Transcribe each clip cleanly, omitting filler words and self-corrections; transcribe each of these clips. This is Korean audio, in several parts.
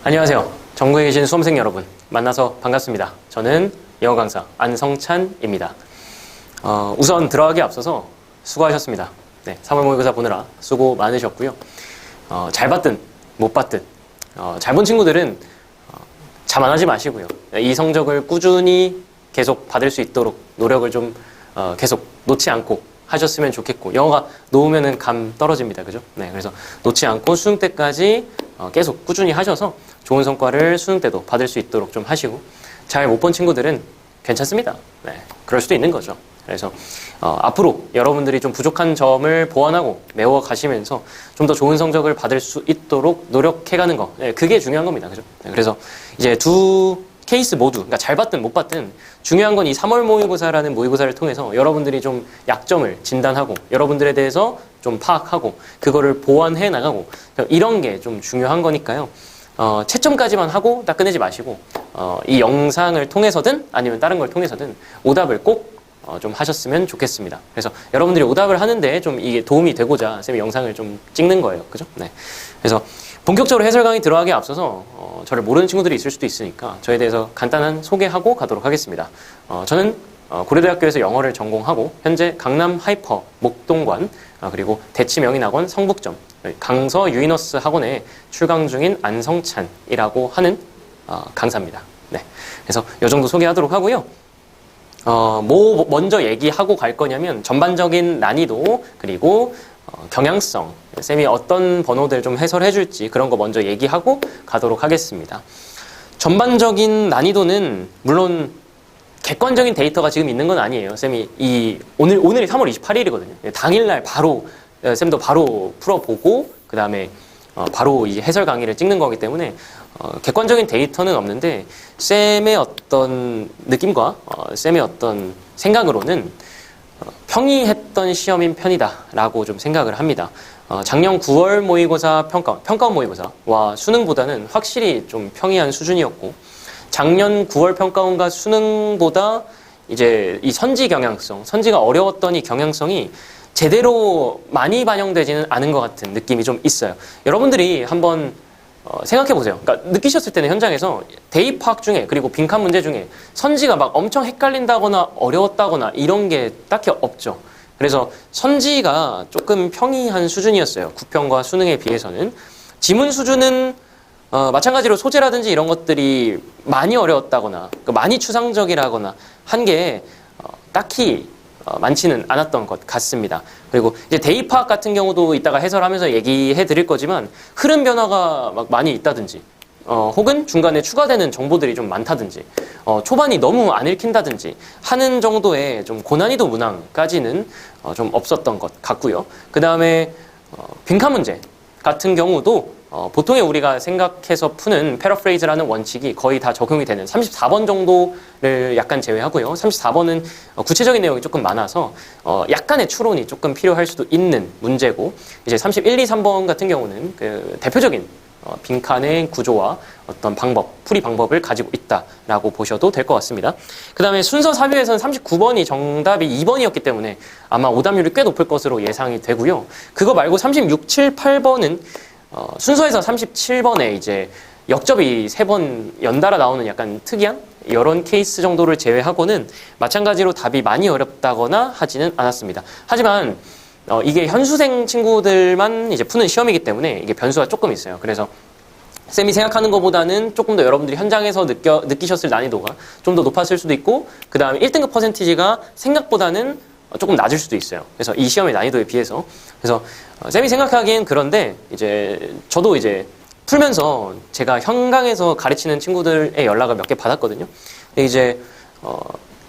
안녕하세요. 전국에 계신 수험생 여러분, 만나서 반갑습니다. 저는 영어 강사 안성찬입니다. 우선 들어가기에 앞서서 수고하셨습니다. 네, 3월 모의고사 보느라 수고 많으셨고요. 잘 봤든 못 봤든 잘 본 친구들은 자만하지 마시고요. 이 성적을 꾸준히 계속 받을 수 있도록 노력을 좀 계속 놓지 않고 하셨으면 좋겠고, 영어가 놓으면은 감 떨어집니다. 그죠? 네, 그래서 놓지 않고 수능 때까지 계속 꾸준히 하셔서 좋은 성과를 수능 때도 받을 수 있도록 좀 하시고, 잘 못 본 친구들은 괜찮습니다. 네, 그럴 수도 있는 거죠. 그래서 앞으로 여러분들이 좀 부족한 점을 보완하고 메워 가시면서 좀 더 좋은 성적을 받을 수 있도록 노력해가는 거, 네, 그게 중요한 겁니다. 그죠? 네, 그래서 이제 두 케이스 모두, 그러니까 잘 봤든 못 봤든 중요한 건 이 3월 모의고사라는 모의고사를 통해서 여러분들이 좀 약점을 진단하고 여러분들에 대해서 좀 파악하고 그거를 보완해 나가고, 이런 게 좀 중요한 거니까요. 채점까지만 하고 딱 끝내지 마시고 이 영상을 통해서든 아니면 다른 걸 통해서든 오답을 꼭 좀 하셨으면 좋겠습니다. 그래서 여러분들이 오답을 하는데 좀 이게 도움이 되고자 쌤이 영상을 좀 찍는 거예요. 그죠? 네. 그래서 본격적으로 해설 강의 들어가기에 앞서서 저를 모르는 친구들이 있을 수도 있으니까 저에 대해서 간단한 소개하고 가도록 하겠습니다. 저는 고려대학교에서 영어를 전공하고 현재 강남 하이퍼 목동관 그리고 대치명인학원 성북점 강서 유이너스 학원에 출강 중인 안성찬이라고 하는 강사입니다. 네. 그래서 이 정도 소개하도록 하고요. 뭐 먼저 얘기하고 갈 거냐면 전반적인 난이도 그리고 경향성, 쌤이 어떤 번호들 좀 해설해 줄지 그런 거 먼저 얘기하고 가도록 하겠습니다. 전반적인 난이도는 물론 객관적인 데이터가 지금 있는 건 아니에요. 쌤이 오늘이 3월 28일이거든요. 당일날 바로 쌤도 바로 풀어보고 그 다음에 바로 이제 해설 강의를 찍는 거기 때문에 객관적인 데이터는 없는데 쌤의 어떤 느낌과 쌤의 어떤 생각으로는 평이했던 시험인 편이다라고 좀 생각을 합니다. 작년 9월 모의고사 평가원 모의고사와 수능보다는 확실히 좀 평이한 수준이었고, 작년 9월 평가원과 수능보다 이제 이 선지 경향성, 선지가 어려웠던 이 경향성이 제대로 많이 반영되지는 않은 것 같은 느낌이 좀 있어요. 여러분들이 한번 생각해 보세요. 그러니까 느끼셨을 때는 현장에서 대입 파악 중에 그리고 빈칸 문제 중에 선지가 막 엄청 헷갈린다거나 어려웠다거나 이런 게 딱히 없죠. 그래서 선지가 조금 평이한 수준이었어요. 구평과 수능에 비해서는. 지문 수준은 마찬가지로 소재라든지 이런 것들이 많이 어려웠다거나 많이 추상적이라거나 한 게 딱히 많지는 않았던 것 같습니다. 그리고 이제 대입 파악 같은 경우도 이따가 해설하면서 얘기해 드릴 거지만 흐름 변화가 막 많이 있다든지 혹은 중간에 추가되는 정보들이 좀 많다든지 초반이 너무 안 읽힌다든지 하는 정도의 좀 고난이도 문항까지는 좀 없었던 것 같고요. 그 다음에 빈칸 문제 같은 경우도 보통의 우리가 생각해서 푸는 패러프레이즈라는 원칙이 거의 다 적용이 되는 34번 정도를 약간 제외하고요. 34번은 구체적인 내용이 조금 많아서 약간의 추론이 조금 필요할 수도 있는 문제고, 이제 31, 2, 3번 같은 경우는 그 대표적인 빈칸의 구조와 어떤 풀이 방법을 가지고 있다라고 보셔도 될 것 같습니다. 그 다음에 순서 사뷰에서는 39번이 정답이 2번이었기 때문에 아마 오답률이 꽤 높을 것으로 예상이 되고요. 그거 말고 36, 7, 8번은 순서에서 37번에 이제 역접이 3번 연달아 나오는 약간 특이한 이런 케이스 정도를 제외하고는 마찬가지로 답이 많이 어렵다거나 하지는 않았습니다. 하지만 이게 현수생 친구들만 이제 푸는 시험이기 때문에 이게 변수가 조금 있어요. 그래서 쌤이 생각하는 것보다는 조금 더 여러분들이 현장에서 느끼셨을 난이도가 좀 더 높았을 수도 있고, 그 다음에 1등급 퍼센티지가 생각보다는 조금 낮을 수도 있어요. 그래서 이 시험의 난이도에 비해서. 그래서 쌤이 생각하기엔 그런데 이제 저도 이제 풀면서 제가 현강에서 가르치는 친구들의 연락을 몇 개 받았거든요. 근데 이제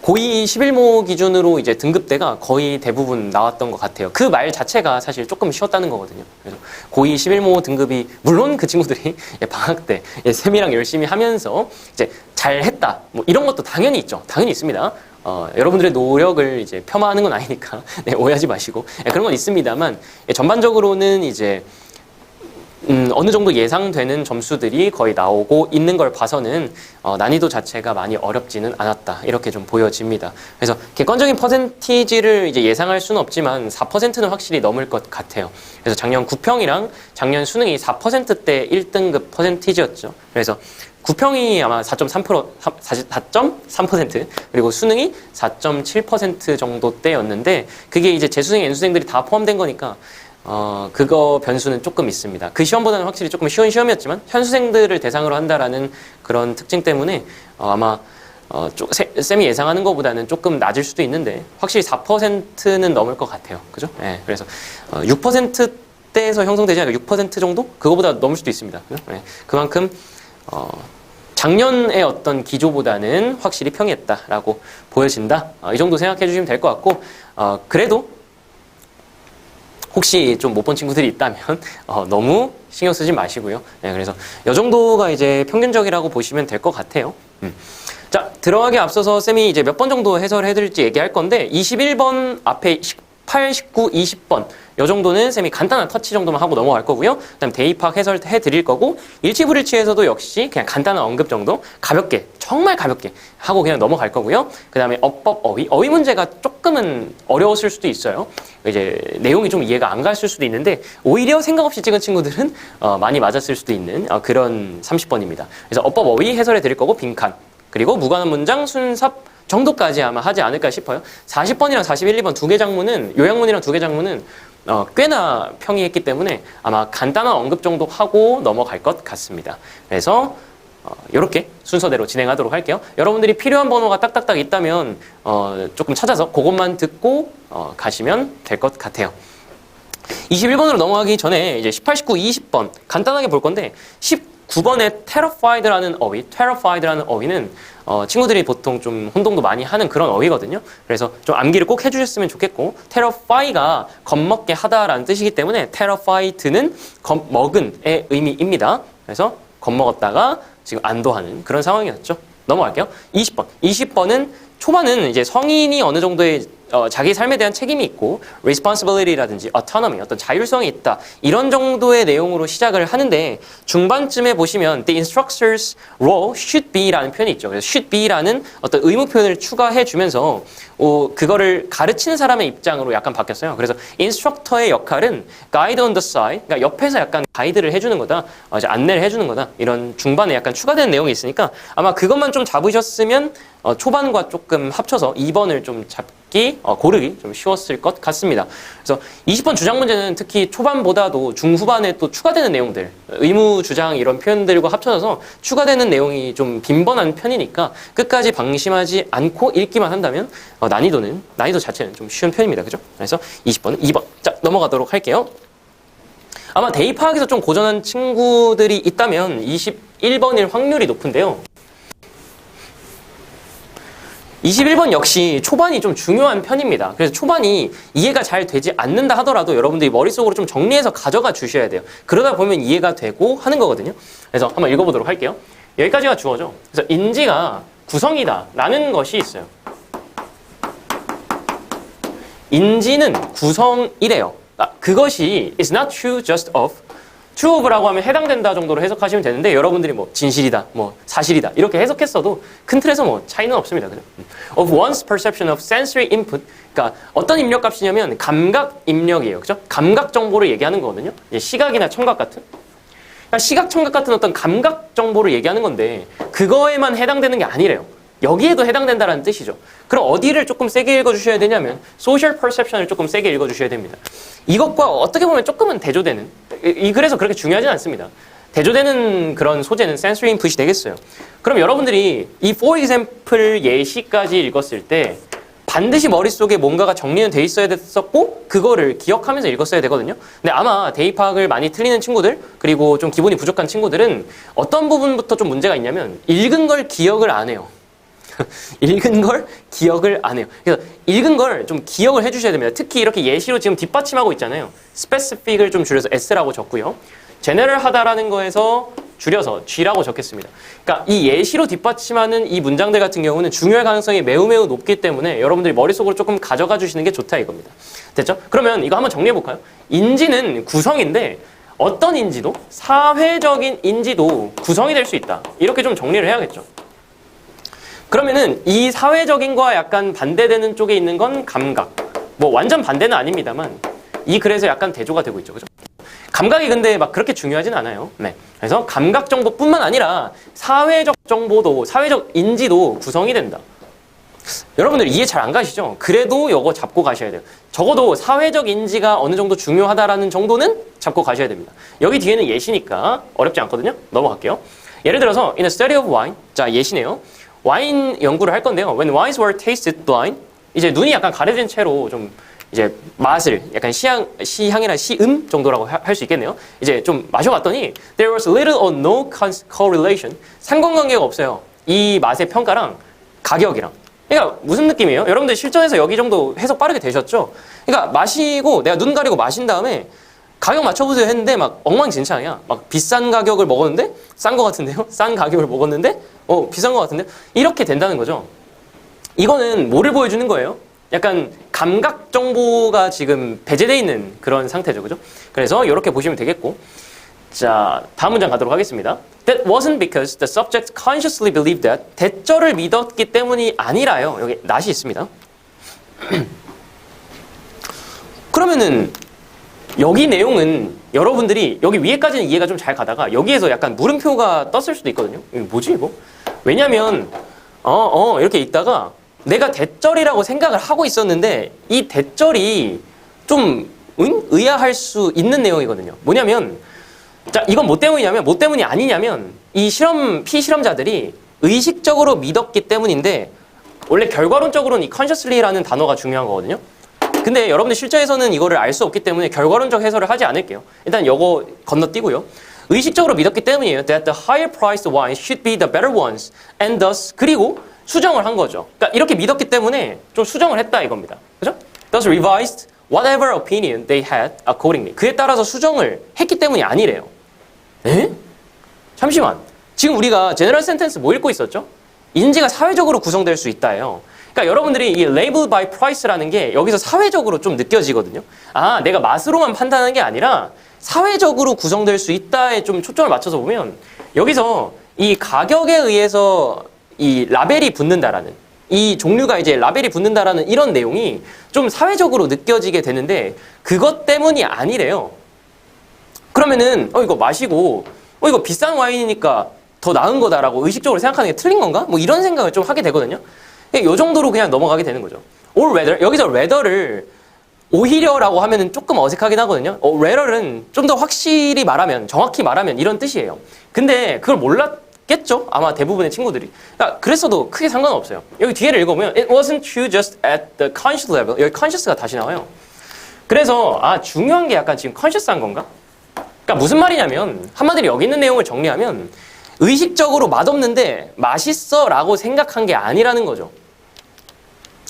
고2 11모 기준으로 이제 등급대가 거의 대부분 나왔던 것 같아요. 그 말 자체가 사실 조금 쉬웠다는 거거든요. 그래서 고2 11모 등급이, 물론 그 친구들이 방학 때 쌤이랑 열심히 하면서 이제 잘했다, 뭐 이런 것도 당연히 있죠. 당연히 있습니다. 여러분들의 노력을 이제 폄하하는 건 아니니까 네, 오해하지 마시고 그런 건 있습니다만, 전반적으로는 이제 어느 정도 예상되는 점수들이 거의 나오고 있는 걸 봐서는 난이도 자체가 많이 어렵지는 않았다. 이렇게 좀 보여집니다. 그래서 객관적인 퍼센티지를 이제 예상할 수는 없지만 4%는 확실히 넘을 것 같아요. 그래서 작년 구평이랑 작년 수능이 4%대 1등급 퍼센티지였죠. 그래서 구평이 아마 4.3% 그리고 수능이 4.7% 정도대였는데 그게 이제 재수생, N수생들이 다 포함된 거니까 그거 변수는 조금 있습니다. 그 시험보다는 확실히 조금 쉬운 시험이었지만 현수생들을 대상으로 한다라는 그런 특징 때문에 아마 쌤이 예상하는 것보다는 조금 낮을 수도 있는데 확실히 4%는 넘을 것 같아요. 그죠? 네, 그래서 6%대에서 형성되지 않을까 6% 정도? 그거보다 넘을 수도 있습니다. 그죠? 네, 그만큼 작년의 어떤 기조보다는 확실히 평이했다라고 보여진다. 이 정도 생각해 주시면 될 것 같고 그래도 혹시 좀 못 본 친구들이 있다면 너무 신경 쓰지 마시고요. 네, 그래서 이 정도가 이제 평균적이라고 보시면 될 것 같아요. 자, 들어가기 앞서서 쌤이 이제 몇 번 정도 해설해 드릴지 얘기할 건데 21번 앞에 18, 19, 20번 이 정도는 쌤이 간단한 터치 정도만 하고 넘어갈 거고요. 그다음 대입학 해설해 드릴 거고 일치불일치에서도 역시 그냥 간단한 언급 정도 가볍게 정말 가볍게 하고 그냥 넘어갈 거고요. 그다음에 어법 어휘 문제가 조금은 어려웠을 수도 있어요. 이제 내용이 좀 이해가 안 갔을 수도 있는데 오히려 생각 없이 찍은 친구들은 많이 맞았을 수도 있는 그런 30번입니다. 그래서 어법 어휘 해설해 드릴 거고 빈칸 그리고 무관한 문장 순삽 정도까지 아마 하지 않을까 싶어요. 40번이랑 41, 2번 두 개 장문은 요약문이랑 두 개 장문은 꽤나 평이했기 때문에 아마 간단한 언급 정도 하고 넘어갈 것 같습니다. 그래서 이렇게 순서대로 진행하도록 할게요. 여러분들이 필요한 번호가 딱딱딱 있다면 조금 찾아서 그것만 듣고 가시면 될 것 같아요. 21번으로 넘어가기 전에 이제 18, 19, 20번 간단하게 볼 건데 19번의 terrified라는 어휘는 친구들이 보통 좀 혼동도 많이 하는 그런 어휘거든요. 그래서 좀 암기를 꼭 해주셨으면 좋겠고 terrify가 겁먹게 하다라는 뜻이기 때문에 terrified는 겁먹은의 의미입니다. 그래서 겁먹었다가 지금 안도하는 그런 상황이었죠. 넘어갈게요. 20번은 초반은 이제 성인이 어느 정도의 자기 삶에 대한 책임이 있고 responsibility라든지 autonomy, 어떤 자율성이 있다 이런 정도의 내용으로 시작을 하는데 중반쯤에 보시면 the instructor's role should be라는 표현이 있죠. 그래서 should be라는 어떤 의무 표현을 추가해 주면서 그거를 가르치는 사람의 입장으로 약간 바뀌었어요. 그래서 instructor의 역할은 guide on the side, 그러니까 옆에서 약간 가이드를 해주는 거다, 이제 안내를 해주는 거다 이런 중반에 약간 추가되는 내용이 있으니까 아마 그것만 좀 잡으셨으면 초반과 조금 합쳐서 2번을 좀 고르기 좀 쉬웠을 것 같습니다. 그래서 20번 주장 문제는 특히 초반보다도 중후반에 또 추가되는 내용들, 의무 주장 이런 표현들과 합쳐져서 추가되는 내용이 좀 빈번한 편이니까 끝까지 방심하지 않고 읽기만 한다면 난이도 자체는 좀 쉬운 편입니다. 그죠? 그래서 20번은 2번. 자, 넘어가도록 할게요. 아마 대입학에서 좀 고전한 친구들이 있다면 21번일 확률이 높은데요. 21번 역시 초반이 좀 중요한 편입니다. 그래서 초반이 이해가 잘 되지 않는다 하더라도 여러분들이 머릿속으로 좀 정리해서 가져가 주셔야 돼요. 그러다 보면 이해가 되고 하는 거거든요. 그래서 한번 읽어보도록 할게요. 여기까지가 주어죠. 그래서 인지가 구성이다 라는 것이 있어요. 인지는 구성이래요. 그것이 is not true just of true of라고 하면 해당된다 정도로 해석하시면 되는데 여러분들이 뭐 진실이다, 뭐 사실이다 이렇게 해석했어도 큰 틀에서 뭐 차이는 없습니다. 그죠? Of one's perception of sensory input, 그러니까 어떤 입력값이냐면 감각 입력이에요. 그죠? 감각 정보를 얘기하는 거거든요. 시각이나 청각 같은. 그러니까 시각, 청각 같은 어떤 감각 정보를 얘기하는 건데 그거에만 해당되는 게 아니래요. 여기에도 해당된다라는 뜻이죠. 그럼 어디를 조금 세게 읽어주셔야 되냐면 social perception을 조금 세게 읽어주셔야 됩니다. 이것과 어떻게 보면 조금은 대조되는, 그래서 그렇게 중요하진 않습니다. 대조되는 그런 소재는 sensory input이 되겠어요. 그럼 여러분들이 이 for example 예시까지 읽었을 때 반드시 머릿속에 뭔가가 정리는 돼 있어야 됐었고 그거를 기억하면서 읽었어야 되거든요. 근데 아마 대입학을 많이 틀리는 친구들 그리고 좀 기본이 부족한 친구들은 어떤 부분부터 좀 문제가 있냐면 읽은 걸 기억을 안 해요. 읽은 걸 기억을 안 해요. 그래서 읽은 걸 좀 기억을 해주셔야 됩니다. 특히 이렇게 예시로 지금 뒷받침하고 있잖아요. specific을 좀 줄여서 S라고 적고요. general하다라는 거에서 줄여서 G라고 적겠습니다. 그러니까 이 예시로 뒷받침하는 이 문장들 같은 경우는 중요할 가능성이 매우 높기 때문에 여러분들이 머릿속으로 조금 가져가 주시는 게 좋다 이겁니다. 됐죠? 그러면 이거 한번 정리해 볼까요? 인지는 구성인데 어떤 인지도? 사회적인 인지도 구성이 될 수 있다. 이렇게 좀 정리를 해야겠죠. 그러면은 이 사회적인과 약간 반대되는 쪽에 있는 건 감각. 뭐 완전 반대는 아닙니다만 이 글에서 약간 대조가 되고 있죠. 그죠? 감각이 근데 막 그렇게 중요하진 않아요. 네. 그래서 감각 정보뿐만 아니라 사회적 정보도, 사회적 인지도 구성이 된다. 여러분들 이해 잘 안 가시죠? 그래도 이거 잡고 가셔야 돼요. 적어도 사회적 인지가 어느 정도 중요하다라는 정도는 잡고 가셔야 됩니다. 여기 뒤에는 예시니까 어렵지 않거든요. 넘어갈게요. 예를 들어서 in a study of wine. 자, 예시네요. 와인 연구를 할 건데요. When wines were tasted blind. 이제 눈이 약간 가려진 채로 좀 이제 맛을 약간 시향이나 시음 정도라고 할 수 있겠네요. 이제 좀 마셔봤더니 there was little or no correlation. 상관관계가 없어요. 이 맛의 평가랑 가격이랑. 그러니까 무슨 느낌이에요? 여러분들 실전에서 여기 정도 해석 빠르게 되셨죠? 그러니까 마시고 내가 눈 가리고 마신 다음에 가격 맞춰보세요 했는데 막 엉망진창이야. 막 비싼 가격을 먹었는데 싼 거 같은데요? 싼 가격을 먹었는데 비싼 거 같은데? 이렇게 된다는 거죠. 이거는 뭐를 보여주는 거예요? 약간 감각 정보가 지금 배제되어 있는 그런 상태죠. 그죠? 그래서 이렇게 보시면 되겠고. 자, 다음 문장 가도록 하겠습니다. That wasn't because the subject consciously believed that. 대절을 믿었기 때문이 아니라요. 여기 not이 있습니다. 그러면은 여기 내용은 여러분들이 여기 위에까지는 이해가 좀 잘 가다가 여기에서 약간 물음표가 떴을 수도 있거든요. 이거 뭐지 이거? 왜냐면 이렇게 읽다가 내가 대절이라고 생각을 하고 있었는데 이 대절이 좀 의아할 수 있는 내용이거든요. 뭐냐면 자, 이건 뭐 때문이냐면, 뭐 때문이 아니냐면, 이 피실험자들이 의식적으로 믿었기 때문인데, 원래 결과론적으로는 이 consciously라는 단어가 중요한 거거든요. 근데 여러분들 실전에서는 이거를 알 수 없기 때문에 결과론적 해설을 하지 않을게요. 일단 이거 건너뛰고요. 의식적으로 믿었기 때문이에요. That the higher priced wines should be the better ones. And thus, 그리고 수정을 한 거죠. 그러니까 이렇게 믿었기 때문에 좀 수정을 했다 이겁니다. 그죠? Thus revised whatever opinion they had accordingly. 그에 따라서 수정을 했기 때문이 아니래요. 에? 잠시만. 지금 우리가 제너럴 센텐스 뭐 읽고 있었죠? 인지가 사회적으로 구성될 수 있다예요. 그러니까 여러분들이 이 label by price라는 게 여기서 사회적으로 좀 느껴지거든요. 아, 내가 맛으로만 판단하는 게 아니라 사회적으로 구성될 수 있다에 좀 초점을 맞춰서 보면 여기서 이 가격에 의해서 이 라벨이 붙는다라는 이 종류가 이제 라벨이 붙는다라는 이런 내용이 좀 사회적으로 느껴지게 되는데 그것 때문이 아니래요. 그러면은 이거 마시고 이거 비싼 와인이니까 더 나은 거다라고 의식적으로 생각하는 게 틀린 건가? 뭐 이런 생각을 좀 하게 되거든요. 이 정도로 그냥 넘어가게 되는 거죠. or rather 여기서 rather를 오히려라고 하면은 조금 어색하긴 하거든요. rather는 좀 더 확실히 말하면 정확히 말하면 이런 뜻이에요. 근데 그걸 몰랐겠죠? 아마 대부분의 친구들이. 그러니까 그랬어도 크게 상관없어요. 여기 뒤에를 읽어보면 it wasn't true just at the conscious level. 여기 conscious가 다시 나와요. 그래서 중요한 게 약간 지금 conscious한 건가? 그러니까 무슨 말이냐면 한마디로 여기 있는 내용을 정리하면 의식적으로 맛없는데 맛있어 라고 생각한 게 아니라는 거죠.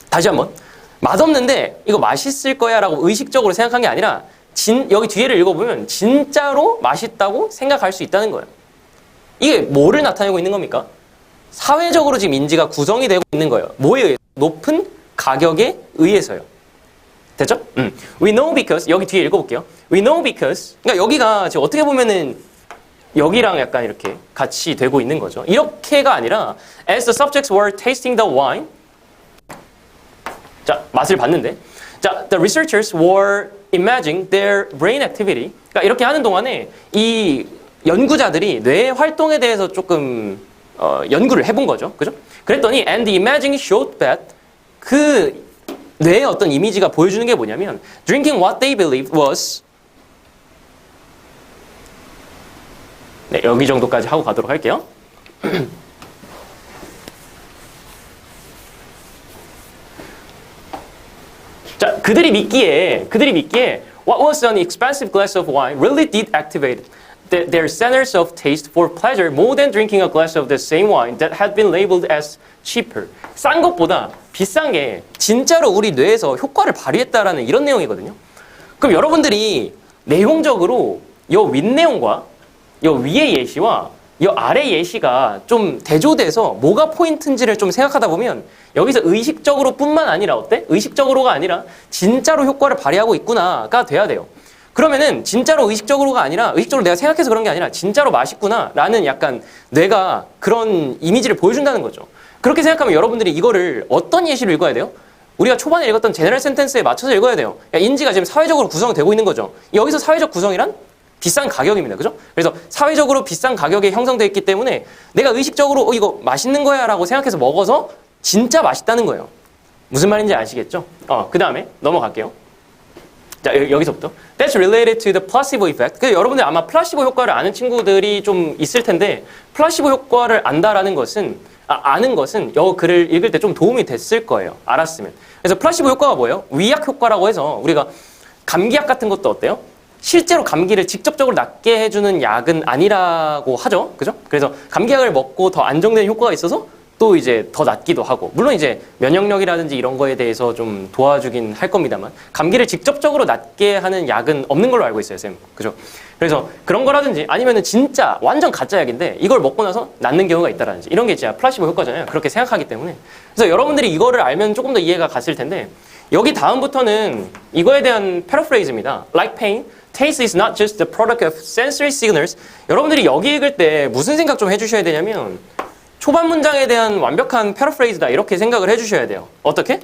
다시 한번 맛없는데 이거 맛있을 거야 라고 의식적으로 생각한 게 아니라 여기 뒤에를 읽어보면 진짜로 맛있다고 생각할 수 있다는 거예요. 이게 뭐를 나타내고 있는 겁니까? 사회적으로 지금 인지가 구성이 되고 있는 거예요. 뭐에 의해서? 높은 가격에 의해서요. 됐죠? We know because 여기 뒤에 읽어볼게요. We know because 그러니까 여기가 지금 어떻게 보면은 여기랑 약간 이렇게 같이 되고 있는 거죠. 이렇게가 아니라 as the subjects were tasting the wine 자, 맛을 봤는데 자, the researchers were imagining their brain activity 그러니까 이렇게 하는 동안에 이 연구자들이 뇌 활동에 대해서 조금 연구를 해본 거죠. 그죠? 그랬더니 and the imaging showed that 그 뇌의 어떤 이미지가 보여주는 게 뭐냐면 drinking what they believed was 네, 여기 정도까지 하고 가도록 할게요. 자, 그들이 믿기에 what was an expensive glass of wine really did activate their centers of taste for pleasure more than drinking a glass of the same wine that had been labeled as cheaper. 싼 것보다 비싼 게 진짜로 우리 뇌에서 효과를 발휘했다라는 이런 내용이거든요. 그럼 여러분들이 내용적으로 요 윗내용과 요 위의 예시와 요 아래 예시가 좀 대조돼서 뭐가 포인트인지를 좀 생각하다 보면 여기서 의식적으로 뿐만 아니라 어때? 의식적으로가 아니라 진짜로 효과를 발휘하고 있구나가 돼야 돼요. 그러면은 진짜로 의식적으로가 아니라 의식적으로 내가 생각해서 그런 게 아니라 진짜로 맛있구나 라는 약간 뇌가 그런 이미지를 보여준다는 거죠. 그렇게 생각하면 여러분들이 이거를 어떤 예시로 읽어야 돼요? 우리가 초반에 읽었던 제너럴 센텐스에 맞춰서 읽어야 돼요. 인지가 지금 사회적으로 구성되고 있는 거죠. 여기서 사회적 구성이란 비싼 가격입니다. 그죠? 그래서 사회적으로 비싼 가격에 형성되어 있기 때문에 내가 의식적으로 이거 맛있는 거야 라고 생각해서 먹어서 진짜 맛있다는 거예요. 무슨 말인지 아시겠죠? 그 다음에 넘어갈게요. 자, 여기서부터. That's related to the placebo effect. 그래서 여러분들 아마 플라시보 효과를 아는 친구들이 좀 있을 텐데 플라시보 효과를 안다라는 것은 아는 것은 이 글을 읽을 때 좀 도움이 됐을 거예요. 알았으면. 그래서 플라시보 효과가 뭐예요? 위약 효과라고 해서 우리가 감기약 같은 것도 어때요? 실제로 감기를 직접적으로 낫게 해주는 약은 아니라고 하죠. 그죠? 그래서 감기약을 먹고 더 안정되는 효과가 있어서 또 이제 더 낫기도 하고, 물론 이제 면역력이라든지 이런 거에 대해서 좀 도와주긴 할 겁니다만 감기를 직접적으로 낫게 하는 약은 없는 걸로 알고 있어요, 쌤. 그죠? 그래서 그런 거라든지 아니면은 진짜 완전 가짜 약인데 이걸 먹고 나서 낫는 경우가 있다라든지 이런 게 진짜 플라시보 효과잖아요. 그렇게 생각하기 때문에. 그래서 여러분들이 이거를 알면 조금 더 이해가 갔을 텐데 여기 다음부터는 이거에 대한 패러프레이즈입니다. Like pain, taste is not just the product of sensory signals. 여러분들이 여기 읽을 때 무슨 생각 좀 해주셔야 되냐면 초반 문장에 대한 완벽한 패러프레이즈다 이렇게 생각을 해주셔야 돼요. 어떻게?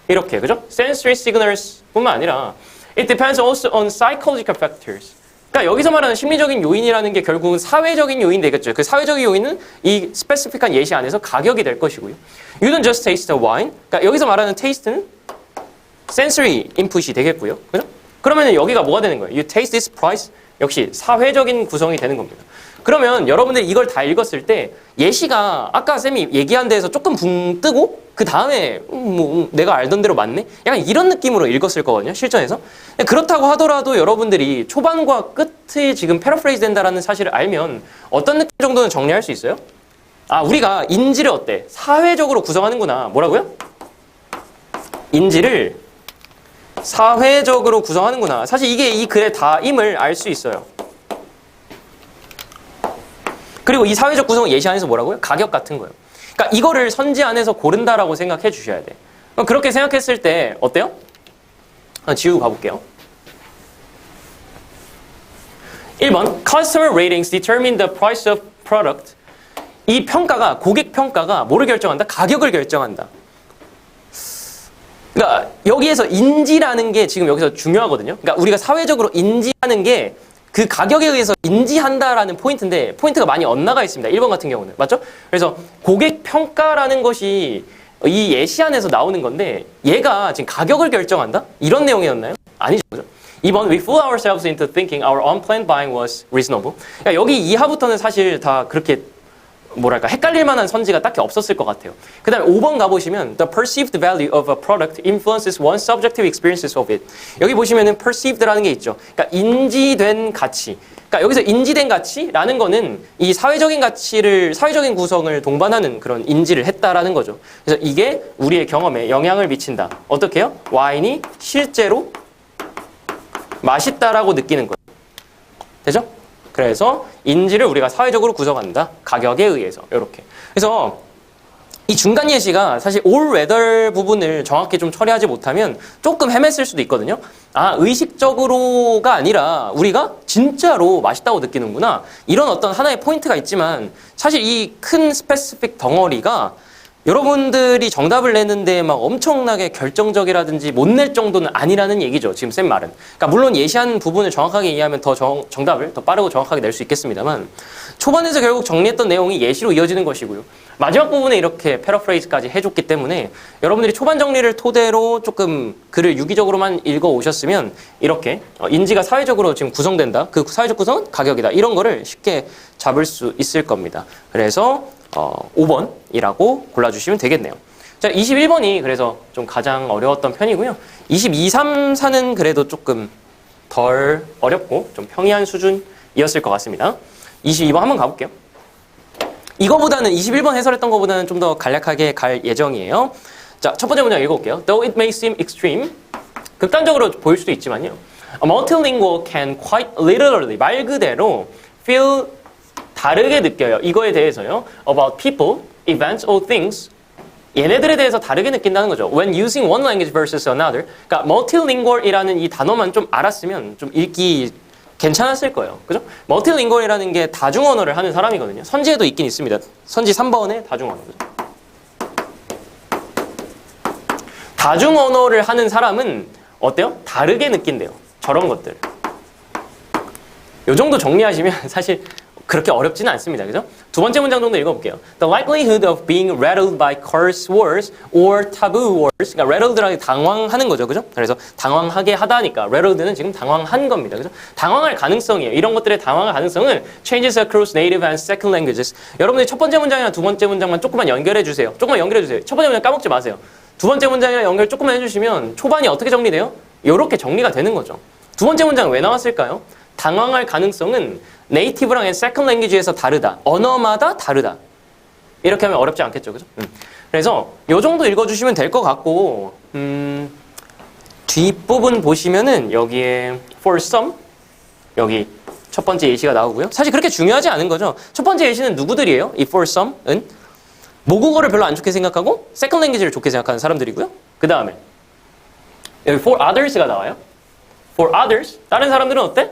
이렇게, 그죠? Sensory signals 뿐만 아니라 It depends also on psychological factors. 그러니까 여기서 말하는 심리적인 요인이라는 게 결국은 사회적인 요인이 되겠죠. 그 사회적인 요인은 이 스페시픽한 예시 안에서 가격이 될 것이고요. You don't just taste the wine. 그러니까 여기서 말하는 taste는 sensory input이 되겠고요. 그죠? 그러면 여기가 뭐가 되는 거예요? You taste this price. 역시 사회적인 구성이 되는 겁니다. 그러면 여러분들이 이걸 다 읽었을 때 예시가 아까 쌤이 얘기한 데에서 조금 붕 뜨고 그 다음에 내가 알던 대로 맞네? 약간 이런 느낌으로 읽었을 거거든요. 실전에서. 그렇다고 하더라도 여러분들이 초반과 끝에 지금 패러프레이즈 된다는 사실을 알면 어떤 느낌 정도는 정리할 수 있어요? 우리가 인지를 어때? 사회적으로 구성하는구나. 뭐라고요? 인지를 사회적으로 구성하는구나. 사실 이게 이 글의 다임을 알 수 있어요. 그리고 이 사회적 구성 예시 안에서 뭐라고요? 가격 같은 거예요. 그러니까 이거를 선지 안에서 고른다라고 생각해 주셔야 돼. 그렇게 생각했을 때 어때요? 지우고 가볼게요. 1번 Customer ratings determine the price of product. 이 평가가 고객 평가가 뭐를 결정한다? 가격을 결정한다. 그러니까 여기에서 인지라는 게 지금 여기서 중요하거든요. 그러니까 우리가 사회적으로 인지하는 게 그 가격에 의해서 인지한다라는 포인트인데 포인트가 많이 엇나가 있습니다. 1번 같은 경우는. 맞죠? 그래서 고객 평가라는 것이 이 예시 안에서 나오는 건데 얘가 지금 가격을 결정한다? 이런 내용이었나요? 아니죠. 그죠? 2번 We fool ourselves into thinking our unplanned buying was reasonable. 그러니까 여기 이하부터는 사실 다 그렇게 뭐랄까 헷갈릴 만한 선지가 딱히 없었을 것 같아요. 그 다음에 5번 가보시면 The perceived value of a product influences one's subjective experiences of it. 여기 보시면은 perceived라는 게 있죠. 그러니까 인지된 가치. 그러니까 여기서 인지된 가치라는 거는 이 사회적인 가치를, 사회적인 구성을 동반하는 그런 인지를 했다라는 거죠. 그래서 이게 우리의 경험에 영향을 미친다. 어떻게 해요? 와인이 실제로 맛있다라고 느끼는 거예요. 되죠? 그래서 인지를 우리가 사회적으로 구성한다. 가격에 의해서. 이렇게. 그래서 이 중간 예시가 사실 all weather 부분을 정확히 좀 처리하지 못하면 조금 헤맸을 수도 있거든요. 의식적으로가 아니라 우리가 진짜로 맛있다고 느끼는구나. 이런 어떤 하나의 포인트가 있지만 사실 이 큰 스페시픽 덩어리가 여러분들이 정답을 내는데 막 엄청나게 결정적이라든지 못 낼 정도는 아니라는 얘기죠. 지금 쌤 말은. 그러니까 물론 예시한 부분을 정확하게 이해하면 더 정답을 더 빠르고 정확하게 낼 수 있겠습니다만 초반에서 결국 정리했던 내용이 예시로 이어지는 것이고요. 마지막 부분에 이렇게 패러프레이즈까지 해줬기 때문에 여러분들이 초반 정리를 토대로 조금 글을 유기적으로만 읽어 오셨으면 이렇게 인지가 사회적으로 지금 구성된다. 그 사회적 구성은 가격이다. 이런 거를 쉽게 잡을 수 있을 겁니다. 그래서 5번이라고 골라주시면 되겠네요. 자, 21번이 그래서 좀 가장 어려웠던 편이고요. 22, 3, 4는 그래도 조금 덜 어렵고 좀 평이한 수준이었을 것 같습니다. 22번 한번 가볼게요. 이거보다는 21번 해설했던 것보다는 좀 더 간략하게 갈 예정이에요. 자, 첫 번째 문장 읽어볼게요. Though it may seem extreme, 극단적으로 보일 수도 있지만요. A multilingual can quite literally, 말 그대로 feel 다르게 느껴요. 이거에 대해서요. About people, events or things 얘네들에 대해서 다르게 느낀다는 거죠. When using one language versus another. 그러니까 multilingual이라는 이 단어만 좀 알았으면 좀 읽기 괜찮았을 거예요. 그죠? multilingual이라는 게 다중 언어를 하는 사람이거든요. 선지에도 있긴 있습니다. 선지 3번에 다중 언어. 다중 언어를 하는 사람은 어때요? 다르게 느낀대요. 저런 것들. 요 정도 정리하시면 사실 그렇게 어렵지는 않습니다. 그죠? 두 번째 문장 정도 읽어볼게요. The likelihood of being rattled by curse words or taboo words. 그러니까 rattled라는 게 당황하는 거죠. 그죠? 그래서 당황하게 하다니까 rattled는 지금 당황한 겁니다. 그죠? 당황할 가능성이에요. 이런 것들의 당황할 가능성을 changes across native and second languages. 여러분들이 첫 번째 문장이나 두 번째 문장만 조금만 연결해 주세요. 조금만 연결해 주세요. 첫 번째 문장 까먹지 마세요. 두 번째 문장이랑 연결 조금만 해주시면 초반이 어떻게 정리돼요? 이렇게 정리가 되는 거죠. 두 번째 문장 왜 나왔을까요? 당황할 가능성은 네이티브랑 세컨드 랭귀지에서 다르다. 언어마다 다르다. 이렇게 하면 어렵지 않겠죠. 그죠? 그래서 요 정도 읽어주시면 될 것 같고 뒷부분 보시면은 여기에 for some 여기 첫 번째 예시가 나오고요. 사실 그렇게 중요하지 않은 거죠. 첫 번째 예시는 누구들이에요? 이 for some은 모국어를 별로 안 좋게 생각하고 세컨드 랭귀지를 좋게 생각하는 사람들이고요. 그 다음에 여기 for others가 나와요. for others 다른 사람들은 어때?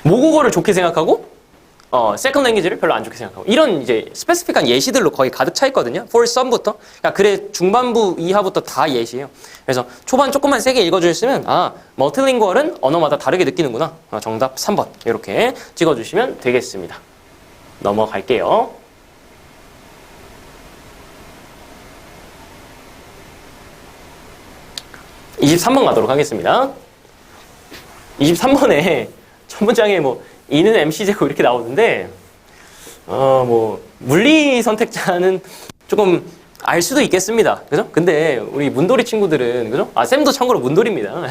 모국어를 좋게 생각하고 세컨드 랭귀지를 별로 안 좋게 생각하고 이런 이제 스페시픽한 예시들로 거의 가득 차 있거든요. for some부터 그러니까 글의 중반부 이하부터 다 예시예요. 그래서 초반 조금만 세게 읽어주셨으면 멀티링구얼은 언어마다 다르게 느끼는구나. 정답 3번 이렇게 찍어주시면 되겠습니다. 넘어갈게요. 23번 가도록 하겠습니다. 23번에 첫 문장에 뭐 이는 MC제곱 이렇게 나오는데 뭐 물리 선택자는 조금 알 수도 있겠습니다. 그죠? 근데 우리 문돌이 친구들은 그죠? 쌤도 참고로 문돌입니다.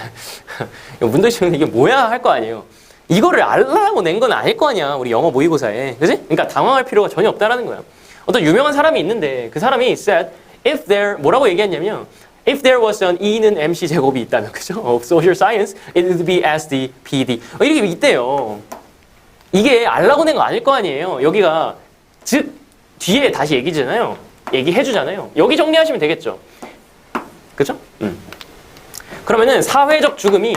문돌이 친구는 이게 뭐야 할 거 아니에요. 이거를 알라고 낸 건 아닐 거 아니야. 우리 영어 모의고사에. 그지? 그러니까 당황할 필요가 전혀 없다라는 거야. 어떤 유명한 사람이 있는데 그 사람이 said if there 뭐라고 얘기했냐면 If there was an E는 MC 제곱이 있다면, 그죠? Of social science, it would be SD, PD. 이렇게 있대요. 이게 알라고 낸 거 아닐 거 아니에요. 여기가, 즉, 뒤에 다시 얘기잖아요. 얘기해주잖아요. 여기 정리하시면 되겠죠. 그죠? 그러면은 사회적 죽음이,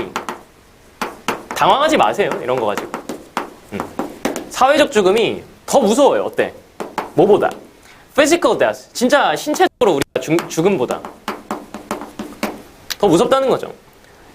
당황하지 마세요. 이런 거 가지고. 사회적 죽음이 더 무서워요. 어때? 뭐보다? Physical death. 진짜 신체적으로 우리가 죽음보다. 더 무섭다는 거죠.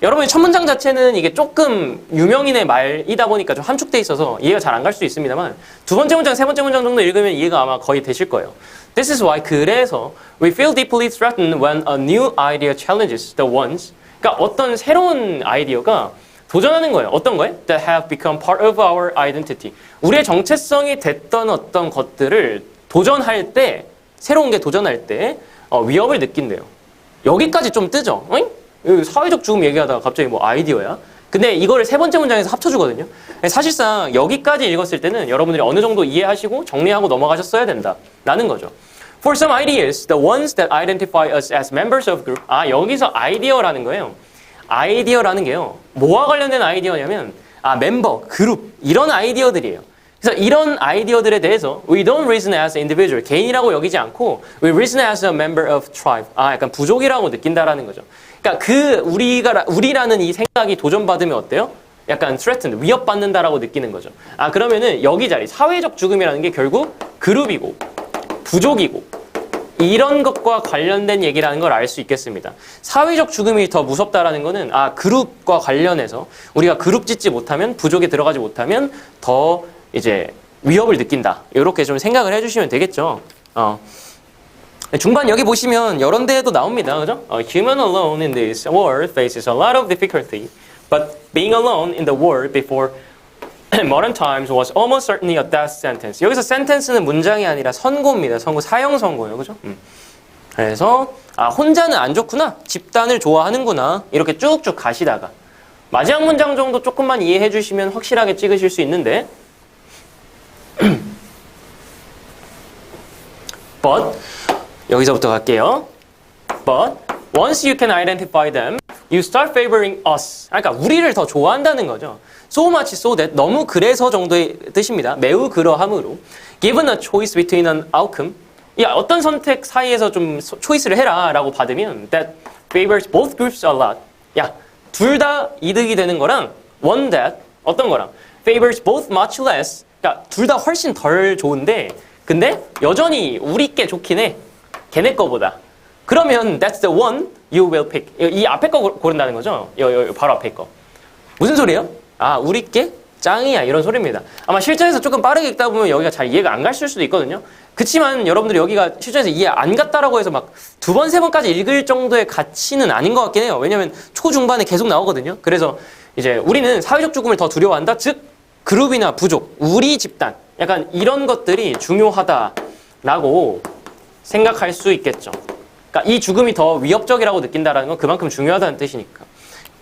여러분이 첫 문장 자체는 이게 조금 유명인의 말이다 보니까 좀 함축돼 있어서 이해가 잘 안 갈 수도 있습니다만 두 번째 문장, 세 번째 문장 정도 읽으면 이해가 아마 거의 되실 거예요. This is why 그래서 we feel deeply threatened when a new idea challenges the ones 그러니까 어떤 새로운 아이디어가 도전하는 거예요. 어떤 거예요? That have become part of our identity. 우리의 정체성이 됐던 어떤 것들을 도전할 때 새로운 게 도전할 때 위협을 느낀대요. 여기까지 좀 뜨죠? 사회적 죽음 얘기하다가 갑자기 뭐 아이디어야? 근데 이거를 세 번째 문장에서 합쳐주거든요. 사실상 여기까지 읽었을 때는 여러분들이 어느 정도 이해하시고 정리하고 넘어가셨어야 된다. 라는 거죠. For some ideas, the ones that identify us as members of group. 여기서 아이디어라는 거예요. 아이디어라는 게요. 뭐와 관련된 아이디어냐면 멤버, 그룹 이런 아이디어들이에요. 그래서 이런 아이디어들에 대해서 we don't reason as an individual, 개인이라고 여기지 않고 we reason as a member of tribe, 약간 부족이라고 느낀다라는 거죠. 그러니까 우리라는 이 생각이 도전받으면 어때요? 약간 threatened, 위협받는다라고 느끼는 거죠. 그러면은 여기 자리, 사회적 죽음이라는 게 결국 그룹이고 부족이고 이런 것과 관련된 얘기라는 걸 알 수 있겠습니다. 사회적 죽음이 더 무섭다라는 거는 그룹과 관련해서 우리가 그룹 짓지 못하면 부족에 들어가지 못하면 더 이제 위협을 느낀다. 이렇게 좀 생각을 해주시면 되겠죠. 중반 여기 보시면 여러 데에도 나옵니다. 그죠? Human alone in this world faces a lot of difficulty, but being alone in the world before modern times was almost certainly a death sentence. 여기서 sentence는 문장이 아니라 선고입니다. 선고, 사형 선고예요. 그죠? 그래서 혼자는 안 좋구나. 집단을 좋아하는구나. 이렇게 쭉쭉 가시다가 마지막 문장 정도 조금만 이해해 주시면 확실하게 찍으실 수 있는데 But 여기서부터 갈게요. But once you can identify them, you start favoring us. 그러니까 우리를 더 좋아한다는 거죠. So much so that 너무 그래서 정도의 뜻입니다. 매우 그러함으로. Given a choice between an outcome, 야, 어떤 선택 사이에서 좀 초이스를 해라 라고 받으면 that favors both groups a lot. 야, 둘 다 이득이 되는 거랑 one that 어떤 거랑 favors both much less. 그러니까 둘 다 훨씬 덜 좋은데 근데 여전히 우리께 좋긴 해. 걔네 거보다. 그러면 that's the one you will pick. 이 앞에 거 고른다는 거죠. 바로 앞에 거. 무슨 소리예요? 아, 우리께 짱이야 이런 소리입니다. 아마 실전에서 조금 빠르게 읽다 보면 여기가 잘 이해가 안 갔을 수도 있거든요. 그치만 여러분들이 여기가 실전에서 이해 안 갔다라고 해서 막 두 번, 세 번까지 읽을 정도의 가치는 아닌 것 같긴 해요. 왜냐면 초중반에 계속 나오거든요. 그래서 이제 우리는 사회적 죽음을 더 두려워한다. 즉 그룹이나 부족, 우리 집단 약간 이런 것들이 중요하다라고 생각할 수 있겠죠. 그러니까 이 죽음이 더 위협적이라고 느낀다라는 건 그만큼 중요하다는 뜻이니까.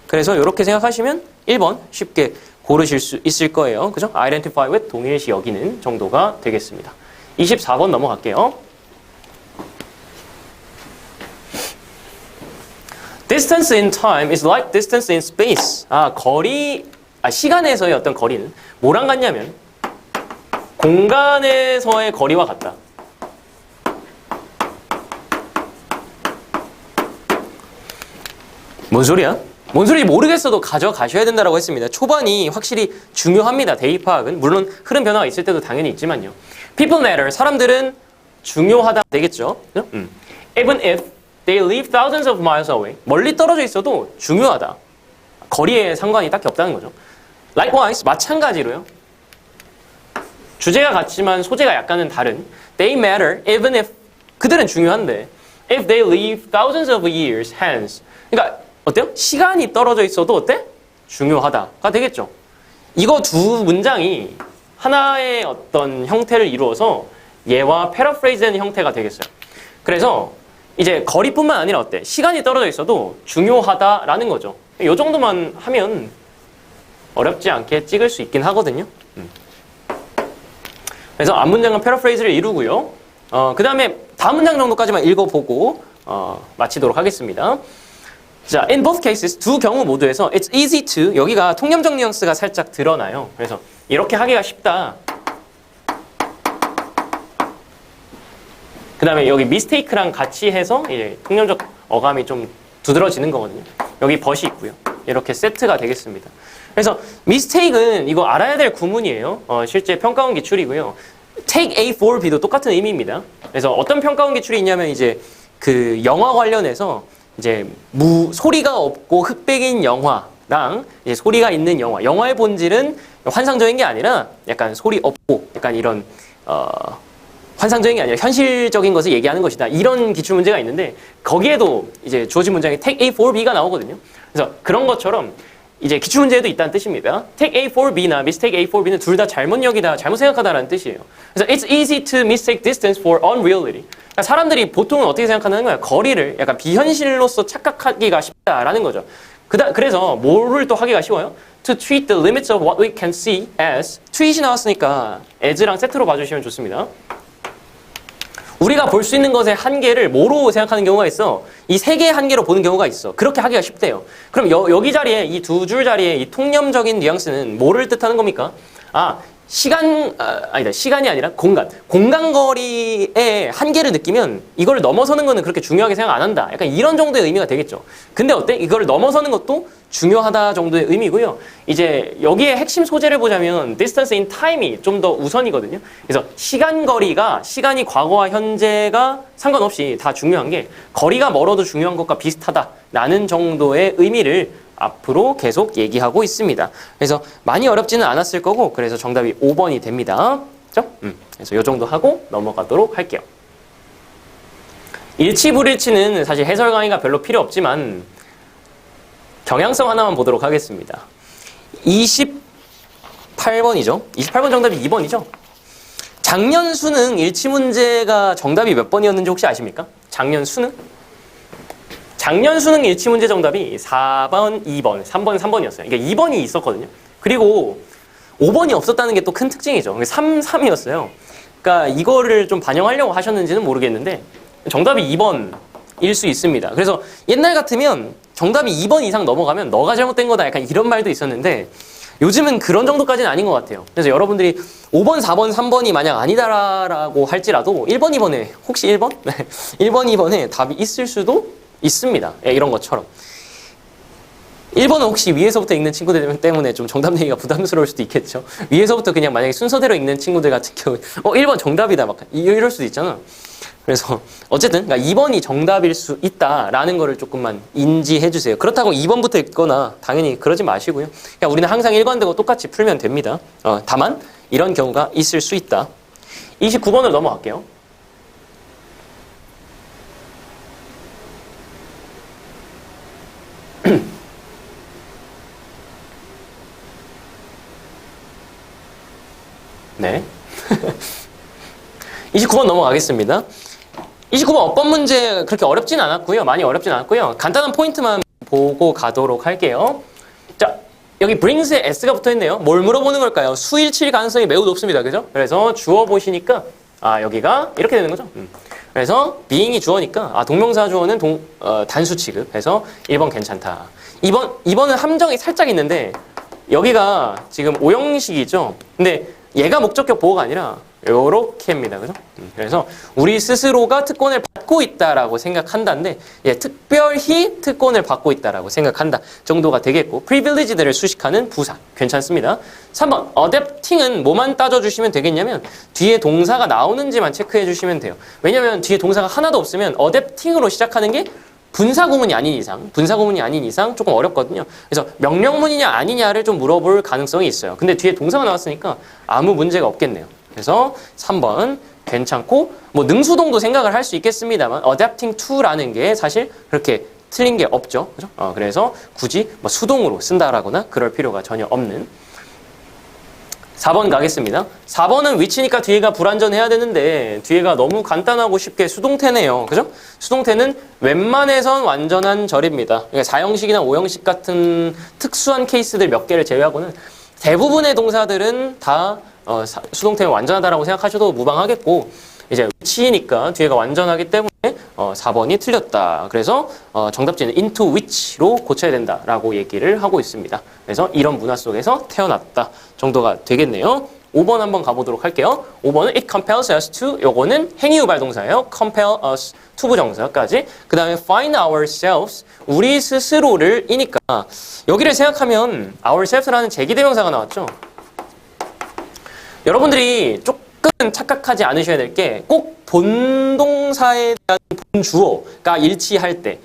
그래서 이렇게 생각하시면 1번 쉽게 고르실 수 있을 거예요. 그죠? identify with 동일시 여기는 정도가 되겠습니다. 24번 넘어갈게요. Distance in time is like distance in space. 시간에서의 어떤 거리는 뭐랑 같냐면 공간에서의 거리와 같다. 뭔 소리야? 뭔 소리인지 모르겠어도 가져가셔야 된다고 했습니다. 초반이 확실히 중요합니다. 대입 파악은. 물론 흐름 변화가 있을 때도 당연히 있지만요. People matter. 사람들은 중요하다 되겠죠. Even if they live thousands of miles away. 멀리 떨어져 있어도 중요하다. 거리에 상관이 딱히 없다는 거죠. Likewise, 마찬가지로요. 주제가 같지만 소재가 약간은 다른 They matter even if 그들은 중요한데 If they live thousands of years hence. 그러니까 어때요? 시간이 떨어져 있어도 어때? 중요하다가 되겠죠. 이거 두 문장이 하나의 어떤 형태를 이루어서 얘와 패러프레이즈되는 형태가 되겠어요. 그래서 이제 거리뿐만 아니라 어때? 시간이 떨어져 있어도 중요하다라는 거죠. 이 정도만 하면 어렵지 않게 찍을 수 있긴 하거든요. 그래서 앞문장과 패러프레이즈를 이루고요. 그 다음에 다음 문장 정도까지만 읽어보고 마치도록 하겠습니다. 자, in both cases, 두 경우 모두에서 it's easy to, 여기가 통념적 뉘앙스가 살짝 드러나요. 그래서 이렇게 하기가 쉽다. 그 다음에 여기 mistake랑 같이 해서 이제 통념적 어감이 좀 두드러지는 거거든요. 여기 벗이 있고요. 이렇게 세트가 되겠습니다. 그래서 mistake은 이거 알아야 될 구문이에요. 실제 평가원 기출이고요. take A for B도 똑같은 의미입니다. 그래서 어떤 평가원 기출이 있냐면 이제 그 영화 관련해서 이제 소리가 없고 흑백인 영화랑 이제 소리가 있는 영화. 영화의 본질은 환상적인 게 아니라 약간 소리 없고 약간 이런 환상적인 게 아니라 현실적인 것을 얘기하는 것이다. 이런 기출 문제가 있는데 거기에도 이제 주어진 문장에 take A for B가 나오거든요. 그래서 그런 것처럼 이제 기출 문제에도 있다는 뜻입니다. take A for B나 mistake A for B는 둘 다 잘못 여기다, 잘못 생각하다라는 뜻이에요. 그래서 it's easy to mistake distance for unreality. 그러니까 사람들이 보통은 어떻게 생각하는 거야? 거리를 약간 비현실로서 착각하기가 쉽다라는 거죠. 그래서 뭐를 또 하기가 쉬워요? To treat the limits of what we can see as. treat이 나왔으니까 as랑 세트로 봐주시면 좋습니다. 우리가 볼 수 있는 것의 한계를 뭐로 생각하는 경우가 있어? 이 세 개의 한계로 보는 경우가 있어. 그렇게 하기가 쉽대요. 그럼 여기 자리에 이 두 줄 자리에 이 통념적인 뉘앙스는 뭐를 뜻하는 겁니까? 시간이 아니라 공간. 공간거리의 한계를 느끼면 이걸 넘어서는 거는 그렇게 중요하게 생각 안 한다. 약간 이런 정도의 의미가 되겠죠. 근데 어때? 이걸 넘어서는 것도 중요하다 정도의 의미고요. 이제 여기에 핵심 소재를 보자면 distance in time이 좀 더 우선이거든요. 그래서 시간이 과거와 현재가 상관없이 다 중요한 게 거리가 멀어도 중요한 것과 비슷하다라는 정도의 의미를 앞으로 계속 얘기하고 있습니다. 그래서 많이 어렵지는 않았을 거고 그래서 정답이 5번이 됩니다. 그렇죠? 그래서 이 정도 하고 넘어가도록 할게요. 일치 불일치는 사실 해설 강의가 별로 필요 없지만 경향성 하나만 보도록 하겠습니다. 28번이죠. 28번 정답이 2번이죠. 작년 수능 일치 문제가 정답이 몇 번이었는지 혹시 아십니까? 작년 수능 일치 문제 정답이 4번, 2번, 3번, 3번이었어요. 그러니까 2번이 있었거든요. 그리고 5번이 없었다는 게 또 큰 특징이죠. 3, 3이었어요. 그러니까 이거를 좀 반영하려고 하셨는지는 모르겠는데 정답이 2번일 수 있습니다. 그래서 옛날 같으면 정답이 2번 이상 넘어가면 너가 잘못된 거다 약간 이런 말도 있었는데 요즘은 그런 정도까지는 아닌 것 같아요. 그래서 여러분들이 5번, 4번, 3번이 만약 아니다라고 할지라도 1번, 2번에 혹시 1번? 네. 1번, 2번에 답이 있을 수도 있습니다. 예, 이런 것처럼. 1번은 혹시 위에서부터 읽는 친구들 때문에 좀 정답 내기가 부담스러울 수도 있겠죠. 위에서부터 그냥 만약에 순서대로 읽는 친구들 같은 경우에 1번 정답이다 막 이럴 수도 있잖아. 그래서 어쨌든 그러니까 2번이 정답일 수 있다라는 거를 조금만 인지해 주세요. 그렇다고 2번부터 읽거나 당연히 그러지 마시고요. 그러니까 우리는 항상 일관되고 똑같이 풀면 됩니다. 다만 이런 경우가 있을 수 있다. 29번을 넘어갈게요. 네. 29번 넘어가겠습니다. 29번 어법 문제 그렇게 어렵진 않았고요. 많이 어렵진 않았고요. 간단한 포인트만 보고 가도록 할게요. 자, 여기 brings에 s가 붙어있네요. 뭘 물어보는 걸까요? 수일치일 가능성이 매우 높습니다. 그죠? 그래서 주어 보시니까 여기가 이렇게 되는 거죠. 그래서 being이 주어니까 동명사 주어는 단수 취급해서 1번 괜찮다. 2번은 함정이 살짝 있는데 여기가 지금 오형식이죠. 근데 얘가 목적격 보호가 아니라 요렇게입니다. 그죠? 그래서 우리 스스로가 특권을 받고 있다라고 생각한다는데 특별히 특권을 받고 있다라고 생각한다 정도가 되겠고 privilege들을 수식하는 부사 괜찮습니다. 3번 adapting은 뭐만 따져주시면 되겠냐면 뒤에 동사가 나오는지만 체크해 주시면 돼요. 왜냐면 뒤에 동사가 하나도 없으면 adapting으로 시작하는 게 분사구문이 아닌 이상 조금 어렵거든요. 그래서 명령문이냐 아니냐를 좀 물어볼 가능성이 있어요. 근데 뒤에 동사가 나왔으니까 아무 문제가 없겠네요. 그래서 3번 괜찮고 뭐 능수동도 생각을 할 수 있겠습니다만 adapting to라는 게 사실 그렇게 틀린 게 없죠. 그죠? 그래서 굳이 뭐 수동으로 쓴다라거나 그럴 필요가 전혀 없는 4번 가겠습니다. 4번은 위치니까 뒤에가 불완전해야 되는데 뒤에가 너무 간단하고 쉽게 수동태네요. 그죠? 수동태는 웬만해선 완전한 절입니다. 그러니까 4형식이나 5형식 같은 특수한 케이스들 몇 개를 제외하고는 대부분의 동사들은 다 수동태가 완전하다라고 생각하셔도 무방하겠고 이제 위치니까 뒤에가 완전하기 때문에 4번이 틀렸다. 그래서 정답지는 into which로 고쳐야 된다라고 얘기를 하고 있습니다. 그래서 이런 문화 속에서 태어났다 정도가 되겠네요. 5번 한번 가보도록 할게요. 5번은 it compels us to 요거는 행위유발 동사예요. compel us to 부정사까지. 그 다음에 find ourselves 우리 스스로를 이니까 여기를 생각하면 ourselves라는 제기대명사가 나왔죠. 여러분들이 조금 착각하지 않으셔야 될 게 꼭 본동사에 대한 본주어가 일치할 때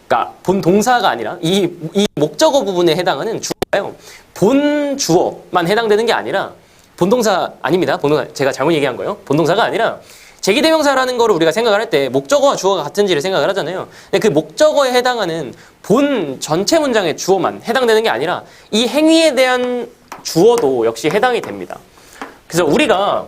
그러니까 본동사가 아니라 이 목적어 부분에 해당하는 주어예요. 본주어만 해당되는 게 아니라 본동사 아닙니다. 본동사 제가 잘못 얘기한 거예요. 본동사가 아니라 제기대명사라는 거를 우리가 생각을 할 때 목적어와 주어가 같은지를 생각을 하잖아요. 근데 그 목적어에 해당하는 본 전체 문장의 주어만 해당되는 게 아니라 이 행위에 대한 주어도 역시 해당이 됩니다. 그래서 우리가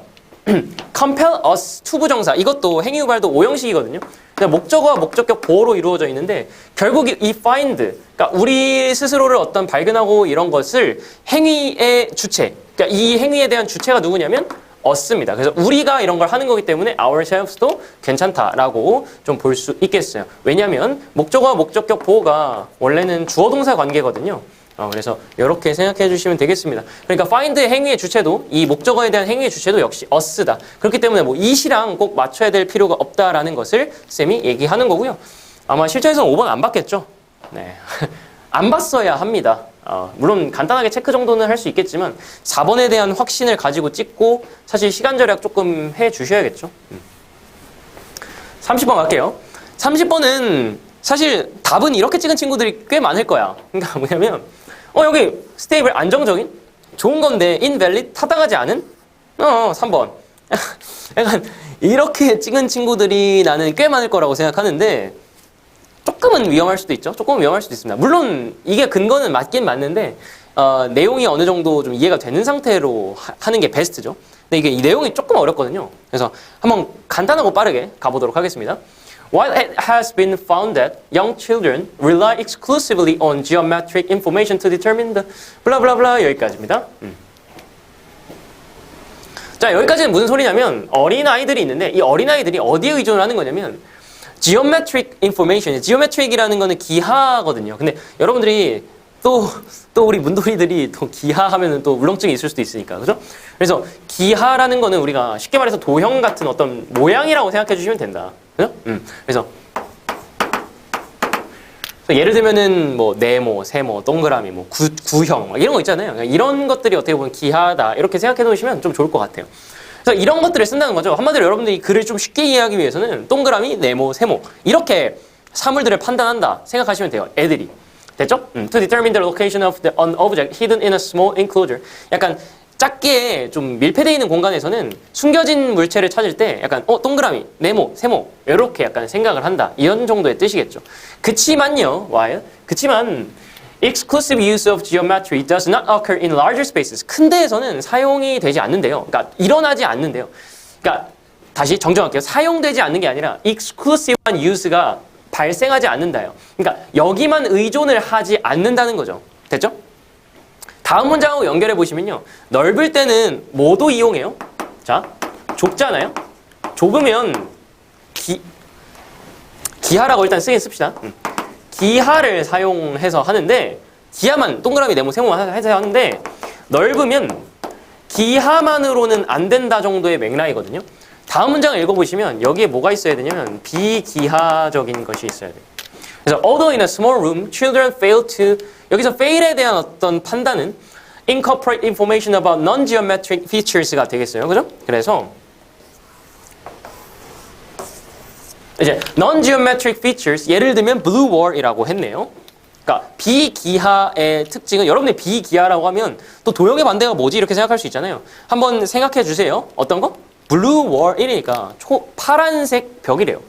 compel us to 부정사 이것도 행위유발도 5형식이거든요. 목적어와 목적격 보호로 이루어져 있는데 결국 이 find 그러니까 우리 스스로를 어떤 발견하고 이런 것을 행위의 주체 그러니까 이 행위에 대한 주체가 누구냐면 us입니다. 그래서 우리가 이런 걸 하는 거기 때문에 ourselves도 괜찮다라고 좀 볼 수 있겠어요. 왜냐하면 목적어와 목적격 보호가 원래는 주어 동사 관계거든요. 그래서 이렇게 생각해 주시면 되겠습니다. 그러니까 find의 행위의 주체도 이 목적어에 대한 행위의 주체도 역시 us다. 그렇기 때문에 뭐 it이랑 꼭 맞춰야 될 필요가 없다라는 것을 쌤이 얘기하는 거고요. 아마 실전에서는 5번 안 받겠죠? 네. 안 봤어야 합니다. 물론 간단하게 체크 정도는 할 수 있겠지만 4번에 대한 확신을 가지고 찍고 사실 시간 절약 조금 해 주셔야겠죠. 30번 갈게요. 30번은 사실 답은 이렇게 찍은 친구들이 꽤 많을 거야. 그러니까 뭐냐면 여기 스테이블 안정적인 좋은 건데 invalid 타당하지 않은 3번 약간 이렇게 찍은 친구들이 나는 꽤 많을 거라고 생각하는데 조금은 위험할 수도 있죠. 조금은 위험할 수도 있습니다. 물론 이게 근거는 맞긴 맞는데 내용이 어느 정도 좀 이해가 되는 상태로 하는 게 베스트죠. 근데 이게 이 내용이 조금 어렵거든요. 그래서 한번 간단하고 빠르게 가보도록 하겠습니다. While it has been found that young children rely exclusively on geometric information to determine the 블라블라블라 여기까지입니다. 자, 여기까지는 무슨 소리냐면 어린아이들이 있는데 이 어린아이들이 어디에 의존을 하는 거냐면 geometric information, geometric이라는 거는 기하거든요. 근데 여러분들이 또 우리 문돌이들이 또 기하하면은 또 울렁증이 있을 수도 있으니까. 그죠? 그래서 기하라는 거는 우리가 쉽게 말해서 도형 같은 어떤 모양이라고 생각해 주시면 된다. 그죠? 그래서 예를 들면은 뭐 네모, 세모, 동그라미, 뭐 구형 이런 거 있잖아요. 그러니까 이런 것들이 어떻게 보면 기하다 이렇게 생각해 놓으시면 좀 좋을 것 같아요. 그래서 이런 것들을 쓴다는 거죠. 한마디로 여러분들이 글을 좀 쉽게 이해하기 위해서는 동그라미, 네모, 세모 이렇게 사물들을 판단한다 생각하시면 돼요. 애들이. 됐죠? To determine the location of an object hidden in a small enclosure. 약간 작게 좀 밀폐되어 있는 공간에서는 숨겨진 물체를 찾을 때 약간 동그라미, 네모, 세모 이렇게 약간 생각을 한다. 이런 정도의 뜻이겠죠. 그치만요. while 그치만 exclusive use of geometry does not occur in larger spaces. 큰 데에서는 사용이 되지 않는데요. 그러니까 일어나지 않는데요. 그러니까 다시 정정할게요. 사용되지 않는 게 아니라 exclusive한 use가 발생하지 않는다요. 그러니까 여기만 의존을 하지 않는다는 거죠. 됐죠? 다음 문장하고 연결해 보시면요. 넓을 때는 뭐도 이용해요? 자, 좁잖아요? 좁으면 기하라고 일단 쓰긴 씁시다. 기하를 사용해서 하는데 기하만 동그라미, 네모, 세모만 해서 하는데 넓으면 기하만으로는 안 된다 정도의 맥락이거든요. 다음 문장을 읽어보시면 여기에 뭐가 있어야 되냐면 비기하적인 것이 있어야 돼요. 그래서 although in a small room, children fail to 여기서 fail에 대한 어떤 판단은 incorporate information about non-geometric features가 되겠어요. 그죠? 그래서 이제 non-geometric features 예를 들면 blue wall이라고 했네요. 그러니까 비기하의 특징은 여러분이 비기하라고 하면 또 도형의 반대가 뭐지 이렇게 생각할 수 있잖아요. 한번 생각해 주세요. 어떤 거? 블루 월이니까 파란색 벽이래요.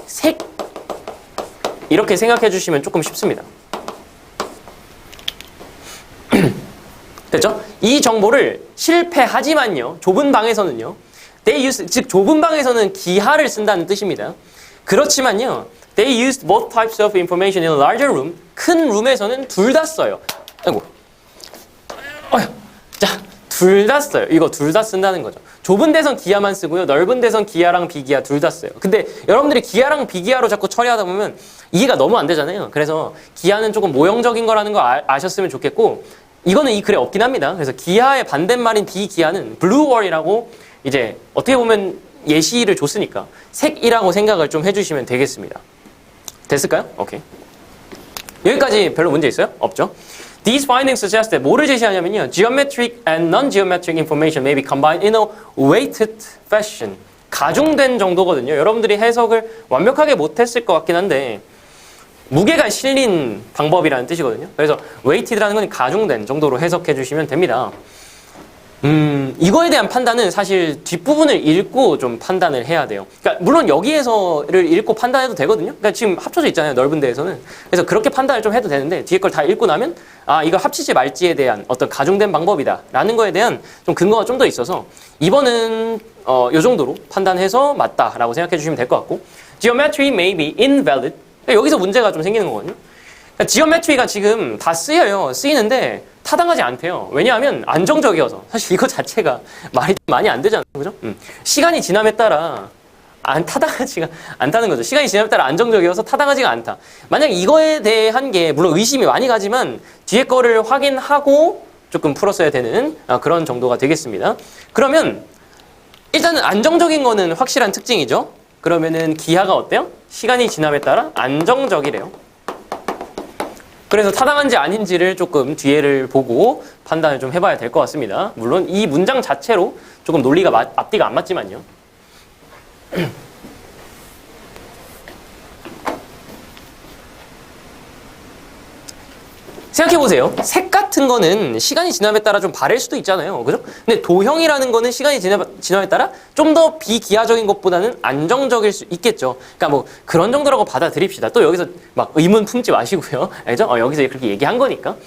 색 이렇게 생각해 주시면 조금 쉽습니다. 됐죠? 이 정보를 실패하지만요. 좁은 방에서는요. They use, 즉 좁은 방에서는 기하를 쓴다는 뜻입니다. 그렇지만요. They used both types of information in a larger room. 큰 룸에서는 둘 다 써요. 아이고. 자, 둘 다 써요. 이거 둘 다 쓴다는 거죠. 좁은 데선 기하만 쓰고요. 넓은 데선 기하랑 비기하 둘 다 써요. 근데 여러분들이 기하랑 비기하로 자꾸 처리하다 보면 이해가 너무 안 되잖아요. 그래서 기하는 조금 모형적인 거라는 거 아셨으면 좋겠고 이거는 이 글에 없긴 합니다. 그래서 기하의 반대말인 비기하는 블루월이라고 이제 어떻게 보면 예시를 줬으니까 색이라고 생각을 좀 해주시면 되겠습니다. 됐을까요? 오케이. 여기까지 별로 문제 있어요? 없죠? These findings suggest that 뭐를 제시하냐면요. Geometric and non-geometric information may be combined in a weighted fashion. 가중된 정도거든요. 여러분들이 해석을 완벽하게 못했을 것 같긴 한데 무게가 실린 방법이라는 뜻이거든요. 그래서 weighted라는 건 가중된 정도로 해석해 주시면 됩니다. 이거에 대한 판단은 사실 뒷부분을 읽고 좀 판단을 해야 돼요. 그러니까 물론 여기에서를 읽고 판단해도 되거든요. 그러니까 지금 합쳐져 있잖아요. 넓은 데에서는. 그래서 그렇게 판단을 좀 해도 되는데 뒤에 걸 다 읽고 나면 아, 이거 합치지 말지에 대한 어떤 가중된 방법이다 라는 거에 대한 좀 근거가 좀 더 있어서 이번은 요 정도로 판단해서 맞다라고 생각해 주시면 될 것 같고 Geometry may be invalid. 그러니까 여기서 문제가 좀 생기는 거거든요. 그러니까 지오메트리가 지금 다 쓰여요. 쓰이는데 타당하지 않대요. 왜냐하면 안정적이어서. 사실 이거 자체가 말이 많이 안 되잖아요. 그죠? 시간이 지남에 따라 타당하지가 않다는 거죠. 시간이 지남에 따라 안정적이어서 타당하지가 않다. 만약 이거에 대한 게 물론 의심이 많이 가지만 뒤에 거를 확인하고 조금 풀었어야 되는 그런 정도가 되겠습니다. 그러면 일단은 안정적인 거는 확실한 특징이죠. 그러면은 기하가 어때요? 시간이 지남에 따라 안정적이래요. 그래서 타당한지 아닌지를 조금 뒤에를 보고 판단을 좀 해봐야 될 것 같습니다. 물론 이 문장 자체로 조금 논리가 앞뒤가 안 맞지만요. 생각해보세요. 색 같은 거는 시간이 지남에 따라 좀 바뀔 수도 있잖아요. 그죠? 근데 도형이라는 거는 시간이 지남에 따라 좀 더 비기하적인 것보다는 안정적일 수 있겠죠. 그러니까 뭐 그런 정도라고 받아들입시다. 또 여기서 막 의문 품지 마시고요. 알죠? 여기서 그렇게 얘기한 거니까.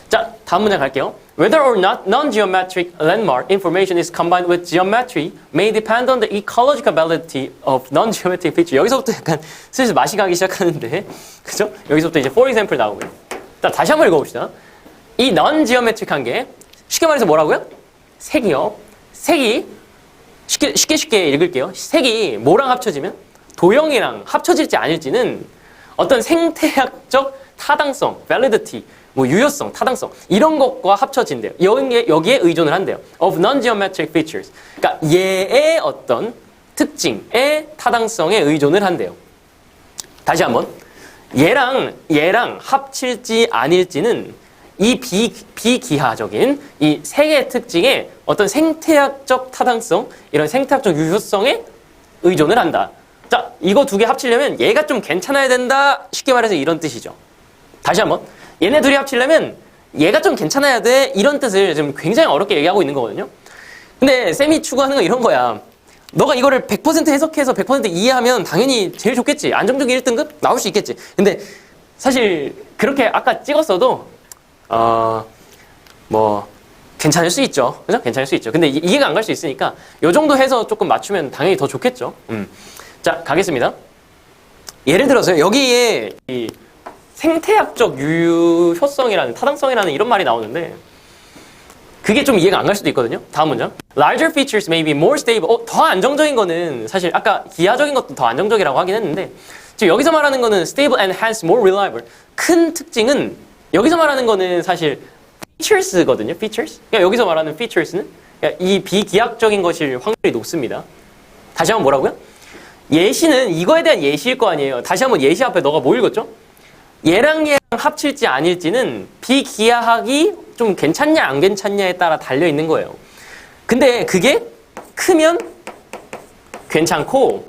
자, 다음 문장 갈게요. Whether or not non-geometric landmark information is combined with geometry may depend on the ecological validity of non-geometric feature. 여기서부터 약간 슬슬 맛이 가기 시작하는데, 그죠? 여기서부터 이제 for example 나오고요. 자, 다시 한번 읽어봅시다. 이 non-geometric한 게 쉽게 말해서 뭐라고요? 색이요. 색이 쉽게 읽을게요. 색이 뭐랑 합쳐지면 도형이랑 합쳐질지 아닐지는 어떤 생태학적 타당성, validity, 뭐 유효성, 타당성 이런 것과 합쳐진대요. 여기에 의존을 한대요. Of non-geometric features. 그러니까 얘의 어떤 특징의 타당성에 의존을 한대요. 다시 한번 얘랑 합칠지 아닐지는 이 비기하적인 이 세 개의 특징의 어떤 생태학적 타당성, 이런 생태학적 유효성에 의존을 한다. 자, 이거 두 개 합치려면 얘가 좀 괜찮아야 된다. 쉽게 말해서 이런 뜻이죠. 다시 한번 얘네 둘이 합치려면 얘가 좀 괜찮아야 돼. 이런 뜻을 지금 굉장히 어렵게 얘기하고 있는 거거든요. 근데 쌤이 추구하는 건 이런 거야. 너가 이거를 100% 해석해서 100% 이해하면 당연히 제일 좋겠지. 안정적인 1등급 나올 수 있겠지. 근데 사실 그렇게 아까 찍었어도 뭐 괜찮을 수 있죠. 그죠? 괜찮을 수 있죠. 근데 이해가 안 갈 수 있으니까 요 정도 해서 조금 맞추면 당연히 더 좋겠죠. 자, 가겠습니다. 예를 들어서 여기에 이 생태학적 유효성이라는 타당성이라는 이런 말이 나오는데 그게 좀 이해가 안 갈 수도 있거든요. 다음 문장. Larger features may be more stable. 더 안정적인 거는 사실 아까 기하적인 것도 더 안정적이라고 하긴 했는데 지금 여기서 말하는 거는 stable and hence more reliable. 큰 특징은 여기서 말하는 거는 사실 features거든요. features. 그러니까 여기서 말하는 features는 그러니까 이 비기하적인 것일 확률이 높습니다. 다시 한번 뭐라고요? 예시는 이거에 대한 예시일 거 아니에요. 다시 한번 예시 앞에 너가 뭐 읽었죠? 얘랑 합칠지 아닐지는 비기하학이 좀 괜찮냐 안 괜찮냐에 따라 달려 있는 거예요. 근데 그게 크면 괜찮고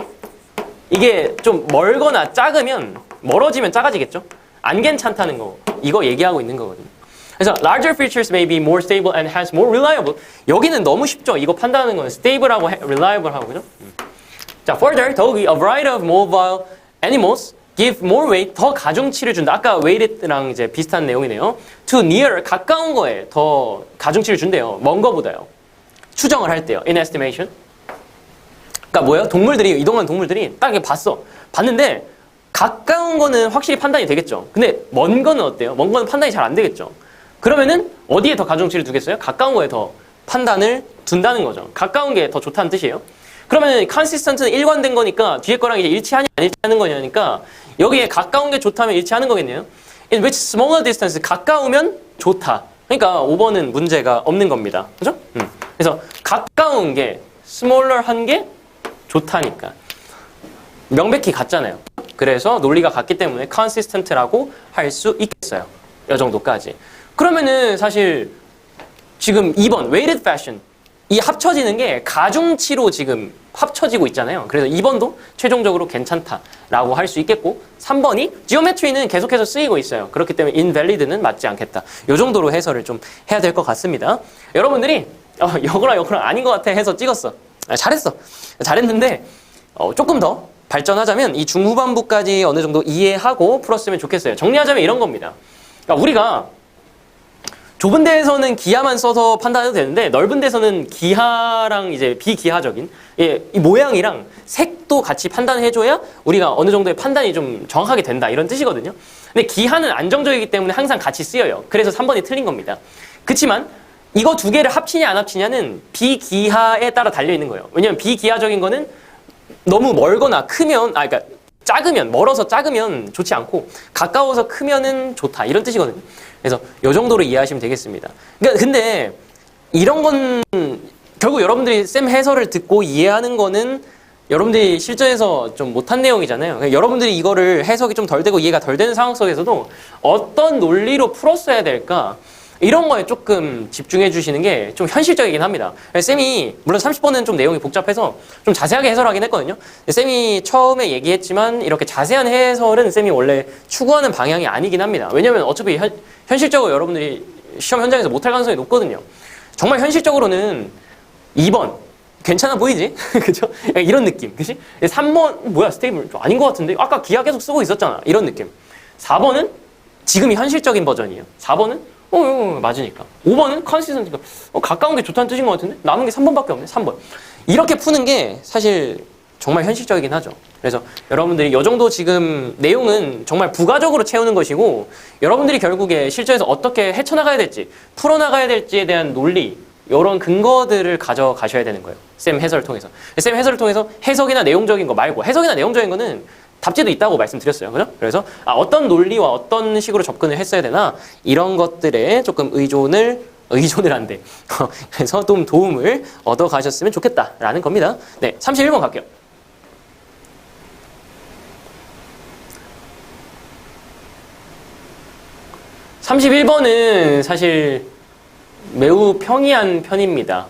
이게 좀 멀거나 작으면 멀어지면 작아지겠죠? 안 괜찮다는 거 이거 얘기하고 있는 거거든요. 그래서 larger features may be more stable and hence more reliable. 여기는 너무 쉽죠? 이거 판단하는 건 stable하고 reliable하고 그죠? 자, further 더욱이 a variety of mobile animals give more weight, 더 가중치를 준다. 아까 weighted랑 이제 비슷한 내용이네요. To near, 가까운 거에 더 가중치를 준대요. 먼 거보다요. 추정을 할 때요. In estimation. 그러니까 뭐예요? 동물들이, 이동하는 동물들이 딱 이렇게 봤는데 가까운 거는 확실히 판단이 되겠죠. 근데 먼 거는 어때요? 먼 거는 판단이 잘 안 되겠죠. 그러면은 어디에 더 가중치를 두겠어요? 가까운 거에 더 판단을 둔다는 거죠. 가까운 게 더 좋다는 뜻이에요. 그러면 consistent는 일관된 거니까 뒤에 거랑 이제 일치하냐 안 일치하는 거냐니까 여기에 가까운 게 좋다면 일치하는 거겠네요. In which smaller distance, 가까우면 좋다. 그러니까 5번은 문제가 없는 겁니다. 그죠? 그래서 가까운 게 smaller한 게 좋다니까. 명백히 같잖아요. 그래서 논리가 같기 때문에 consistent라고 할 수 있겠어요. 이 정도까지. 그러면은 사실 지금 2번 weighted fashion 이 합쳐지는 게 가중치로 지금 합쳐지고 있잖아요. 그래서 2번도 최종적으로 괜찮다라고 할 수 있겠고 3번이 geometry는 계속해서 쓰이고 있어요. 그렇기 때문에 invalid는 맞지 않겠다. 이 정도로 해설을 좀 해야 될 것 같습니다. 여러분들이 이거랑 아닌 것 같아 해서 찍었어. 잘했어. 잘했는데 조금 더 발전하자면 이 중후반부까지 어느 정도 이해하고 풀었으면 좋겠어요. 정리하자면 이런 겁니다. 그러니까 우리가 좁은 데에서는 기하만 써서 판단해도 되는데 넓은 데서는 기하랑 이제 비기하적인 이 모양이랑 색도 같이 판단해줘야 우리가 어느 정도의 판단이 좀 정확하게 된다 이런 뜻이거든요. 근데 기하는 안정적이기 때문에 항상 같이 쓰여요. 그래서 3번이 틀린 겁니다. 그치만 이거 두 개를 합치냐 안 합치냐는 비기하에 따라 달려 있는 거예요. 왜냐면 비기하적인 거는 너무 멀거나 크면 그러니까 작으면 멀어서 작으면 좋지 않고 가까워서 크면은 좋다 이런 뜻이거든요. 그래서 이 정도로 이해하시면 되겠습니다. 그러니까 근데 이런 건 결국 여러분들이 쌤 해설을 듣고 이해하는 거는 여러분들이 실전에서 좀 못한 내용이잖아요. 그러니까 여러분들이 이거를 해석이 좀 덜 되고 이해가 덜 되는 상황 속에서도 어떤 논리로 풀었어야 될까 이런 거에 조금 집중해 주시는 게 좀 현실적이긴 합니다. 쌤이 물론 30번은 좀 내용이 복잡해서 좀 자세하게 해설하긴 했거든요. 쌤이 처음에 얘기했지만 이렇게 자세한 해설은 쌤이 원래 추구하는 방향이 아니긴 합니다. 왜냐면 어차피 현실적으로 여러분들이 시험 현장에서 못할 가능성이 높거든요. 정말 현실적으로는 2번 괜찮아 보이지? 그죠? 이런 느낌. 그치? 3번 뭐야 스테이블 좀 아닌 것 같은데 아까 기하 계속 쓰고 있었잖아. 이런 느낌. 4번은 지금이 현실적인 버전이에요. 4번은 맞으니까. 5번은 컨시스턴트니까 가까운 게 좋다는 뜻인 것 같은데 남은 게 3번밖에 없네. 3번. 이렇게 푸는 게 사실 정말 현실적이긴 하죠. 그래서 여러분들이 이 정도 지금 내용은 정말 부가적으로 채우는 것이고 여러분들이 결국에 실전에서 어떻게 헤쳐나가야 될지 풀어나가야 될지에 대한 논리 이런 근거들을 가져가셔야 되는 거예요. 쌤 해설을 통해서. 쌤 해설을 통해서 해석이나 내용적인 거 말고 해석이나 내용적인 거는 답지도 있다고 말씀드렸어요. 그죠? 그래서 어떤 논리와 어떤 식으로 접근을 했어야 되나 이런 것들에 조금 의존을 한대. 그래서 좀 도움을 얻어 가셨으면 좋겠다라는 겁니다. 네, 31번 갈게요. 31번은 사실 매우 평이한 편입니다.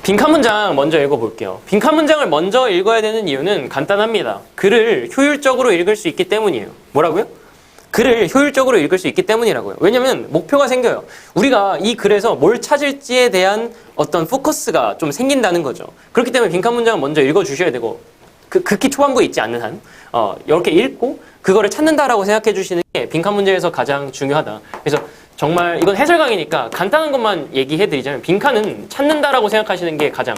빈칸 문장 먼저 읽어볼게요. 빈칸 문장을 먼저 읽어야 되는 이유는 간단합니다. 글을 효율적으로 읽을 수 있기 때문이에요. 뭐라고요? 글을 효율적으로 읽을 수 있기 때문이라고요. 왜냐면 목표가 생겨요. 우리가 이 글에서 뭘 찾을지에 대한 어떤 포커스가 좀 생긴다는 거죠. 그렇기 때문에 빈칸 문장을 먼저 읽어주셔야 되고 극히 초반부에 있지 않는 한 이렇게 읽고 그거를 찾는다라고 생각해 주시는 게 빈칸 문제에서 가장 중요하다. 그래서 정말 이건 해설 강의니까 간단한 것만 얘기해 드리자면 빈칸은 찾는다라고 생각하시는 게 가장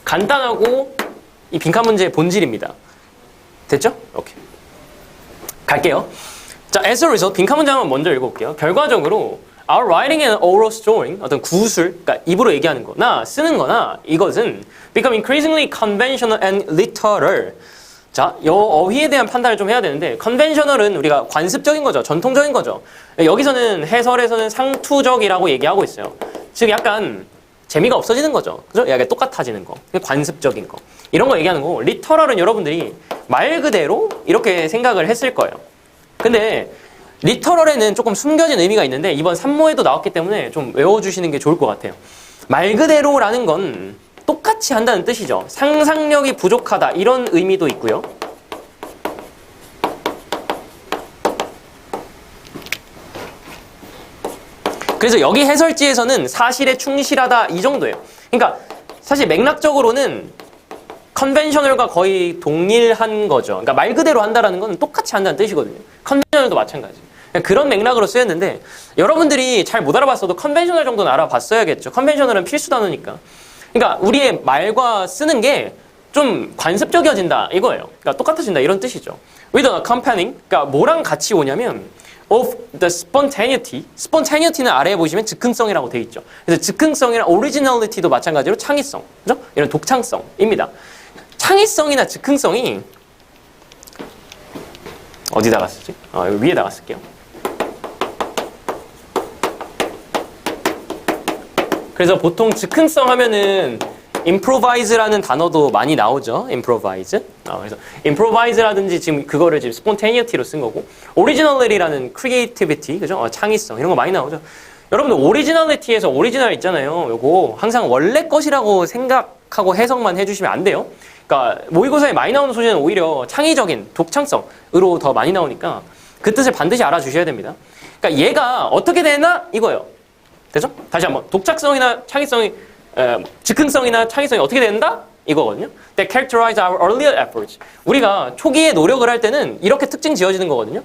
간단하고 이 빈칸 문제의 본질입니다. 됐죠? 오케이. 갈게요. 자, as a result, 빈칸 문장을 먼저 읽어볼게요. 결과적으로 our writing and oral storing, 어떤 구술, 그러니까 입으로 얘기하는 거나 쓰는 거나 이것은 become increasingly conventional and literal. 자, 이 어휘에 대한 판단을 좀 해야 되는데 conventional은 우리가 관습적인 거죠. 전통적인 거죠. 여기서는 해설에서는 상투적이라고 얘기하고 있어요. 즉 약간 재미가 없어지는 거죠. 그죠? 약간 똑같아지는 거. 관습적인 거. 이런 거 얘기하는 거고 literal은 여러분들이 말 그대로 이렇게 생각을 했을 거예요. 근데 리터럴에는 조금 숨겨진 의미가 있는데 이번 3모에도 나왔기 때문에 좀 외워주시는 게 좋을 것 같아요. 말 그대로라는 건 똑같이 한다는 뜻이죠. 상상력이 부족하다 이런 의미도 있고요. 그래서 여기 해설지에서는 사실에 충실하다 이 정도예요. 그러니까 사실 맥락적으로는 컨벤셔널과 거의 동일한 거죠. 그러니까 말 그대로 한다라는 건 똑같이 한다는 뜻이거든요. 컨벤셔널도 마찬가지. 그런 맥락으로 쓰였는데 여러분들이 잘 못 알아봤어도 컨벤셔널 정도는 알아봤어야겠죠. 컨벤셔널은 필수 단어니까. 그러니까 우리의 말과 쓰는 게 좀 관습적이어진다 이거예요. 그러니까 똑같아진다 이런 뜻이죠. With an accompanying, 그러니까 뭐랑 같이 오냐면 of the spontaneity. spontaneity는 아래에 보시면 즉흥성이라고 되어 있죠. 그래서 즉흥성이랑 originality도 마찬가지로 창의성, 그죠? 이런 독창성입니다. 창의성이나 즉흥성이 어디다가 쓰지? 여기 위에다가 쓸게요. 그래서 보통 즉흥성 하면은 improvise라는 단어도 많이 나오죠. improvise. 그래서 improvise라든지 지금 그거를 지금 spontaneity로 쓴 거고 originality라는 creativity, 그죠? 창의성 이런 거 많이 나오죠. 여러분들 originality에서 original 있잖아요. 요거 항상 원래 것이라고 생각하고 해석만 해주시면 안 돼요. 그러니까 모의고사에 많이 나오는 소재는 오히려 창의적인 독창성으로 더 많이 나오니까 그 뜻을 반드시 알아주셔야 됩니다. 그러니까 얘가 어떻게 되나 이거예요. 되죠? 다시 한번 독창성이나 창의성이 즉흥성이나 창의성이 어떻게 된다? 이거거든요. That characterize our earlier efforts. 우리가 초기에 노력을 할 때는 이렇게 특징 지어지는 거거든요.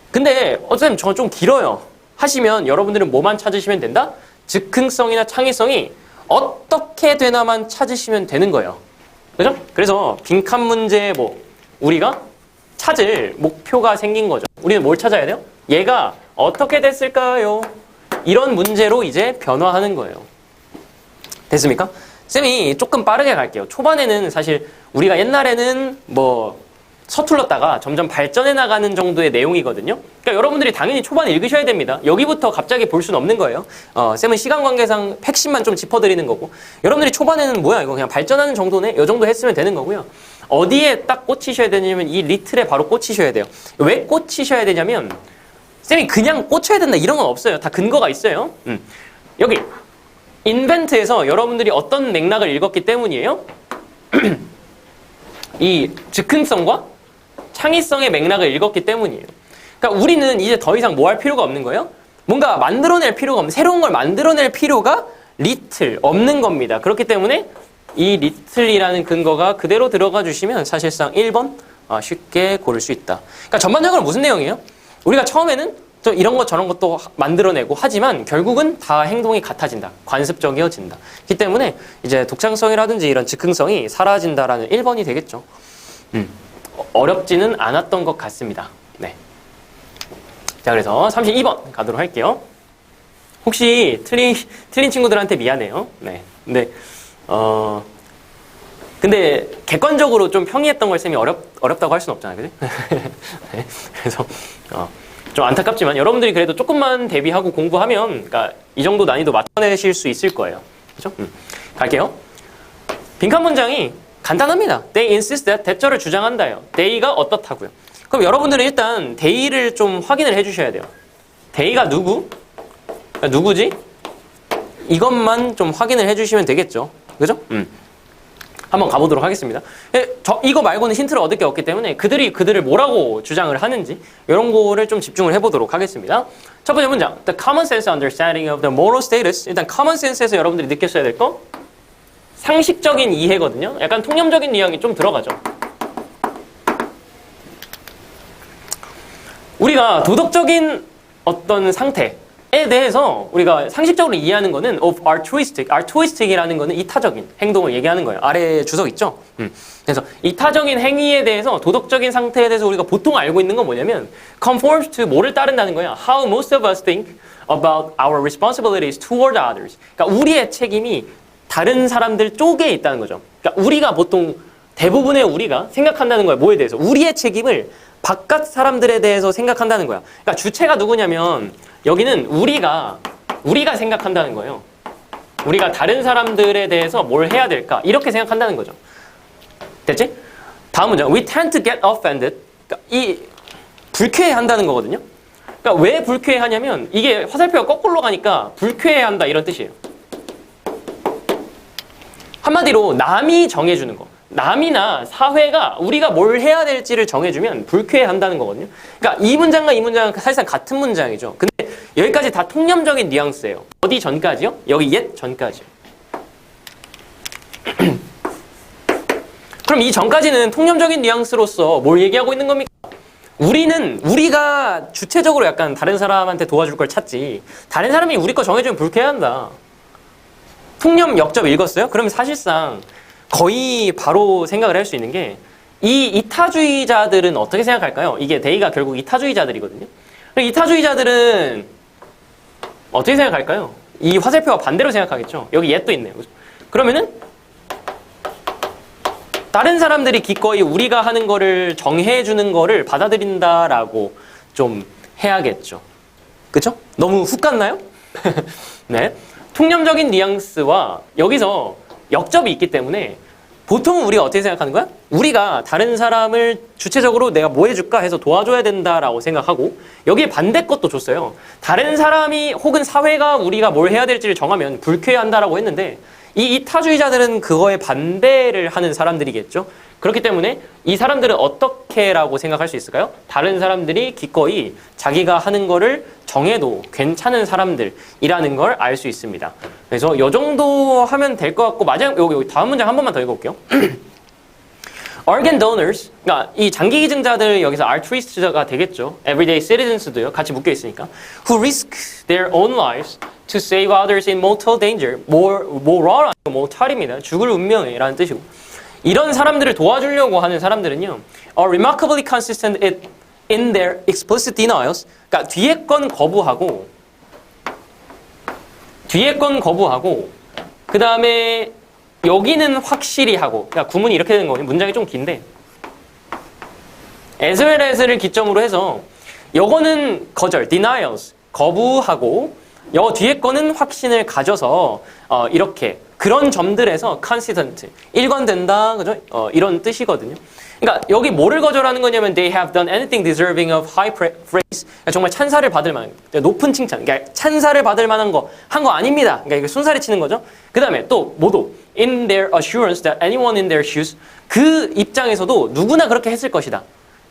근데 선생님 저 좀 길어요. 하시면 여러분들은 뭐만 찾으시면 된다? 즉흥성이나 창의성이 어떻게 되나만 찾으시면 되는 거예요. 그죠? 그래서 빈칸 문제에 우리가 찾을 목표가 생긴 거죠. 우리는 뭘 찾아야 돼요? 얘가 어떻게 됐을까요? 이런 문제로 이제 변화하는 거예요. 됐습니까? 쌤이 조금 빠르게 갈게요. 초반에는 사실 우리가 옛날에는 서툴렀다가 점점 발전해 나가는 정도의 내용이거든요. 그러니까 여러분들이 당연히 초반에 읽으셔야 됩니다. 여기부터 갑자기 볼 수는 없는 거예요. 쌤은 시간 관계상 핵심만 좀 짚어드리는 거고 여러분들이 초반에는 뭐야 이거 그냥 발전하는 정도네? 이 정도 했으면 되는 거고요. 어디에 딱 꽂히셔야 되냐면 이 리틀에 바로 꽂히셔야 돼요. 왜 꽂히셔야 되냐면 쌤이 그냥 꽂혀야 된다 이런 건 없어요. 다 근거가 있어요. 여기 인벤트에서 여러분들이 어떤 맥락을 읽었기 때문이에요? 이 즉흥성과 창의성의 맥락을 읽었기 때문이에요. 그러니까 우리는 이제 더 이상 뭐 할 필요가 없는 거예요? 뭔가 만들어낼 필요가 없는, 새로운 걸 만들어낼 필요가 리틀 없는 겁니다. 그렇기 때문에 이 리틀이라는 근거가 그대로 들어가 주시면 사실상 1번 쉽게 고를 수 있다. 그러니까 전반적으로 무슨 내용이에요? 우리가 처음에는 또 이런 것 저런 것도 만들어내고 하지만 결국은 다 행동이 같아진다. 관습적이어진다. 그렇기 때문에 이제 독창성이라든지 이런 즉흥성이 사라진다라는 1번이 되겠죠. 어렵지는 않았던 것 같습니다. 네. 자, 그래서 32번 가도록 할게요. 혹시 틀린 친구들한테 미안해요. 네. 근데 객관적으로 좀 평이했던 걸 쌤이 어렵다고 할 수는 없잖아요. 그지? 네. 그래서 좀 안타깝지만 여러분들이 그래도 조금만 대비하고 공부하면 그러니까 이 정도 난이도 맞춰내실 수 있을 거예요. 그죠? 갈게요. 빈칸 문장이 간단합니다. They insist that 대절을 주장한다요. they가 어떻다고요. 그럼 여러분들은 일단 they를 좀 확인을 해주셔야 돼요. they가 누구? 그러니까 누구지? 이것만 좀 확인을 해주시면 되겠죠. 그죠? 한번 가보도록 하겠습니다. 이거 말고는 힌트를 얻을 게 없기 때문에 그들을 뭐라고 주장을 하는지 이런 거를 좀 집중을 해보도록 하겠습니다. 첫 번째 문장, The common sense understanding of the moral status. 일단 common sense에서 여러분들이 느끼셔야 될 거 상식적인 이해거든요. 약간 통념적인 뉘앙이 좀 들어가죠. 우리가 도덕적인 어떤 상태에 대해서 우리가 상식적으로 이해하는 거는 of altruistic이라는 거는 이타적인 행동을 얘기하는 거예요. 아래에 주석 있죠? 그래서 이타적인 행위에 대해서 도덕적인 상태에 대해서 우리가 보통 알고 있는 건 뭐냐면 conforms to 뭐를 따른다는 거야. How most of us think about our responsibilities toward others. 그러니까 우리의 책임이 다른 사람들 쪽에 있다는 거죠. 그러니까 우리가 보통 대부분의 우리가 생각한다는 거야. 뭐에 대해서? 우리의 책임을 바깥 사람들에 대해서 생각한다는 거야. 그러니까 주체가 누구냐면 여기는 우리가 생각한다는 거예요. 우리가 다른 사람들에 대해서 뭘 해야 될까? 이렇게 생각한다는 거죠. 됐지? 다음 문장. We tend to get offended. 그러니까 이 불쾌해한다는 거거든요. 그러니까 왜 불쾌해하냐면 이게 화살표가 거꾸로 가니까 불쾌해한다 이런 뜻이에요. 한마디로 남이 정해주는 거. 남이나 사회가 우리가 뭘 해야 될지를 정해주면 불쾌해한다는 거거든요. 그러니까 이 문장과 이 문장은 사실상 같은 문장이죠. 근데 여기까지 다 통념적인 뉘앙스예요. 어디 전까지요? 여기 옛 전까지요. 그럼 이 전까지는 통념적인 뉘앙스로서 뭘 얘기하고 있는 겁니까? 우리가 주체적으로 약간 다른 사람한테 도와줄 걸 찾지 다른 사람이 우리 거 정해주면 불쾌해한다. 통념 역접 읽었어요? 그러면 사실상 거의 바로 생각을 할 수 있는 게 이 이타주의자들은 어떻게 생각할까요? 이게 데이가 결국 이타주의자들이거든요. 이타주의자들은 어떻게 생각할까요? 이 화살표와 반대로 생각하겠죠. 여기 옛도 있네요. 그러면은 다른 사람들이 기꺼이 우리가 하는 거를 정해주는 거를 받아들인다라고 좀 해야겠죠. 그쵸? 너무 훅 갔나요? 네. 통념적인 뉘앙스와 여기서 역접이 있기 때문에 보통은 우리가 어떻게 생각하는 거야? 우리가 다른 사람을 주체적으로 내가 뭐 해줄까 해서 도와줘야 된다라고 생각하고 여기에 반대 것도 줬어요. 다른 사람이 혹은 사회가 우리가 뭘 해야 될지를 정하면 불쾌해한다라고 했는데 이 이타주의자들은 그거에 반대를 하는 사람들이겠죠. 그렇기 때문에 이 사람들은 어떻게라고 생각할 수 있을까요? 다른 사람들이 기꺼이 자기가 하는 거를 정해도 괜찮은 사람들이라는 걸 알 수 있습니다. 그래서 이 정도 하면 될 것 같고 마지막 여기 다음 문장 한 번만 더 읽어볼게요. Organ donors, 그러니까 이 장기 기증자들 여기서 altruist가 되겠죠. Everyday citizens도요. 같이 묶여 있으니까. Who risk their own lives to save others in mortal danger. mortal, mortal입니다. 죽을 운명이라는 뜻이고. 이런 사람들을 도와주려고 하는 사람들은요. are remarkably consistent in their explicit denials. 그러니까 뒤에 건 거부하고 그 다음에 여기는 확실히 하고 그러니까 구문이 이렇게 되는 거거든요. 문장이 좀 긴데 as well as를 기점으로 해서 요거는 거절, denials, 거부하고 요 뒤에 거는 확신을 가져서 이렇게 그런 점들에서 consistent, 일관된다, 그죠? 이런 뜻이거든요. 그러니까 여기 뭐를 거절하는 거냐면 they have done anything deserving of high praise. 그러니까 정말 찬사를 받을 만한 높은 칭찬, 그러니까 찬사를 받을 만한 거 한 거 아닙니다. 그러니까 이거 순사리 치는 거죠. 그 다음에 또 뭐도 in their assurance that anyone in their shoes 그 입장에서도 누구나 그렇게 했을 것이다.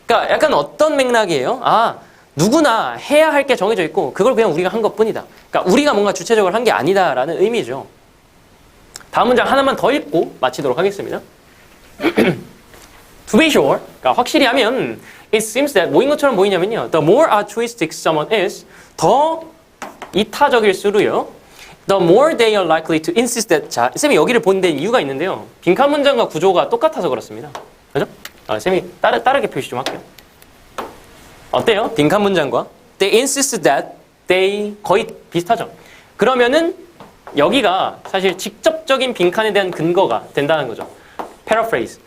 그러니까 약간 어떤 맥락이에요? 누구나 해야 할 게 정해져 있고 그걸 그냥 우리가 한 것뿐이다. 그러니까 우리가 뭔가 주체적으로 한 게 아니다라는 의미죠. 다음 문장 하나만 더 읽고 마치도록 하겠습니다. To be sure, 그러니까 확실히 하면 it seems that 뭐인 것처럼 보이냐면요. The more altruistic someone is, 더 이타적일수록요. The more they are likely to insist that. 자, 쌤이 여기를 본 데 이유가 있는데요. 빈칸 문장과 구조가 똑같아서 그렇습니다. 그죠? 쌤이 다르게 표시 좀 할게요. 어때요? 빈칸 문장과 they insist that they 거의 비슷하죠. 그러면은 여기가 사실 직접적인 빈칸에 대한 근거가 된다는 거죠. paraphrase.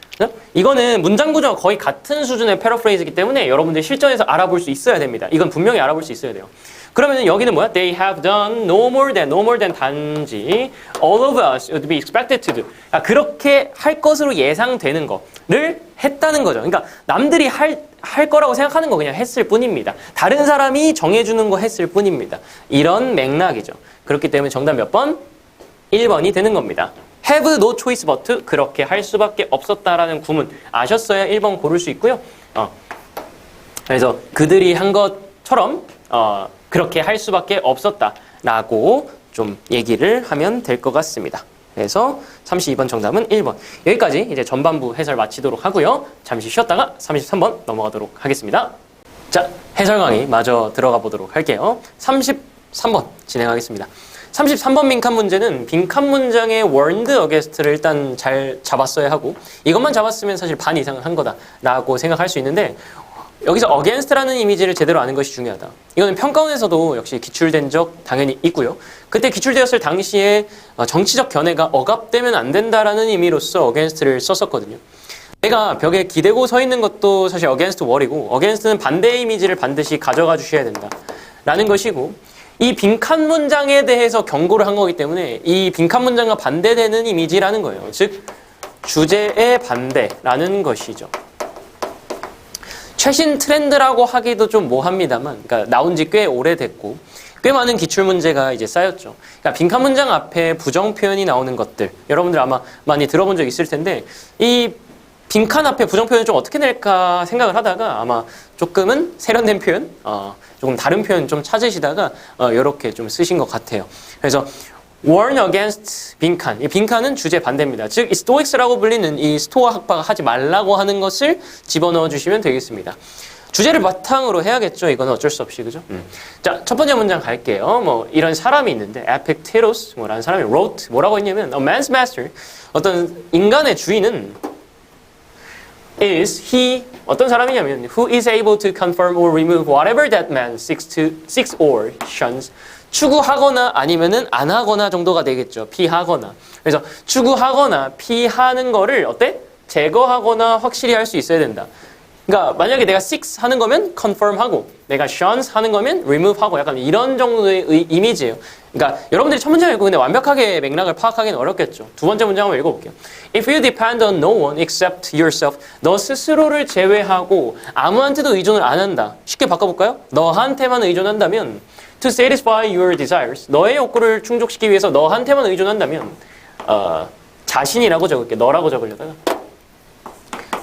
이거는 문장 구조가 거의 같은 수준의 패러프레이즈이기 때문에 여러분들이 실전에서 알아볼 수 있어야 됩니다. 이건 분명히 알아볼 수 있어야 돼요. 그러면 여기는 뭐야? They have done no more than 단지 all of us would be expected to do. 그러니까 그렇게 할 것으로 예상되는 거를 했다는 거죠. 그러니까 남들이 할 거라고 생각하는 거 그냥 했을 뿐입니다. 다른 사람이 정해주는 거 했을 뿐입니다. 이런 맥락이죠. 그렇기 때문에 정답 몇 번? 1번이 되는 겁니다. have no choice but 그렇게 할 수밖에 없었다라는 구문 아셨어야 1번 고를 수 있고요. 그래서 그들이 한 것처럼 그렇게 할 수밖에 없었다라고 좀 얘기를 하면 될 것 같습니다. 그래서 32번 정답은 1번. 여기까지 이제 전반부 해설 마치도록 하고요. 잠시 쉬었다가 33번 넘어가도록 하겠습니다. 자, 해설 강의 마저 들어가 보도록 할게요. 33번 진행하겠습니다. 33번 빈칸 문제는 빈칸 문장의 warned against를 일단 잘 잡았어야 하고 이것만 잡았으면 사실 반 이상은 한 거다라고 생각할 수 있는데 여기서 against라는 이미지를 제대로 아는 것이 중요하다. 이거는 평가원에서도 역시 기출된 적 당연히 있고요. 그때 기출되었을 당시에 정치적 견해가 억압되면 안 된다라는 의미로서 against를 썼었거든요. 내가 벽에 기대고 서 있는 것도 사실 against wall이고 against는 반대의 이미지를 반드시 가져가 주셔야 된다라는 것이고 이 빈칸 문장에 대해서 경고를 한 거기 때문에 이 빈칸 문장과 반대되는 이미지라는 거예요. 즉 주제의 반대라는 것이죠. 최신 트렌드라고 하기도 좀 모호합니다만, 그러니까 나온 지 꽤 오래됐고, 꽤 많은 기출 문제가 이제 쌓였죠. 그러니까 빈칸 문장 앞에 부정 표현이 나오는 것들, 여러분들 아마 많이 들어본 적 있을 텐데, 이 빈칸 앞에 부정 표현을 좀 어떻게 낼까 생각을 하다가 아마 조금은 세련된 표현, 조금 다른 표현 좀 찾으시다가 이렇게 좀 쓰신 것 같아요. 그래서 warn against 빈칸. 이 빈칸은 주제 반대입니다. 즉, 이 스토익스라고 불리는 이 스토아 학파가 하지 말라고 하는 것을 집어넣어 주시면 되겠습니다. 주제를 바탕으로 해야겠죠. 이건 어쩔 수 없이, 그죠? 자, 첫 번째 문장 갈게요. 뭐, 이런 사람이 있는데, Epictetus, 뭐라는 사람이 wrote, 뭐라고 했냐면, a man's master, 어떤 인간의 주인은 is he, 어떤 사람이냐면, who is able to confirm or remove whatever that man seeks or shuns. 추구하거나 아니면은 안 하거나 정도가 되겠죠. 피하거나. 그래서 추구하거나 피하는 거를 어때? 제거하거나 확실히 할 수 있어야 된다. 그러니까 만약에 내가 seeks 하는 거면 confirm 하고 내가 shuns 하는 거면 remove 하고 약간 이런 정도의 이미지예요. 그러니까 여러분들이 첫 문장 읽고 근데 완벽하게 맥락을 파악하기는 어렵겠죠. 두 번째 문장 한번 읽어볼게요. If you depend on no one except yourself, 너 스스로를 제외하고 아무한테도 의존을 안 한다. 쉽게 바꿔볼까요? 너한테만 의존한다면 To satisfy your desires, 너의 욕구를 충족시키기 위해서 너한테만 의존한다면 자신이라고 적을게. 너라고 적으려다가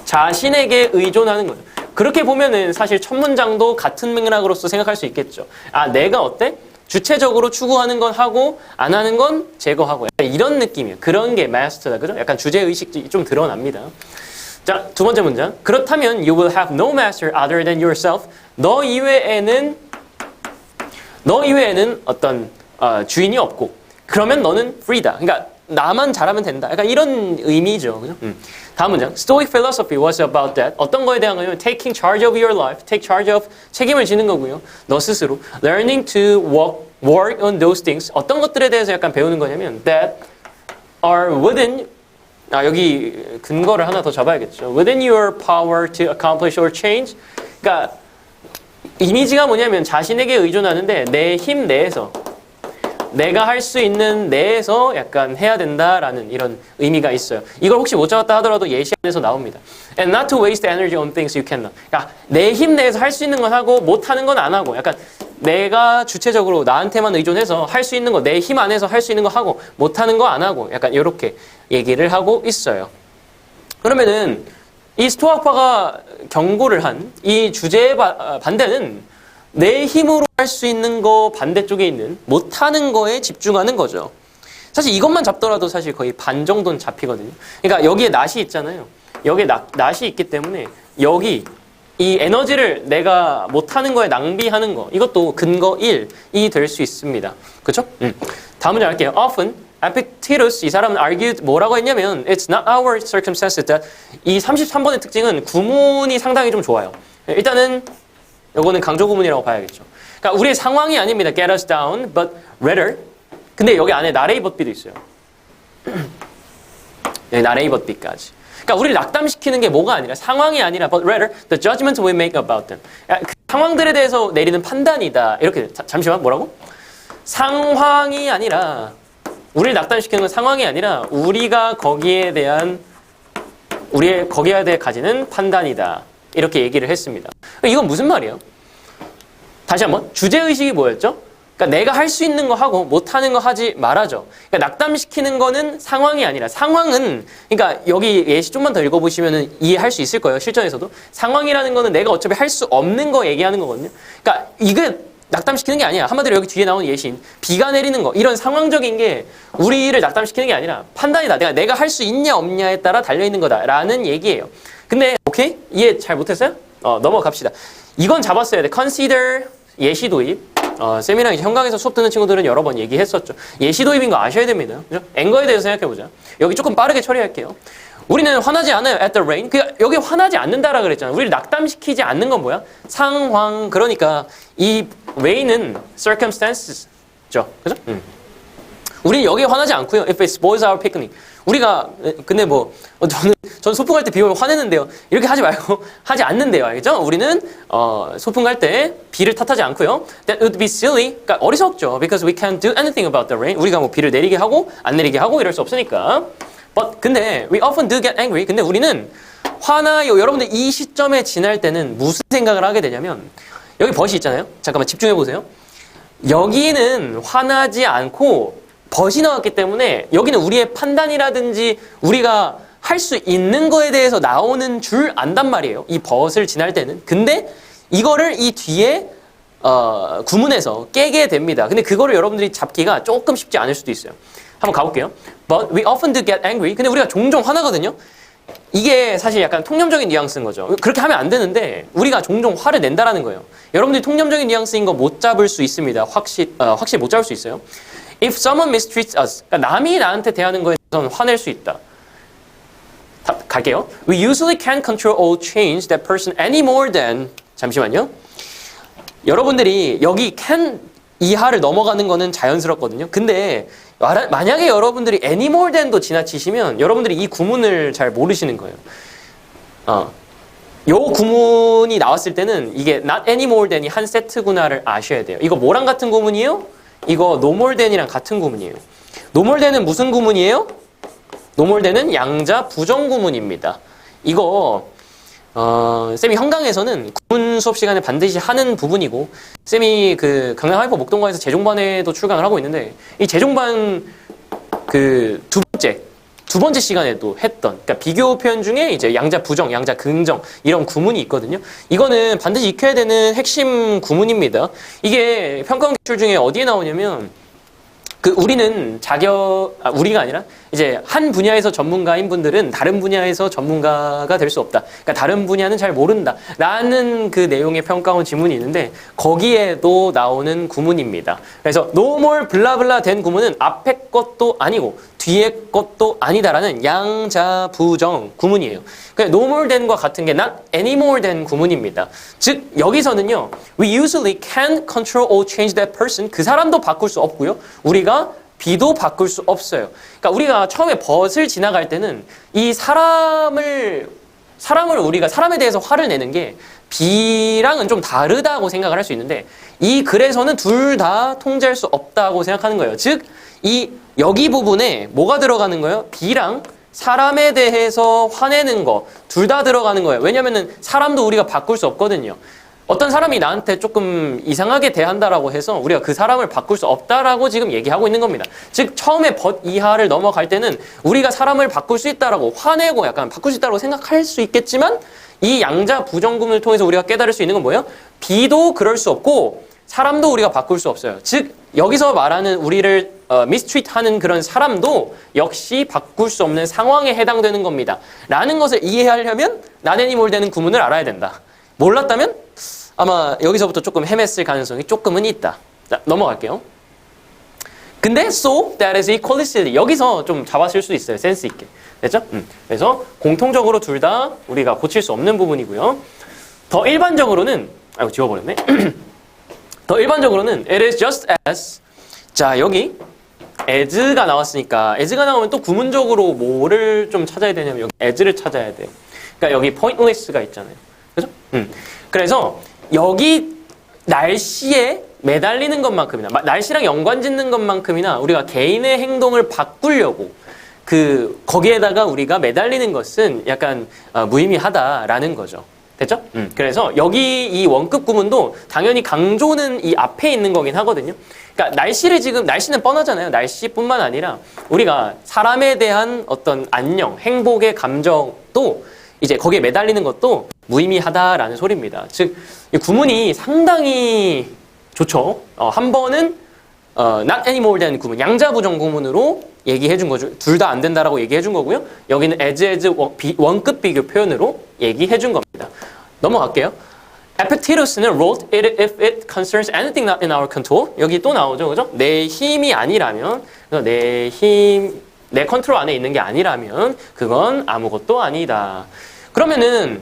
자신에게 의존하는 거죠. 그렇게 보면은 사실 첫 문장도 같은 맥락으로서 생각할 수 있겠죠. 아, 내가 어때? 주체적으로 추구하는 건 하고 안 하는 건 제거하고 이런 느낌이에요. 그런 게 master다. 그죠? 약간 주제의식이 좀 드러납니다. 자, 두 번째 문장. 그렇다면 you will have no master other than yourself. 너 이외에는 어떤 주인이 없고 그러면 너는 free다. 그러니까 나만 잘하면 된다. 약간 이런 의미죠. 그죠? 다음 문장. Stoic philosophy was about that. 어떤 거에 대한 거냐면 taking charge of your life. take charge of 책임을 지는 거고요. 너 스스로. learning to work on those things. 어떤 것들에 대해서 약간 배우는 거냐면 that are within 여기 근거를 하나 더 잡아야겠죠. within your power to accomplish or change. 그러니까 이미지가 뭐냐면 자신에게 의존하는데 내 힘 내에서 내가 할 수 있는 내에서 약간 해야 된다라는 이런 의미가 있어요. 이걸 혹시 못 잡았다 하더라도 예시 안에서 나옵니다. And not to waste energy on things you cannot. 그러니까 내 힘 내에서 할 수 있는 건 하고 못 하는 건 안 하고 약간 내가 주체적으로 나한테만 의존해서 할 수 있는 거 내 힘 안에서 할 수 있는 거 하고 못 하는 거 안 하고 약간 이렇게 얘기를 하고 있어요. 그러면은 이 스토아파가 경고를 한 이 주제의 반대는 내 힘으로 할 수 있는 거 반대쪽에 있는 못하는 거에 집중하는 거죠. 사실 이것만 잡더라도 사실 거의 반 정도는 잡히거든요. 그러니까 여기에 낫이 있잖아요. 여기에 낫이 있기 때문에 여기 이 에너지를 내가 못하는 거에 낭비하는 거 이것도 근거 1이 될 수 있습니다. 그렇죠? 다음 문제 할게요. Often Epictetus 이 사람은 argued 뭐라고 했냐면 It's not our circumstances that 이 33번의 특징은 구문이 상당히 좀 좋아요. 일단은 요거는 강조 구문이라고 봐야겠죠. 그러니까 우리의 상황이 아닙니다. Get us down, but rather 근데 여기 안에 narrate but be도 있어요. not A but B까지. 그러니까 우리를 낙담시키는 게 뭐가 아니라 상황이 아니라 but rather the judgment we make about them. 그 상황들에 대해서 내리는 판단이다. 이렇게 잠시만 뭐라고? 상황이 아니라 우리를 낙담시키는 건 상황이 아니라 우리가 거기에 대해 가지는 판단이다. 이렇게 얘기를 했습니다. 이건 무슨 말이에요? 다시 한번 주제의식이 뭐였죠? 그러니까 내가 할 수 있는 거 하고 못하는 거 하지 말아줘. 그러니까 낙담시키는 거는 상황이 아니라 상황은 그러니까 여기 예시 좀만 더 읽어보시면 이해할 수 있을 거예요. 실전에서도. 상황이라는 거는 내가 어차피 할 수 없는 거 얘기하는 거거든요. 그러니까 이게 낙담시키는 게 아니야. 한마디로 여기 뒤에 나오는 예시인 비가 내리는 거 이런 상황적인 게 우리를 낙담시키는 게 아니라 판단이다. 내가 할 수 있냐 없냐에 따라 달려있는 거다라는 얘기예요. 근데 오케이? 이해 잘 못했어요? 넘어갑시다. 이건 잡았어야 돼. Consider 예시 도입. 쌤이랑 이제 현강에서 수업 듣는 친구들은 여러 번 얘기했었죠. 예시 도입인 거 아셔야 됩니다. 그죠? 앵거에 대해서 생각해보자. 여기 조금 빠르게 처리할게요. 우리는 화나지 않아요. At the rain. 여기 화나지 않는다라 그랬잖아요. 우리를 낙담시키지 않는 건 뭐야? 상황. 그러니까 이 rain은 circumstances죠. 그죠? 우리는 여기에 화나지 않고요. If it spoils our picnic. 우리가 근데 뭐 저는 소풍 갈 때 비 오면 화내는데요. 이렇게 하지 말고 하지 않는데요. 알겠죠? 우리는 소풍 갈 때 비를 탓하지 않고요. That would be silly. 그러니까 어리석죠. Because we can't do anything about the rain. 우리가 뭐 비를 내리게 하고 안 내리게 하고 이럴 수 없으니까. But 근데 we often do get angry. 근데 우리는 화나요. 여러분들 이 시점에 지날 때는 무슨 생각을 하게 되냐면 여기 벗이 있잖아요. 잠깐만 집중해 보세요. 여기는 화나지 않고 벗이 나왔기 때문에 여기는 우리의 판단이라든지 우리가 할 수 있는 거에 대해서 나오는 줄 안단 말이에요. 이 벗을 지날 때는. 근데 이거를 이 뒤에 구문에서 깨게 됩니다. 근데 그거를 여러분들이 잡기가 조금 쉽지 않을 수도 있어요. 한번 가볼게요. But we often do get angry. 근데 우리가 종종 화나거든요. 이게 사실 약간 통념적인 뉘앙스인 거죠. 그렇게 하면 안 되는데 우리가 종종 화를 낸다라는 거예요. 여러분들이 통념적인 뉘앙스인 거 못 잡을 수 있습니다. 확실히 못 잡을 수 있어요. If someone mistreats us, 그러니까 남이 나한테 대하는 거에 대해서는 화낼 수 있다. 갈게요. We usually can't control or change that person any more than 잠시만요. 여러분들이 여기 can 이하를 넘어가는 거는 자연스럽거든요. 근데 만약에 여러분들이 any more than도 지나치시면 여러분들이 이 구문을 잘 모르시는 거예요. 요 구문이 나왔을 때는 이게 not any more than이 한 세트구나를 아셔야 돼요. 이거 뭐랑 같은 구문이에요? 이거 no more than이랑 같은 구문이에요. no more than은 무슨 구문이에요? no more than은 양자 부정 구문입니다. 이거 쌤이 현강에서는 구문 수업 시간에 반드시 하는 부분이고 쌤이 그 강남 하이퍼 목동과에서 재종반에도 출강을 하고 있는데 이 재종반 그 두 번째 시간에도 했던 그러니까 비교 표현 중에 이제 양자 부정, 양자 긍정 이런 구문이 있거든요. 이거는 반드시 익혀야 되는 핵심 구문입니다. 이게 평가원 기출 중에 어디에 나오냐면 우리는 우리가 아니라 이제 한 분야에서 전문가인 분들은 다른 분야에서 전문가가 될 수 없다. 그러니까 다른 분야는 잘 모른다. 라는 그 내용의 평가원 지문이 있는데 거기에도 나오는 구문입니다. 그래서 no more 블라블라 된 구문은 앞에 것도 아니고 뒤에 것도 아니다라는 양자 부정 구문이에요. 그러니까 no more than과 같은 게 not any more than 구문입니다. 즉 여기서는요. We usually can't control or change that person. 그 사람도 바꿀 수 없고요. 우리가 비도 바꿀 수 없어요. 그러니까 우리가 처음에 벗을 지나갈 때는 이 사람을 우리가 사람에 대해서 화를 내는 게 비랑은 좀 다르다고 생각을 할 수 있는데 이 글에서는 둘 다 통제할 수 없다고 생각하는 거예요. 즉 이 여기 부분에 뭐가 들어가는 거예요? 비랑 사람에 대해서 화내는 거 둘 다 들어가는 거예요. 왜냐면은 사람도 우리가 바꿀 수 없거든요. 어떤 사람이 나한테 조금 이상하게 대한다라고 해서 우리가 그 사람을 바꿀 수 없다라고 지금 얘기하고 있는 겁니다. 즉 처음에 벗 이하를 넘어갈 때는 우리가 사람을 바꿀 수 있다라고 화내고 약간 바꿀 수 있다라고 생각할 수 있겠지만 이 양자 부정구문을 통해서 우리가 깨달을 수 있는 건 뭐예요? 비도 그럴 수 없고 사람도 우리가 바꿀 수 없어요. 즉 여기서 말하는 우리를 mistreat하는 그런 사람도 역시 바꿀 수 없는 상황에 해당되는 겁니다. 라는 것을 이해하려면 not anymore 되는 구문을 알아야 된다. 몰랐다면 아마 여기서부터 조금 헤맸을 가능성이 조금은 있다. 자, 넘어갈게요. 근데 so that is equally silly. 여기서 좀 잡았을 수 있어요. 센스 있게. 됐죠? 그래서 공통적으로 둘 다 우리가 고칠 수 없는 부분이고요. 더 일반적으로는 아이고 지워버렸네. 더 일반적으로는 it is just as 자 여기 as가 나왔으니까 as가 나오면 또 구문적으로 뭐를 좀 찾아야 되냐면 여기 as를 찾아야 돼요. 그러니까 여기 pointless가 있잖아요. 그죠? 그래서 여기 날씨에 매달리는 것만큼이나 날씨랑 연관 짓는 것만큼이나 우리가 개인의 행동을 바꾸려고 거기에다가 우리가 매달리는 것은 약간 무의미하다라는 거죠. 됐죠? 그래서 여기 이 원급 구문도 당연히 강조는 이 앞에 있는 거긴 하거든요. 그러니까 날씨는 뻔하잖아요. 날씨뿐만 아니라 우리가 사람에 대한 어떤 안녕, 행복의 감정도 이제 거기에 매달리는 것도 무의미하다라는 소리입니다. 즉, 이 구문이 상당히 좋죠. 한 번은 not any more than 구문, 양자부정 구문으로 얘기해 준 거죠. 둘 다 안 된다라고 얘기해 준 거고요. 여기는 as 원급 비교 표현으로 얘기해 준 겁니다. 넘어갈게요. Epictetus는 wrote it if it concerns anything not in our control. 여기 또 나오죠. 그죠? 내 힘이 아니라면, 내 컨트롤 안에 있는 게 아니라면 그건 아무것도 아니다. 그러면은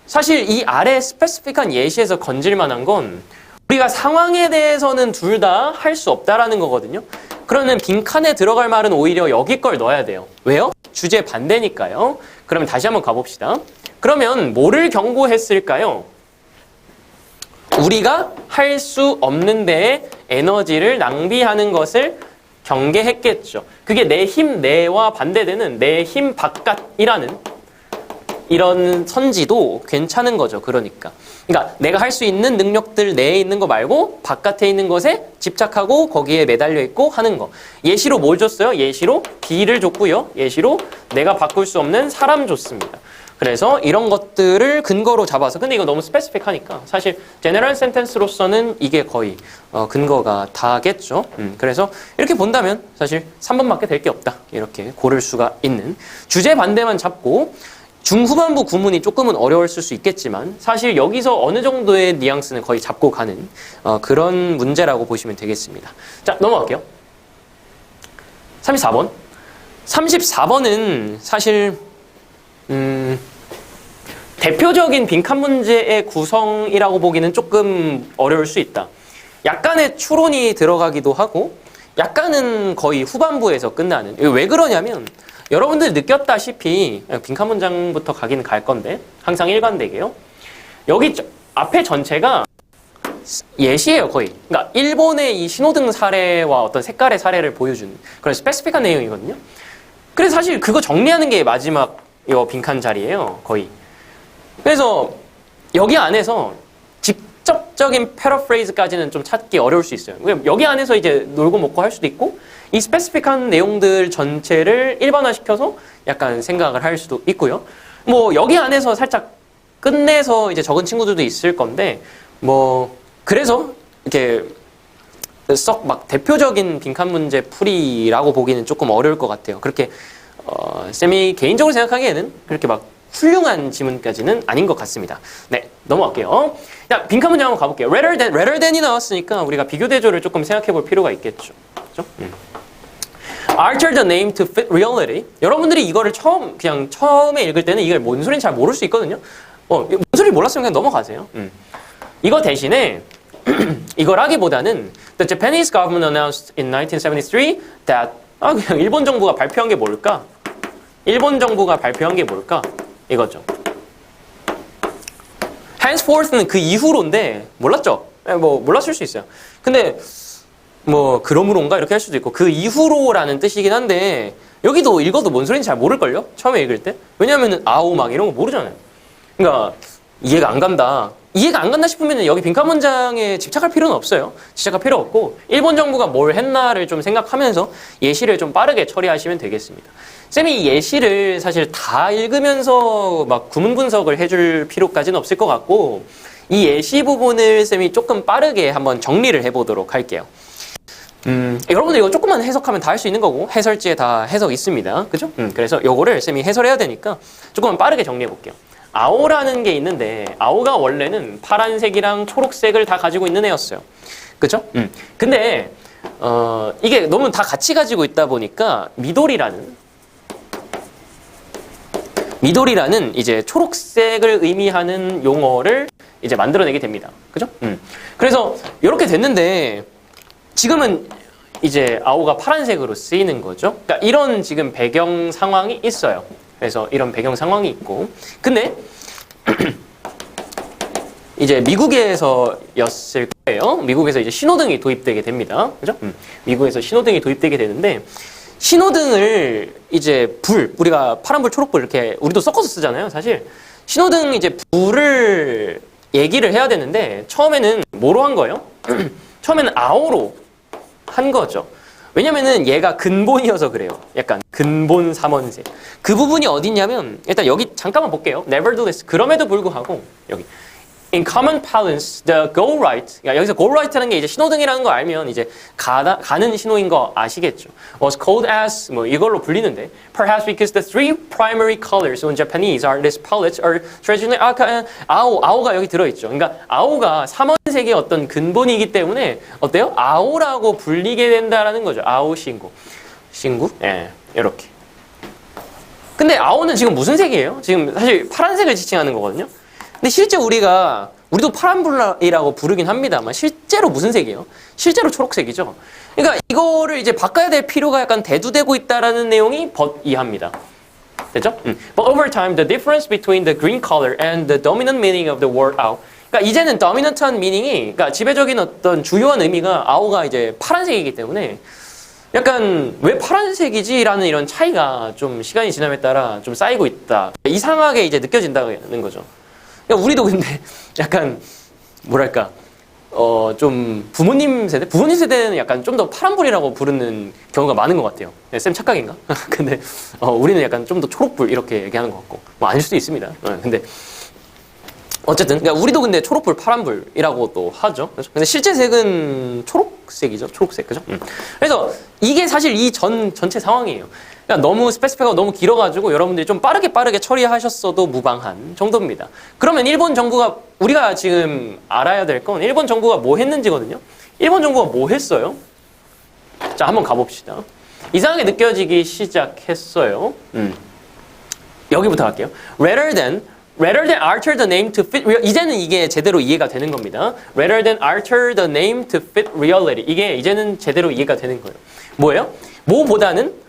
사실 이 아래 스페시픽한 예시에서 건질 만한 건 우리가 상황에 대해서는 둘 다 할 수 없다라는 거거든요. 그러면 빈칸에 들어갈 말은 오히려 여기 걸 넣어야 돼요. 왜요? 주제 반대니까요. 그러면 다시 한번 가봅시다. 그러면 뭐를 경고했을까요? 우리가 할 수 없는 데에 에너지를 낭비하는 것을 경계했겠죠. 그게 내 힘 내와 반대되는 내 힘 바깥이라는 이런 선지도 괜찮은 거죠. 그러니까 내가 할 수 있는 능력들 내에 있는 거 말고 바깥에 있는 것에 집착하고 거기에 매달려 있고 하는 거. 예시로 뭘 줬어요? 예시로 B를 줬고요. 예시로 내가 바꿀 수 없는 사람 줬습니다. 그래서 이런 것들을 근거로 잡아서, 근데 이거 너무 스페시픽하니까 사실 제너럴 센텐스로서는 이게 거의 근거가 다겠죠. 그래서 이렇게 본다면 사실 3번밖에 될 게 없다. 이렇게 고를 수가 있는 주제 반대만 잡고 중후반부 구문이 조금은 어려웠을 수 있겠지만 사실 여기서 어느 정도의 뉘앙스는 거의 잡고 가는 그런 문제라고 보시면 되겠습니다. 자, 넘어갈게요. 34번. 34번은 사실 대표적인 빈칸 문제의 구성이라고 보기는 조금 어려울 수 있다. 약간의 추론이 들어가기도 하고 약간은 거의 후반부에서 끝나는. 왜 그러냐면 여러분들 느꼈다시피 빈칸 문장부터 가긴 갈 건데 항상 일관되게요. 여기 앞에 전체가 예시예요, 거의. 그러니까 일본의 이 신호등 사례와 어떤 색깔의 사례를 보여주는 그런 스페시픽한 내용이거든요. 그래서 사실 그거 정리하는 게 마지막 요 빈칸 자리예요, 거의. 그래서 여기 안에서 직접적인 패러프레이즈까지는 좀 찾기 어려울 수 있어요. 여기 안에서 이제 놀고 먹고 할 수도 있고 이 스페시픽한 내용들 전체를 일반화시켜서 약간 생각을 할 수도 있고요. 뭐 여기 안에서 살짝 끝내서 이제 적은 친구들도 있을 건데 뭐 그래서 이렇게 썩 막 대표적인 빈칸 문제 풀이라고 보기는 조금 어려울 것 같아요. 그렇게 쌤이 개인적으로 생각하기에는 그렇게 막 훌륭한 지문까지는 아닌 것 같습니다. 네, 넘어갈게요. 자, 빈칸 문제 한번 가볼게요. rather than이 나왔으니까 우리가 비교 대조를 조금 생각해 볼 필요가 있겠죠. 그렇죠? Alter the name to fit reality. 여러분들이 이거를 그냥 처음에 읽을 때는 이게 뭔 소리인지 잘 모를 수 있거든요. 뭔 소리 몰랐으면 그냥 넘어가세요. 이거 대신에 이걸 하기보다는 The Japanese government announced in 1973 that 그냥 일본 정부가 발표한 게 뭘까? 일본 정부가 발표한 게 뭘까? 이거죠. henceforth는 그 이후로인데 몰랐죠? 뭐 몰랐을 수 있어요. 근데 뭐 그러므로인가 이렇게 할 수도 있고 그 이후로라는 뜻이긴 한데 여기도 읽어도 뭔 소리인지 잘 모를걸요? 처음에 읽을 때. 왜냐면은 아오 막 이런 거 모르잖아요. 그러니까 이해가 안 간다. 이해가 안 간다 싶으면 여기 빈칸 문장에 집착할 필요는 없어요. 집착할 필요 없고 일본 정부가 뭘 했나를 좀 생각하면서 예시를 좀 빠르게 처리하시면 되겠습니다. 쌤이 이 예시를 사실 다 읽으면서 막 구문 분석을 해줄 필요까지는 없을 것 같고 이 예시 부분을 쌤이 조금 빠르게 한번 정리를 해보도록 할게요. 여러분들 이거 조금만 해석하면 다 할 수 있는 거고 해설지에 다 해석 있습니다. 그죠? 그래서 요거를 쌤이 해설해야 되니까 조금만 빠르게 정리해 볼게요. 아오라는 게 있는데 아오가 원래는 파란색이랑 초록색을 다 가지고 있는 애였어요. 그죠? 근데 이게 너무 다 같이 가지고 있다 보니까 미도리라는 이제 초록색을 의미하는 용어를 이제 만들어내게 됩니다. 그죠? 그래서 이렇게 됐는데 지금은 이제 아오가 파란색으로 쓰이는 거죠. 그러니까 이런 지금 배경 상황이 있어요. 그래서 이런 배경 상황이 있고, 근데 이제 미국에서였을 거예요. 미국에서 이제 신호등이 도입되게 됩니다. 그죠? 미국에서 신호등이 도입되게 되는데, 신호등을 이제 우리가 파란불, 초록불 이렇게 우리도 섞어서 쓰잖아요. 사실 신호등 이제 불을 얘기를 해야 되는데 처음에는 뭐로 한 거예요? 처음에는 아오로 한 거죠. 왜냐면은 얘가 근본이어서 그래요. 약간 근본 3원색. 그 부분이 어딨냐면 일단 여기 잠깐만 볼게요. Nevertheless, 그럼에도 불구하고 여기 In common parlance, the go right. 그러니까 여기서 go right라는 게 이제 신호등이라는 거 알면 이제 가는 신호인 거 아시겠죠? Was called as 뭐 이걸로 불리는데, perhaps because the three primary colors in Japanese are this palettes are traditionally 아오가 여기 들어 있죠. 그러니까 아오가 3원색의 어떤 근본이기 때문에 어때요? 아오라고 불리게 된다라는 거죠. 아오 신구, 예, 이렇게. 근데 아오는 지금 무슨 색이에요? 지금 사실 파란색을 지칭하는 거거든요. 근데 실제 우리도 파란불이라고 부르긴 합니다만 실제로 무슨 색이에요? 실제로 초록색이죠. 그러니까 이거를 이제 바꿔야 될 필요가 약간 대두되고 있다라는 내용이 이해합니다. 됐죠? But over time, the difference between the green color and the dominant meaning of the word ao. 그러니까 이제는 dominant한 meaning이, 그러니까 지배적인 어떤 주요한 의미가 아오가 이제 파란색이기 때문에 약간 왜 파란색이지라는 이런 차이가 좀 시간이 지남에 따라 좀 쌓이고 있다. 이상하게 이제 느껴진다는 거죠. 그러니까 우리도 근데 약간 뭐랄까 좀 부모님 세대는 약간 좀 더 파란불이라고 부르는 경우가 많은 것 같아요. 쌤 착각인가? 근데 우리는 약간 좀 더 초록불 이렇게 얘기하는 것 같고 뭐 아닐 수도 있습니다. 근데 어쨌든 그러니까 우리도 근데 초록불, 파란불이라고 또 하죠. 그렇죠? 근데 실제 색은 초록색이죠. 초록색, 그죠? 그래서 이게 사실 이 전체 상황이에요. 그러니까 너무 스페시픽하고 너무 길어가지고 여러분들이 좀 빠르게 처리하셨어도 무방한 정도입니다. 그러면 일본 정부가 우리가 지금 알아야 될 건 일본 정부가 뭐 했는지거든요. 일본 정부가 뭐 했어요? 자, 한번 가봅시다. 이상하게 느껴지기 시작했어요. 여기부터 갈게요. Rather than alter the name to fit 이제는 이게 제대로 이해가 되는 겁니다. Rather than alter the name to fit reality. 이게 이제는 제대로 이해가 되는 거예요. 뭐예요? 뭐보다는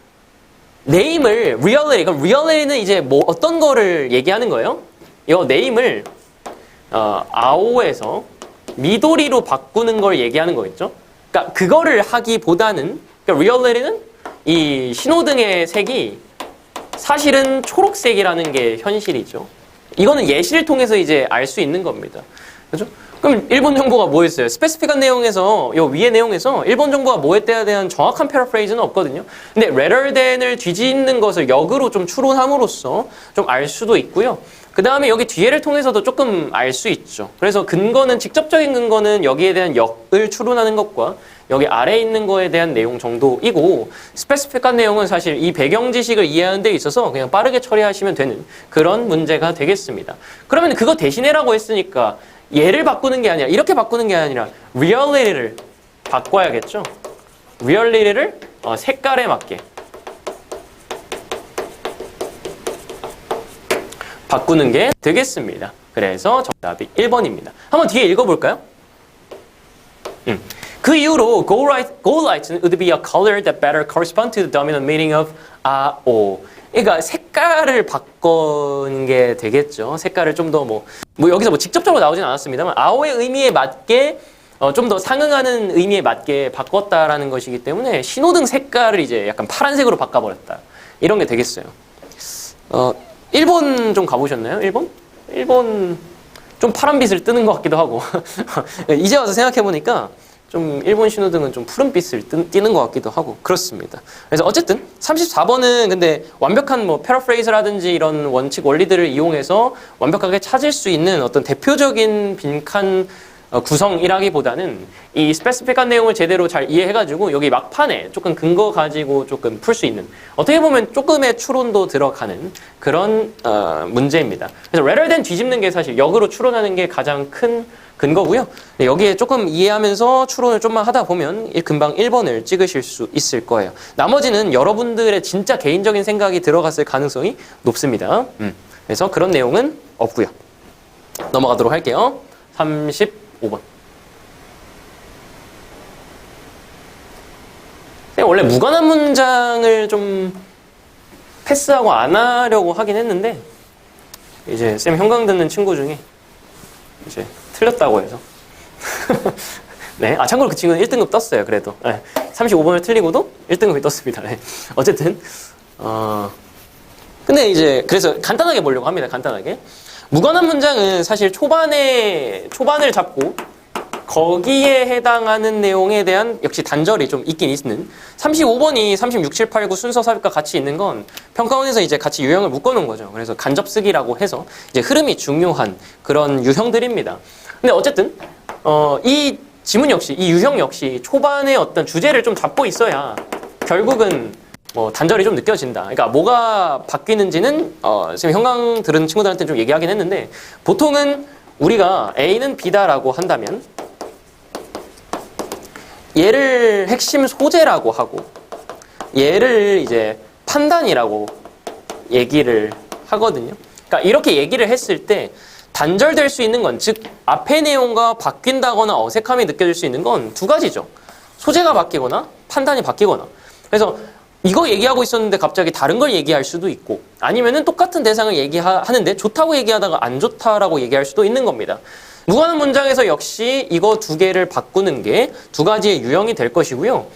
네임을 reality. 그럼 reality는 이제 뭐 어떤 거를 얘기하는 거예요? 이 네임을 아오에서 미도리로 바꾸는 걸 얘기하는 거겠죠? 그러니까 그거를 하기보다는 그러니까 reality는 이 신호등의 색이 사실은 초록색이라는 게 현실이죠. 이거는 예시를 통해서 이제 알 수 있는 겁니다. 그죠? 그럼 일본 정부가 뭐 했어요? 스페시픽한 내용에서, 요 위의 내용에서 일본 정부가 뭐 했대에 대한 정확한 패러프레이즈는 없거든요. 근데 rather than을 뒤집는 것을 역으로 좀 추론함으로써 좀 알 수도 있고요. 그 다음에 여기 뒤에를 통해서도 조금 알 수 있죠. 그래서 직접적인 근거는 여기에 대한 역을 추론하는 것과 여기 아래에 있는 거에 대한 내용 정도이고, 스페시픽한 내용은 사실 이 배경 지식을 이해하는 데 있어서 그냥 빠르게 처리하시면 되는 그런 문제가 되겠습니다. 그러면 그거 대신해라고 했으니까 얘를 바꾸는 게 아니라, 이렇게 바꾸는 게 아니라 reality를 바꿔야겠죠. reality를 색깔에 맞게 바꾸는 게 되겠습니다. 그래서 정답이 1번입니다. 한번 뒤에 읽어볼까요? 그 이후로 go light would be a color that better correspond to the dominant meaning of 아오. 그러니까 색깔을 바꾼 게 되겠죠. 색깔을 좀 더 뭐 여기서 뭐 직접적으로 나오진 않았습니다만 아오의 의미에 맞게 좀 더 상응하는 의미에 맞게 바꿨다라는 것이기 때문에 신호등 색깔을 이제 약간 파란색으로 바꿔버렸다. 이런 게 되겠어요. 일본 좀 가보셨나요? 일본 좀 파란빛을 뜨는 것 같기도 하고 이제 와서 생각해보니까 좀 일본 신호등은 좀 푸른빛을 띠는 것 같기도 하고 그렇습니다. 그래서 어쨌든 34번은 근데 완벽한 뭐 패러프레이즈라든지 이런 원칙 원리들을 이용해서 완벽하게 찾을 수 있는 어떤 대표적인 빈칸 구성이라기보다는 이 스페시픽한 내용을 제대로 잘 이해해가지고 여기 막판에 조금 근거 가지고 조금 풀 수 있는, 어떻게 보면 조금의 추론도 들어가는 그런 문제입니다. 그래서 rather than 뒤집는 게 사실 역으로 추론하는 게 가장 큰 근거고요. 여기에 조금 이해하면서 추론을 좀만 하다 보면 금방 1번을 찍으실 수 있을 거예요. 나머지는 여러분들의 진짜 개인적인 생각이 들어갔을 가능성이 높습니다. 그래서 그런 내용은 없고요. 넘어가도록 할게요. 35번. 원래 무관한 문장을 좀 패스하고 안 하려고 하긴 했는데 이제 쌤 형광 듣는 친구 중에 이제 틀렸다고 해서 네, 참고로 그 친구는 1등급 떴어요. 그래도 35번을 틀리고도 1등급이 떴습니다. 네. 어쨌든 근데 이제 그래서 간단하게 보려고 합니다. 간단하게 무관한 문장은 사실 초반을 잡고 거기에 해당하는 내용에 대한 역시 단절이 좀 있긴 있는 35번이 36, 7, 8, 9 순서 삽입과 같이 있는 건 평가원에서 이제 같이 유형을 묶어놓은 거죠. 그래서 간접쓰기라고 해서 이제 흐름이 중요한 그런 유형들입니다. 근데 어쨌든 이 지문 역시 이 유형 역시 초반에 어떤 주제를 좀 잡고 있어야 결국은 뭐 단절이 좀 느껴진다. 그러니까 뭐가 바뀌는지는 지금 형광 들은 친구들한테 좀 얘기하긴 했는데 보통은 우리가 A는 B다라고 한다면 얘를 핵심 소재라고 하고 얘를 이제 판단이라고 얘기를 하거든요. 그러니까 이렇게 얘기를 했을 때 단절될 수 있는 건, 즉 앞의 내용과 바뀐다거나 어색함이 느껴질 수 있는 건 두 가지죠. 소재가 바뀌거나 판단이 바뀌거나. 그래서 이거 얘기하고 있었는데 갑자기 다른 걸 얘기할 수도 있고 아니면은 똑같은 대상을 얘기하는데 좋다고 얘기하다가 안 좋다라고 얘기할 수도 있는 겁니다. 무관한 문장에서 역시 이거 두 개를 바꾸는 게 두 가지의 유형이 될 것이고요.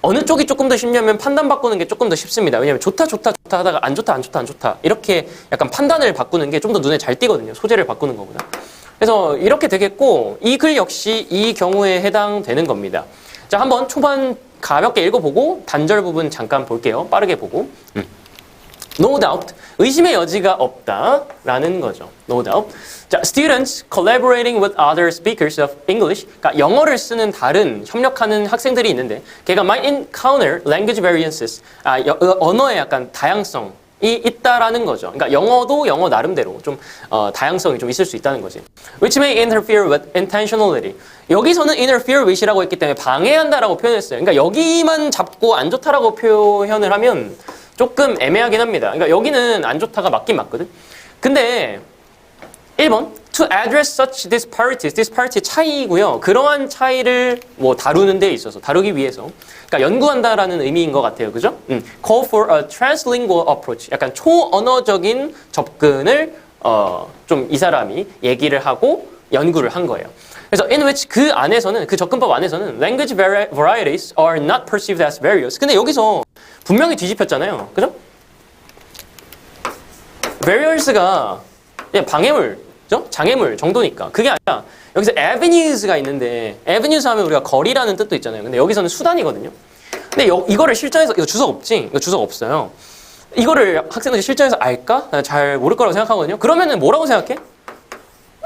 어느 쪽이 조금 더 쉽냐면 판단 바꾸는 게 조금 더 쉽습니다. 왜냐하면 좋다 하다가 안 좋다 이렇게 약간 판단을 바꾸는 게 좀 더 눈에 잘 띄거든요. 소재를 바꾸는 것보다. 그래서 이렇게 되겠고 이 글 역시 이 경우에 해당되는 겁니다. 자, 한번 초반 가볍게 읽어보고 단절 부분 잠깐 볼게요. 빠르게 보고. No doubt. 의심의 여지가 없다라는 거죠. No doubt. 자, students collaborating with other speakers of English. 그러니까 영어를 쓰는 다른 협력하는 학생들이 있는데 걔가 might encounter language variances. 언어의 약간 다양성이 있다라는 거죠. 그러니까 영어도 영어 나름대로 좀 다양성이 좀 있을 수 있다는 거지. Which may interfere with intentionality. 여기서는 interfere with이라고 했기 때문에 방해한다라고 표현했어요. 그러니까 여기만 잡고 안 좋다라고 표현을 하면 조금 애매하긴 합니다. 그러니까 여기는 안 좋다가 맞긴 맞거든. 근데 1번 to address such disparities, disparity 차이고요. 그러한 차이를 뭐 다루는 데 있어서 다루기 위해서 그러니까 연구한다라는 의미인 것 같아요. 그죠? Call for a translingual approach. 약간 초언어적인 접근을 좀 이 사람이 얘기를 하고 연구를 한 거예요. 그래서 in which 그 안에서는 그 접근법 안에서는 language varieties are not perceived as various. 근데 여기서 분명히 뒤집혔잖아요. 그죠? various가 방해물, 그죠? 장애물 정도니까. 그게 아니라 여기서 avenues가 있는데 avenues 하면 우리가 거리라는 뜻도 있잖아요. 근데 여기서는 수단이거든요. 근데 이거를 실전에서 이거 주석 없지? 이거 주석 없어요. 이거를 학생들이 실전에서 알까? 난 잘 모를 거라고 생각하거든요. 그러면은 뭐라고 생각해?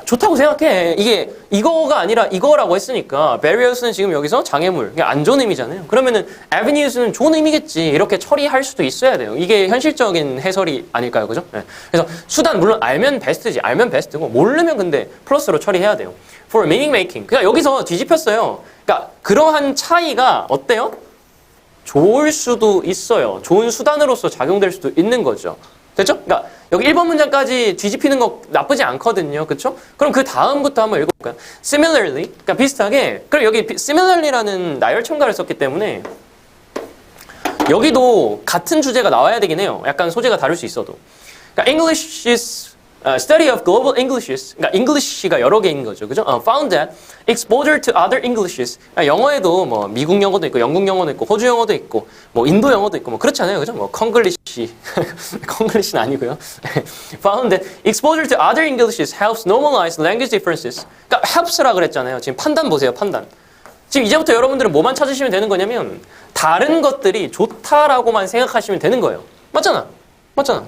좋다고 생각해. 이게 이거가 아니라 이거라고 했으니까 barriers는 지금 여기서 장애물, 안 좋은 의미잖아요. 그러면은 avenues는 좋은 의미겠지. 이렇게 처리할 수도 있어야 돼요. 이게 현실적인 해설이 아닐까요, 그죠? 네. 그래서 수단 물론 알면 베스트지, 알면 베스트고 모르면 근데 플러스로 처리해야 돼요. For meaning making. 그러니까 여기서 뒤집혔어요. 그러니까 그러한 차이가 어때요? 좋을 수도 있어요. 좋은 수단으로서 작용될 수도 있는 거죠. 됐죠? 그러니까 여기 1번 문장까지 뒤집히는 거 나쁘지 않거든요. 그렇죠? 그럼 그 다음부터 한번 읽어볼까요? Similarly, 그러니까 비슷하게. 그럼 여기 similarly라는 나열 첨가를 썼기 때문에 여기도 같은 주제가 나와야 되긴 해요. 약간 소재가 다를 수 있어도. 그러니까 English is study of global Englishes. 그러니까 English가 여러 개인 거죠. 그죠? Found that exposure to other Englishes. 그러니까 영어에도 뭐 미국 영어도 있고 영국 영어도 있고 호주 영어도 있고 뭐 인도 영어도 있고 뭐 그렇잖아요. 그죠? 뭐 콩글리시. 콩글리시는 아니고요. Found that exposure to other Englishes helps normalize language differences. 그러니까 helps라 그랬잖아요. 지금 판단 보세요. 판단. 지금 이제부터 여러분들은 뭐만 찾으시면 되는 거냐면 다른 것들이 좋다라고만 생각하시면 되는 거예요. 맞잖아.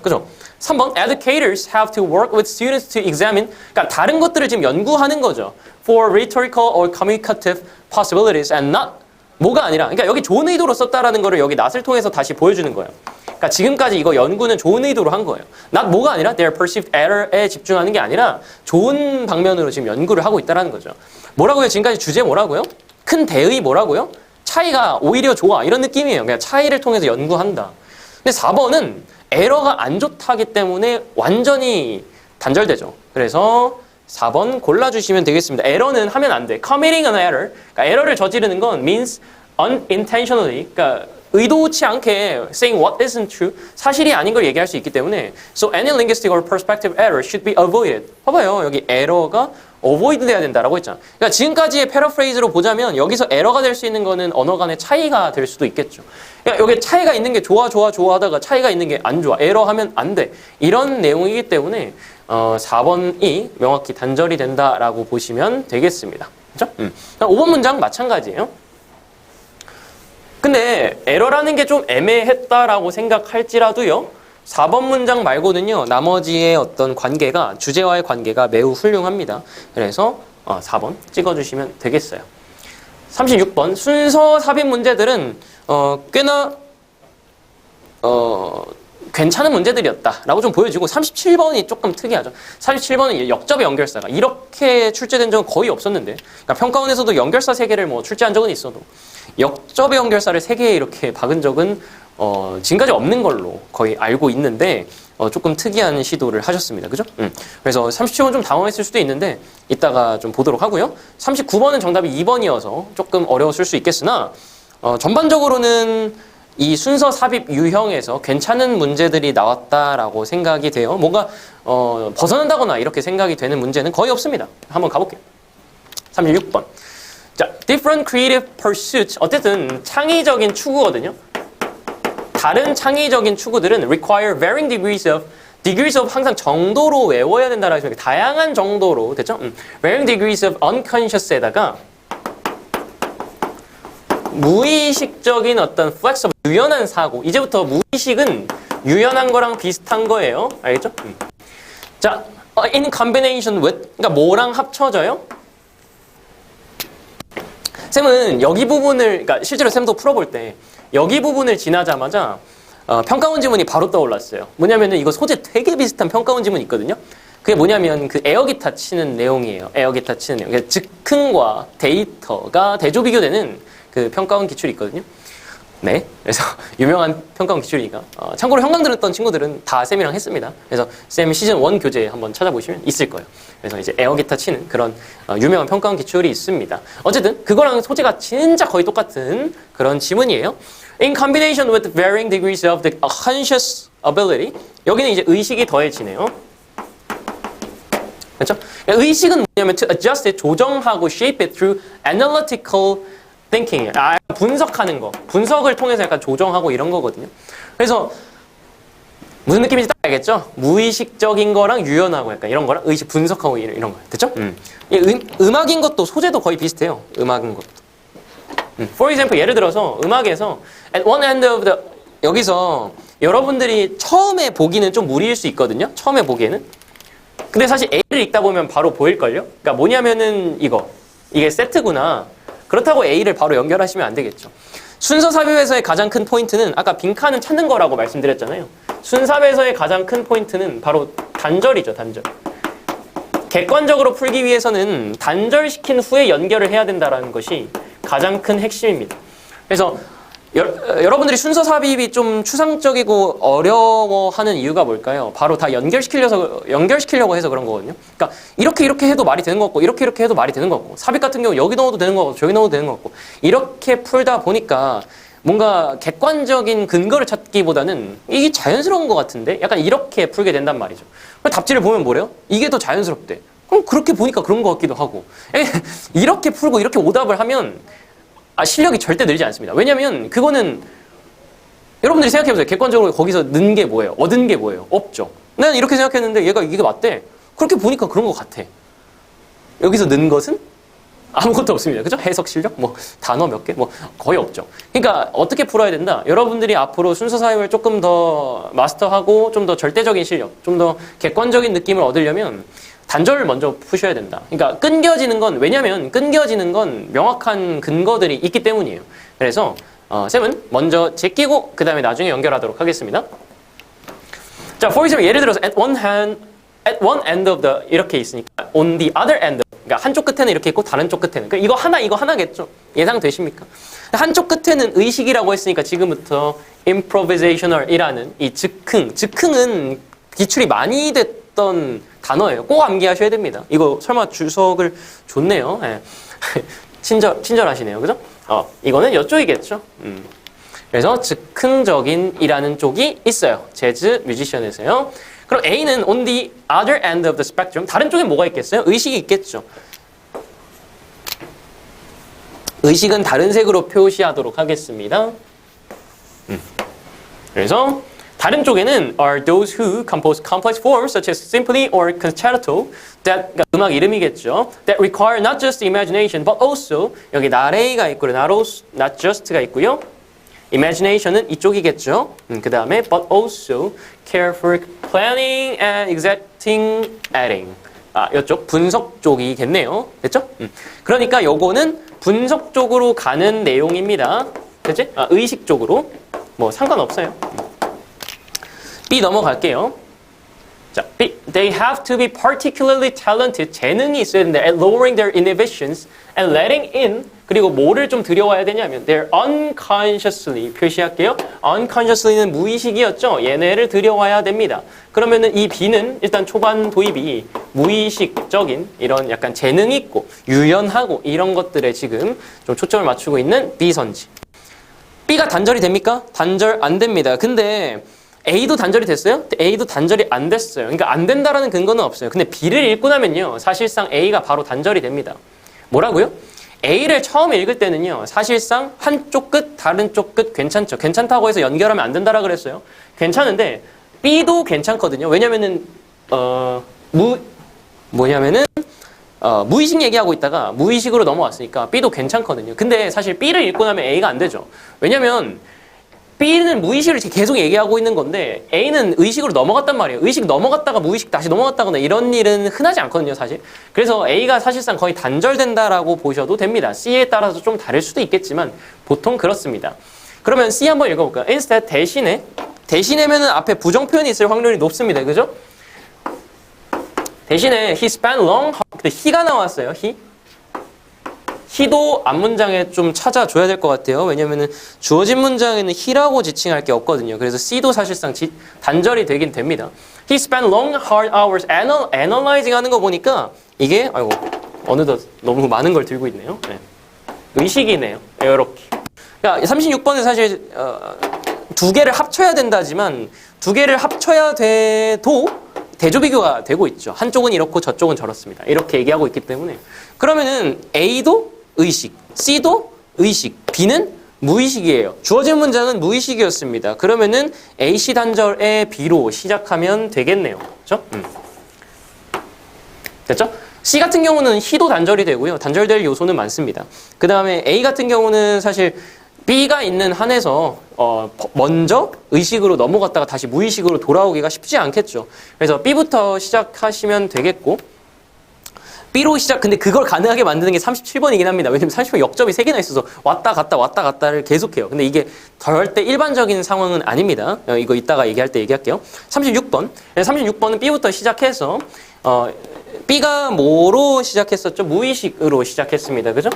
그죠? 3번, educators have to work with students to examine. 그러니까 다른 것들을 지금 연구하는 거죠. For rhetorical or communicative possibilities and not. 뭐가 아니라. 그러니까 여기 좋은 의도로 썼다라는 거를 여기 not을 통해서 다시 보여주는 거예요. 그러니까 지금까지 이거 연구는 좋은 의도로 한 거예요. not 뭐가 아니라 their perceived error에 집중하는 게 아니라 좋은 방면으로 지금 연구를 하고 있다는 거죠. 뭐라고요? 지금까지 주제 뭐라고요? 큰 대의 뭐라고요? 차이가 오히려 좋아. 이런 느낌이에요. 그냥 차이를 통해서 연구한다. 근데 4번은 에러가 안 좋다기 때문에 완전히 단절되죠. 그래서 4번 골라주시면 되겠습니다. 에러는 하면 안 돼. Committing an error. 그러니까 에러를 저지르는 건 means unintentionally. 그러니까 의도치 않게 saying what isn't true, 사실이 아닌 걸 얘기할 수 있기 때문에 so any linguistic or perspective error should be avoided. 봐봐요. 여기 에러가 avoid 돼야 된다라고 했잖아. 그러니까 지금까지의 패러프레이즈로 보자면 여기서 에러가 될 수 있는 거는 언어 간의 차이가 될 수도 있겠죠. 그러니까 여기 차이가 있는 게 좋아 하다가 차이가 있는 게 안 좋아. 에러하면 안 돼. 이런 내용이기 때문에 4번이 명확히 단절이 된다라고 보시면 되겠습니다. 그렇죠? 5번 문장 마찬가지예요. 근데 에러라는 게 좀 애매했다라고 생각할지라도요. 4번 문장 말고는요. 나머지의 어떤 관계가 주제와의 관계가 매우 훌륭합니다. 그래서 4번 찍어주시면 되겠어요. 36번 순서 삽입 문제들은 꽤나 괜찮은 문제들이었다라고 좀 보여지고 37번이 조금 특이하죠. 37번은 역접의 연결사가 이렇게 출제된 적은 거의 없었는데 그러니까 평가원에서도 연결사 3개를 뭐 출제한 적은 있어도 역접의 연결사를 3개 이렇게 박은 적은 지금까지 없는 걸로 거의 알고 있는데 조금 특이한 시도를 하셨습니다. 그죠? 그래서 37번 좀 당황했을 수도 있는데 이따가 좀 보도록 하고요. 39번은 정답이 2번이어서 조금 어려웠을 수 있겠으나 전반적으로는 이 순서 삽입 유형에서 괜찮은 문제들이 나왔다라고 생각이 돼요. 뭔가 벗어난다거나 이렇게 생각이 되는 문제는 거의 없습니다. 한번 가볼게요. 36번. 자, different creative pursuits. 어쨌든 창의적인 추구거든요. 다른 창의적인 추구들은 require varying degrees of 항상 정도로 외워야 된다라고 해서 다양한 정도로 됐죠? varying degrees of unconscious에다가 무의식적인 어떤 flexible 유연한 사고. 이제부터 무의식은 유연한 거랑 비슷한 거예요. 알겠죠? 자, in combination with 그러니까 뭐랑 합쳐져요? 쌤은 여기 부분을 그러니까 실제로 쌤도 풀어볼 때 여기 부분을 지나자마자 평가원 지문이 바로 떠올랐어요. 뭐냐면은 이거 소재 되게 비슷한 평가원 지문이 있거든요. 그게 뭐냐면 그 에어기타 치는 내용이에요. 에어기타 치는 내용. 그러니까 즉흥과 데이터가 대조 비교되는 그 평가원 기출이 있거든요. 네. 그래서 유명한 평가원 기출이니까. 참고로 형광 들었던 친구들은 다 쌤이랑 했습니다. 그래서 쌤 시즌 1 교재 한번 찾아보시면 있을 거예요. 그래서 이제 에어기타 치는 그런 유명한 평가원 기출이 있습니다. 어쨌든 그거랑 소재가 진짜 거의 똑같은 그런 지문이에요. In combination with varying degrees of the conscious ability. 여기는 이제 의식이 더해지네요. 그렇죠? 의식은 뭐냐면 to adjust it, 조정하고 shape it through analytical thinking. 분석하는 거. 분석을 통해서 약간 조정하고 이런 거거든요. 그래서 무슨 느낌인지 딱 알겠죠? 무의식적인 거랑 유연하고 약간 이런 거랑 의식 분석하고 이런 거. 됐죠? 음악인 것도 소재도 거의 비슷해요. 음악인 것도. For example, 예를 들어서 음악에서 at one end of the 여기서 여러분들이 처음에 보기는 좀 무리일 수 있거든요. 처음에 보기에는. 근데 사실 A를 읽다 보면 바로 보일걸요? 그러니까 뭐냐면은 이게 세트구나. 그렇다고 A를 바로 연결하시면 안 되겠죠. 순서 삽입에서의 가장 큰 포인트는 아까 빈칸은 찾는 거라고 말씀드렸잖아요. 순삽에서의 가장 큰 포인트는 바로 단절이죠. 단절. 객관적으로 풀기 위해서는 단절시킨 후에 연결을 해야 된다는 것이 가장 큰 핵심입니다. 그래서 여러분들이 순서 삽입이 좀 추상적이고 어려워하는 이유가 뭘까요? 바로 다 연결시키려고 해서 그런 거거든요. 그러니까 이렇게 해도 말이 되는 거 같고 이렇게 해도 말이 되는 거 같고 삽입 같은 경우 여기 넣어도 되는 거 같고 저기 넣어도 되는 거 같고 이렇게 풀다 보니까 뭔가 객관적인 근거를 찾기보다는 이게 자연스러운 것 같은데 약간 이렇게 풀게 된단 말이죠. 답지를 보면 뭐래요? 이게 더 자연스럽대. 그럼 그렇게 보니까 그런 것 같기도 하고 이렇게 풀고 이렇게 오답을 하면 실력이 절대 늘지 않습니다. 왜냐면 그거는 여러분들이 생각해보세요. 객관적으로 거기서 는 게 뭐예요? 얻은 게 뭐예요? 없죠. 나는 이렇게 생각했는데 얘가 이게 맞대. 그렇게 보니까 그런 것 같아. 여기서 는 것은 아무것도 없습니다. 그죠? 해석 실력? 뭐 단어 몇 개? 뭐 거의 없죠. 그러니까 어떻게 풀어야 된다? 여러분들이 앞으로 순서 삽입을 조금 더 마스터하고 좀 더 절대적인 실력, 좀 더 객관적인 느낌을 얻으려면 단절을 먼저 푸셔야 된다. 그러니까 끊겨지는 건 왜냐면 끊겨지는 건 명확한 근거들이 있기 때문이에요. 그래서 쌤은 먼저 제끼고 그 다음에 나중에 연결하도록 하겠습니다. 자, for example, 예를 들어서 at one end of the 이렇게 있으니까 on the other end, 그러니까 한쪽 끝에는 이렇게 있고 다른 쪽 끝에는 그러니까 이거 하나겠죠. 예상되십니까? 한쪽 끝에는 의식이라고 했으니까 지금부터 improvisational이라는 이 즉흥은 기출이 많이 됐던 단어예요. 꼭 암기하셔야 됩니다. 이거 설마 주석을 줬네요. 네. 친절하시네요. 그죠? 이거는 이쪽이겠죠. 그래서 즉흥적인이라는 쪽이 있어요. 재즈 뮤지션에서요. 그럼 A는 on the other end of the spectrum. 다른 쪽에 뭐가 있겠어요? 의식이 있겠죠. 의식은 다른 색으로 표시하도록 하겠습니다. 그래서 다른 쪽에는 are those who compose complex forms such as symphony or concerto that 음악 이름이겠죠. that require not just imagination but also 여기 not A가 있고요. not just가 있고요. imagination은 이쪽이겠죠. 그 다음에 but also careful planning and exacting adding. 이쪽 분석 쪽이겠네요. 됐죠? 그러니까 요거는 분석 쪽으로 가는 내용입니다. 됐지? 의식 쪽으로. 뭐 상관없어요. B 넘어갈게요. 자, B. They have to be particularly talented. 재능이 있어야 된다. At lowering their inhibitions and letting in. 그리고 뭐를 좀 들여와야 되냐면 they're unconsciously 표시할게요. unconsciously는 무의식이었죠. 얘네를 들여와야 됩니다. 그러면은 이 B는 일단 초반 도입이 무의식적인 이런 약간 재능 있고 유연하고 이런 것들에 지금 좀 초점을 맞추고 있는 B 선지. B가 단절이 됩니까? 단절 안 됩니다. 근데 A도 단절이 됐어요? A도 단절이 안 됐어요. 그러니까 안 된다라는 근거는 없어요. 근데 B를 읽고 나면요. 사실상 A가 바로 단절이 됩니다. 뭐라고요? A를 처음 읽을 때는요. 사실상 한쪽 끝, 다른 쪽 끝 괜찮죠. 괜찮다고 해서 연결하면 안 된다라 그랬어요. 괜찮은데 B도 괜찮거든요. 왜냐면은 무의식 얘기하고 있다가 무의식으로 넘어왔으니까 B도 괜찮거든요. 근데 사실 B를 읽고 나면 A가 안 되죠. 왜냐면 B는 무의식을 계속 얘기하고 있는 건데 A는 의식으로 넘어갔단 말이에요. 의식 넘어갔다가 무의식 다시 넘어갔다거나 이런 일은 흔하지 않거든요, 사실. 그래서 A가 사실상 거의 단절된다라고 보셔도 됩니다. C에 따라서 좀 다를 수도 있겠지만 보통 그렇습니다. 그러면 C 한번 읽어볼까요? Instead 대신에면은 앞에 부정 표현이 있을 확률이 높습니다. 그죠? 대신에 he spent long, 근데 he가 나왔어요. he도 앞문장에 좀 찾아줘야 될 것 같아요. 왜냐면은 주어진 문장에는 he라고 지칭할 게 없거든요. 그래서 C도 사실상 단절이 되긴 됩니다. He spent long hard hours analyzing 하는 거 보니까 이게 어느덧 너무 많은 걸 들고 있네요. 네. 의식이네요. 이렇게. 그러니까 36번은 사실 두 개를 합쳐야 된다지만 두 개를 합쳐야 돼도 대조비교가 되고 있죠. 한쪽은 이렇고 저쪽은 저렇습니다. 이렇게 얘기하고 있기 때문에 그러면은 A도 의식, C도 의식, B는 무의식이에요. 주어진 문장은 무의식이었습니다. 그러면은 AC 단절의 B로 시작하면 되겠네요. 그렇죠? 됐죠? C 같은 경우는 he도 단절이 되고요. 단절될 요소는 많습니다. 그 다음에 A 같은 경우는 사실 B가 있는 한에서 먼저 의식으로 넘어갔다가 다시 무의식으로 돌아오기가 쉽지 않겠죠. 그래서 B부터 시작하시면 되겠고 B로 근데 그걸 가능하게 만드는 게 37번이긴 합니다. 왜냐면 30번 역접이 3개나 있어서 왔다 갔다를 계속해요. 근데 이게 절대 일반적인 상황은 아닙니다. 이거 이따가 얘기할 때 얘기할게요. 36번. 36번은 B부터 시작해서 B가 뭐로 시작했었죠? 무의식으로 시작했습니다. 그죠?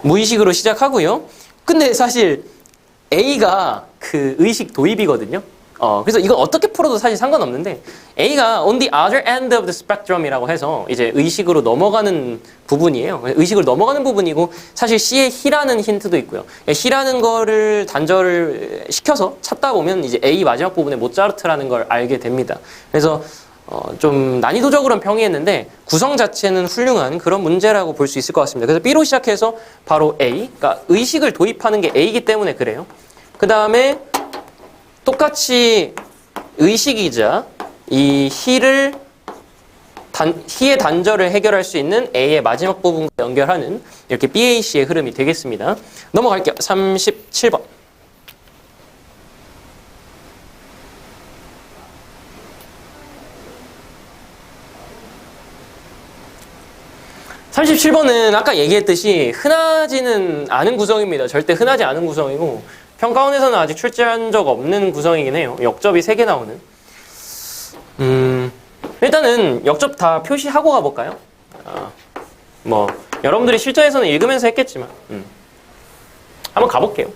무의식으로 시작하고요. 근데 사실 A가 그 의식 도입이거든요. 그래서 이거 어떻게 풀어도 사실 상관없는데 A가 on the other end of the spectrum이라고 해서 이제 의식으로 넘어가는 부분이에요. 의식으로 넘어가는 부분이고 사실 C에 he라는 힌트도 있고요. he라는 거를 단절을 시켜서 찾다 보면 이제 A 마지막 부분에 모차르트라는 걸 알게 됩니다. 그래서 좀 난이도적으로는 평이했는데 구성 자체는 훌륭한 그런 문제라고 볼 수 있을 것 같습니다. 그래서 B로 시작해서 바로 A, 그러니까 의식을 도입하는 게 A이기 때문에 그래요. 그 다음에 똑같이 의식이자 이 he의 단절을 해결할 수 있는 A의 마지막 부분과 연결하는 이렇게 BAC의 흐름이 되겠습니다. 넘어갈게요. 37번. 37번은 아까 얘기했듯이 흔하지는 않은 구성입니다. 절대 흔하지 않은 구성이고 평가원에서는 아직 출제한 적 없는 구성이긴 해요. 역접이 3개 나오는. 일단은 역접 다 표시하고 가볼까요? 여러분들이 실전에서는 읽으면서 했겠지만 한번 가볼게요.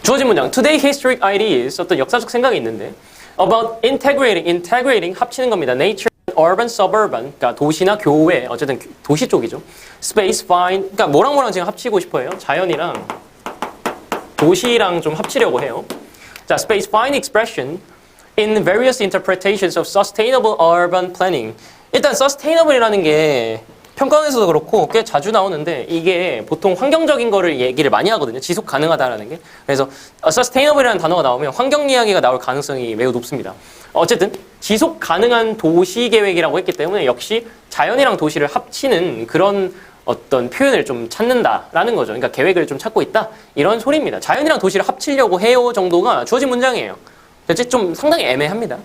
주어진 문장 Today historic ideas 어떤 역사적 생각이 있는데 about integrating 합치는 겁니다. Nature and urban, suburban, 그러니까 도시나 교외, 어쨌든 도시 쪽이죠. space, find, 그러니까 뭐랑 지금 합치고 싶어요. 자연이랑 도시랑 좀 합치려고 해요. 자, space, find expression in various interpretations of sustainable urban planning. 일단 sustainable이라는 게 평가원에서도 그렇고 꽤 자주 나오는데 이게 보통 환경적인 거를 얘기를 많이 하거든요. 지속 가능하다라는 게. 그래서 sustainable이라는 단어가 나오면 환경 이야기가 나올 가능성이 매우 높습니다. 어쨌든 지속 가능한 도시 계획이라고 했기 때문에 역시 자연이랑 도시를 합치는 그런 어떤 표현을 좀 찾는다라는 거죠. 그러니까 계획을 좀 찾고 있다. 이런 소리입니다. 자연이랑 도시를 합치려고 해요 정도가 주어진 문장이에요. 좀 상당히 애매합니다.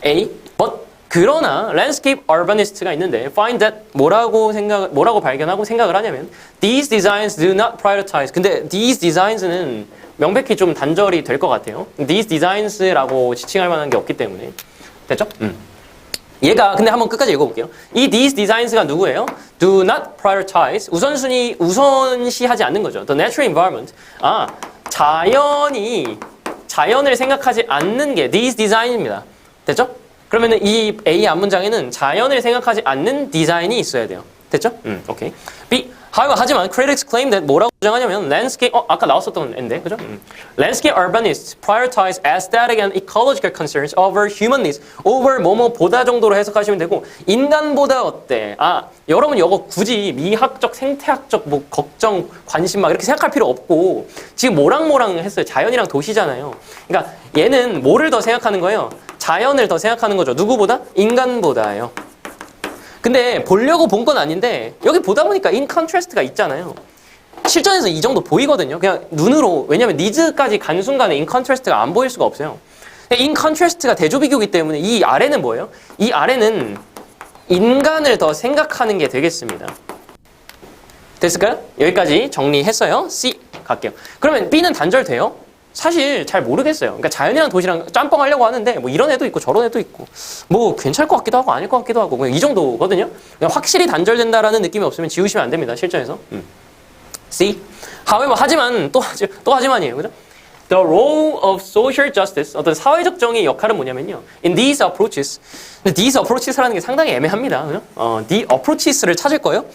A. But 그러나 landscape urbanist가 있는데 find that 뭐라고 발견하고 생각을 하냐면 these designs do not prioritize. 근데 these designs는 명백히 좀 단절이 될 것 같아요. these designs라고 지칭할 만한 게 없기 때문에. 됐죠? 얘가 근데 한번 끝까지 읽어볼게요. 이 these designs가 누구예요? do not prioritize. 우선시하지 않는 거죠. the natural environment. 자연을 생각하지 않는 게 these design입니다. 됐죠? 그러면은 이 A 앞문장에는 자연을 생각하지 않는 디자인이 있어야 돼요. 됐죠? 오케이. B. 하지만 critics claim that 뭐라고 주장하냐면 landscape 아까 나왔었던 앤데 그죠? Landscape urbanists prioritize aesthetic and ecological concerns over human needs. over 뭐뭐보다 정도로 해석하시면 되고 인간보다 어때? 여러분 이거 굳이 미학적, 생태학적 뭐 걱정, 관심 막 이렇게 생각할 필요 없고 지금 뭐랑 했어요. 자연이랑 도시잖아요. 그러니까 얘는 뭐를 더 생각하는 거예요? 자연을 더 생각하는 거죠. 누구보다? 인간보다예요. 근데 보려고 본 건 아닌데 여기 보다 보니까 in contrast가 있잖아요. 실전에서 이 정도 보이거든요. 그냥 눈으로. 왜냐면 needs까지 간 순간에 in contrast가 안 보일 수가 없어요. in contrast가 대조비교이기 때문에 이 아래는 뭐예요? 이 아래는 인간을 더 생각하는 게 되겠습니다. 됐을까요? 여기까지 정리했어요. C 갈게요. 그러면 B는 단절돼요? 사실 잘 모르겠어요. 그러니까 자연이랑 도시랑 짬뽕 하려고 하는데 뭐 이런 애도 있고 저런 애도 있고 뭐 괜찮을 것 같기도 하고 아닐 것 같기도 하고 그냥 이 정도거든요. 그냥 확실히 단절된다라는 느낌이 없으면 지우시면 안 됩니다. 실전에서. C. However, 하지만 또 하지만이에요. 그죠? The role of social justice, 어떤 사회적 정의의 역할은 뭐냐면요. In these approaches. 근데 these approaches라는 게 상당히 애매합니다. 그죠? The approaches를 찾을 거예요.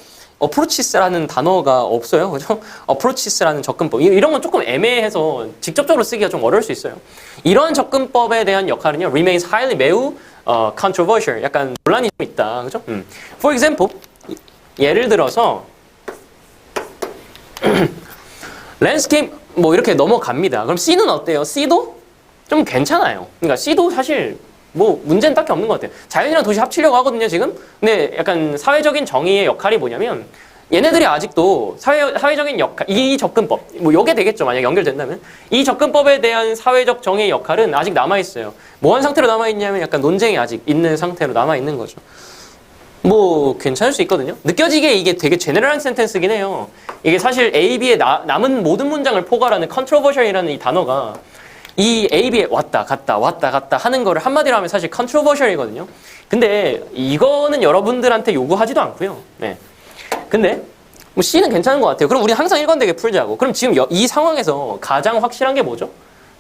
approaches라는 단어가 없어요. 그죠? approaches라는 접근법. 이런 건 조금 애매해서 직접적으로 쓰기가 좀 어려울 수 있어요. 이런 접근법에 대한 역할은요. remains highly 매우 controversial. 약간 논란이 좀 있다. 그죠? For example, 예를 들어서 landscape 뭐 이렇게 넘어갑니다. 그럼 C는 어때요? C도 좀 괜찮아요. 그러니까 C도 사실 뭐 문제는 딱히 없는 것 같아요. 자연이랑 도시 합치려고 하거든요, 지금. 근데 약간 사회적인 정의의 역할이 뭐냐면 얘네들이 아직도 사회적인 역할, 이 접근법, 뭐 요게 되겠죠, 만약 연결된다면. 이 접근법에 대한 사회적 정의의 역할은 아직 남아있어요. 뭐한 상태로 남아있냐면 약간 논쟁이 아직 있는 상태로 남아있는 거죠. 뭐 괜찮을 수 있거든요. 느껴지게 이게 되게 제너럴한 센텐스긴 해요. 이게 사실 A, B의 남은 모든 문장을 포괄하는 controversial이라는 이 단어가 이 A, B에 왔다 갔다 하는 거를 한마디로 하면 사실 controversial이거든요. 근데 이거는 여러분들한테 요구하지도 않고요. 네. 근데 뭐 C는 괜찮은 것 같아요. 그럼 우리 항상 일관되게 풀자고. 그럼 지금 이 상황에서 가장 확실한 게 뭐죠?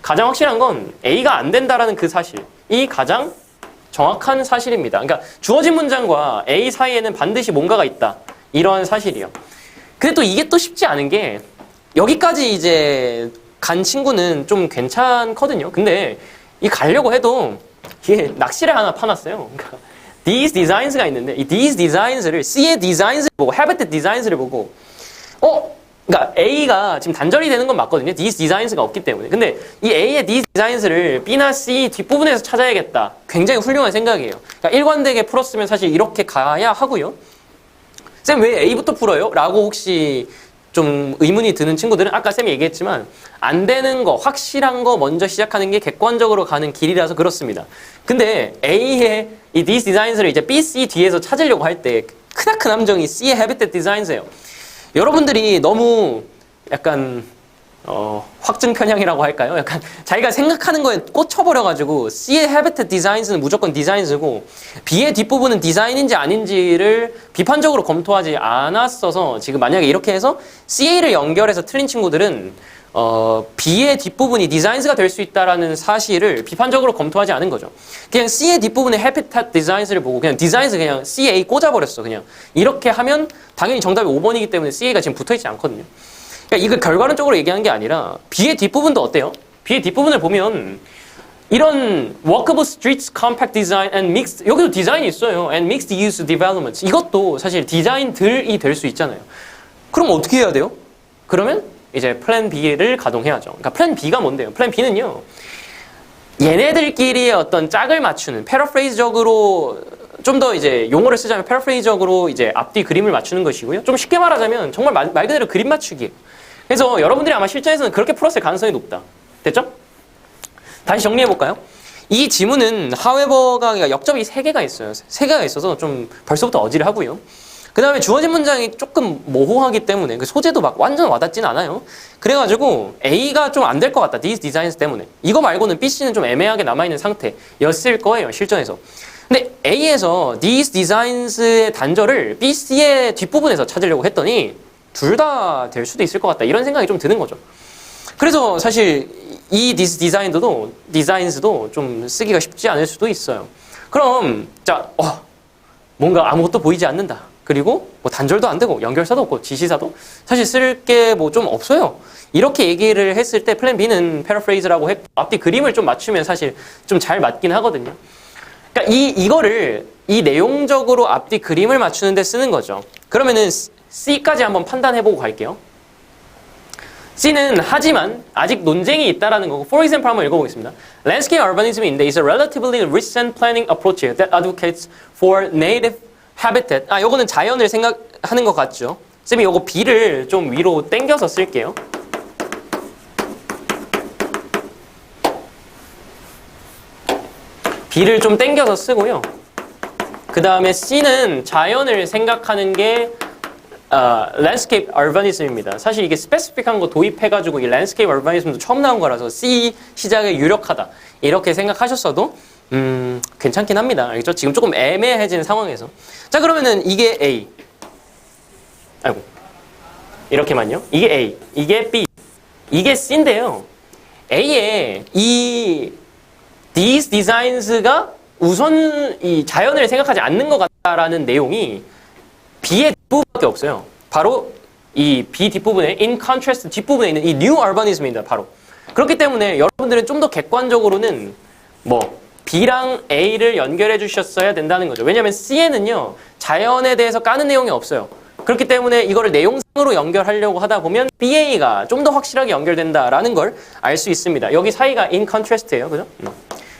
가장 확실한 건 A가 안 된다라는 그 사실. 이 가장 정확한 사실입니다. 그러니까 주어진 문장과 A 사이에는 반드시 뭔가가 있다. 이런 사실이요. 근데 또 이게 또 쉽지 않은 게 여기까지 이제 간 친구는 좀 괜찮거든요. 근데 이 가려고 해도 이게 낚시를 하나 파놨어요. 그러니까 these designs가 있는데 이 these designs를 C의 designs를 보고 habitat designs를 보고 그러니까 A가 지금 단절이 되는 건 맞거든요. these designs가 없기 때문에. 근데 이 A의 these designs를 B나 C 뒷부분에서 찾아야겠다. 굉장히 훌륭한 생각이에요. 그러니까 일관되게 풀었으면 사실 이렇게 가야 하고요. 쌤 왜 A부터 풀어요? 라고 혹시 좀 의문이 드는 친구들은 아까 쌤이 얘기했지만 안 되는 거, 확실한 거 먼저 시작하는 게 객관적으로 가는 길이라서 그렇습니다. 근데 A의 이 these designs를 이제 B, C 뒤에서 찾으려고 할 때 크나큰 함정이 C의 habitat designs예요. 여러분들이 너무 약간 확증 편향이라고 할까요? 약간 자기가 생각하는 거에 꽂혀버려가지고 C의 habitat designs는 무조건 designs고 B의 뒷부분은 디자인인지 아닌지를 비판적으로 검토하지 않았어서 지금 만약에 이렇게 해서 CA를 연결해서 틀린 친구들은 B의 뒷부분이 design스가 될 수 있다라는 사실을 비판적으로 검토하지 않은 거죠. 그냥 C의 뒷부분의 habitat designs를 보고 그냥 designs 그냥 CA 꽂아버렸어. 그냥 이렇게 하면 당연히 정답이 5번이기 때문에 CA가 지금 붙어있지 않거든요. 그러니까 이거 결과론적으로 얘기하는 게 아니라 B의 뒷부분도 어때요? B의 뒷부분을 보면 이런 walkable streets, compact design, and mixed 여기도 디자인이 있어요. and mixed use developments 이것도 사실 디자인들이 될 수 있잖아요. 그럼 어떻게 해야 돼요? 그러면 이제 플랜 B를 가동해야죠. 그러니까 플랜 B가 뭔데요? 플랜 B는요. 얘네들끼리의 어떤 짝을 맞추는 패러프레이즈적으로 좀 더 이제 용어를 쓰자면 패러프레이즈적으로 이제 앞뒤 그림을 맞추는 것이고요. 좀 쉽게 말하자면 정말 말 그대로 그림 맞추기. 그래서 여러분들이 아마 실전에서는 그렇게 풀었을 가능성이 높다. 됐죠? 다시 정리해볼까요? 이 지문은 however가 역접이 3개가 있어요. 3개가 있어서 좀 벌써부터 어지러하고요. 그 다음에 주어진 문장이 조금 모호하기 때문에 그 소재도 막 완전 와닿진 않아요. 그래가지고 A가 좀 안 될 것 같다. These designs 때문에. 이거 말고는 B, C는 좀 애매하게 남아있는 상태였을 거예요. 실전에서. 근데 A에서 these designs의 단절을 B, C의 뒷부분에서 찾으려고 했더니 둘 다 될 수도 있을 것 같다. 이런 생각이 좀 드는 거죠. 그래서 사실 이 designs도 좀 쓰기가 쉽지 않을 수도 있어요. 그럼 자, 뭔가 아무것도 보이지 않는다. 그리고 뭐 단절도 안 되고 연결사도 없고 지시사도 사실 쓸 게 뭐 좀 없어요. 이렇게 얘기를 했을 때 플랜 B는 패러프레이즈라고 했고 앞뒤 그림을 좀 맞추면 사실 좀 잘 맞긴 하거든요. 그러니까 이거를 이 내용적으로 앞뒤 그림을 맞추는 데 쓰는 거죠. 그러면은 C까지 한번 판단해보고 갈게요. C는 하지만 아직 논쟁이 있다라는 거고 for example 한번 읽어보겠습니다. Landscape urbanism is a relatively recent planning approach that advocates for native habitat. 요거는 자연을 생각하는 것 같죠? 쌤이 요거 B를 좀 위로 당겨서 쓸게요. B를 좀 당겨서 쓰고요. 그 다음에 C는 자연을 생각하는 게 landscape urbanism입니다. 사실 이게 스페시픽한 거 도입해가지고 이 landscape urbanism도 처음 나온 거라서 C 시작에 유력하다. 이렇게 생각하셨어도 괜찮긴 합니다. 알겠죠? 지금 조금 애매해진 상황에서. 자, 그러면은 이게 A. 아이고. 이렇게만요. 이게 A. 이게 B. 이게 C인데요. A에 이 these designs가 우선 이 자연을 생각하지 않는 것 같다라는 내용이 B의 뒷부분밖에 없어요. 바로 이 B 뒷부분에 in contrast 뒷부분에 있는 이 new urbanism입니다. 바로. 그렇기 때문에 여러분들은 좀 더 객관적으로는 뭐 B랑 A를 연결해 주셨어야 된다는 거죠. 왜냐하면 C에는요. 자연에 대해서 까는 내용이 없어요. 그렇기 때문에 이거를 내용상으로 연결하려고 하다 보면 BA가 좀 더 확실하게 연결된다라는 걸 알 수 있습니다. 여기 사이가 in contrast예요. 그죠?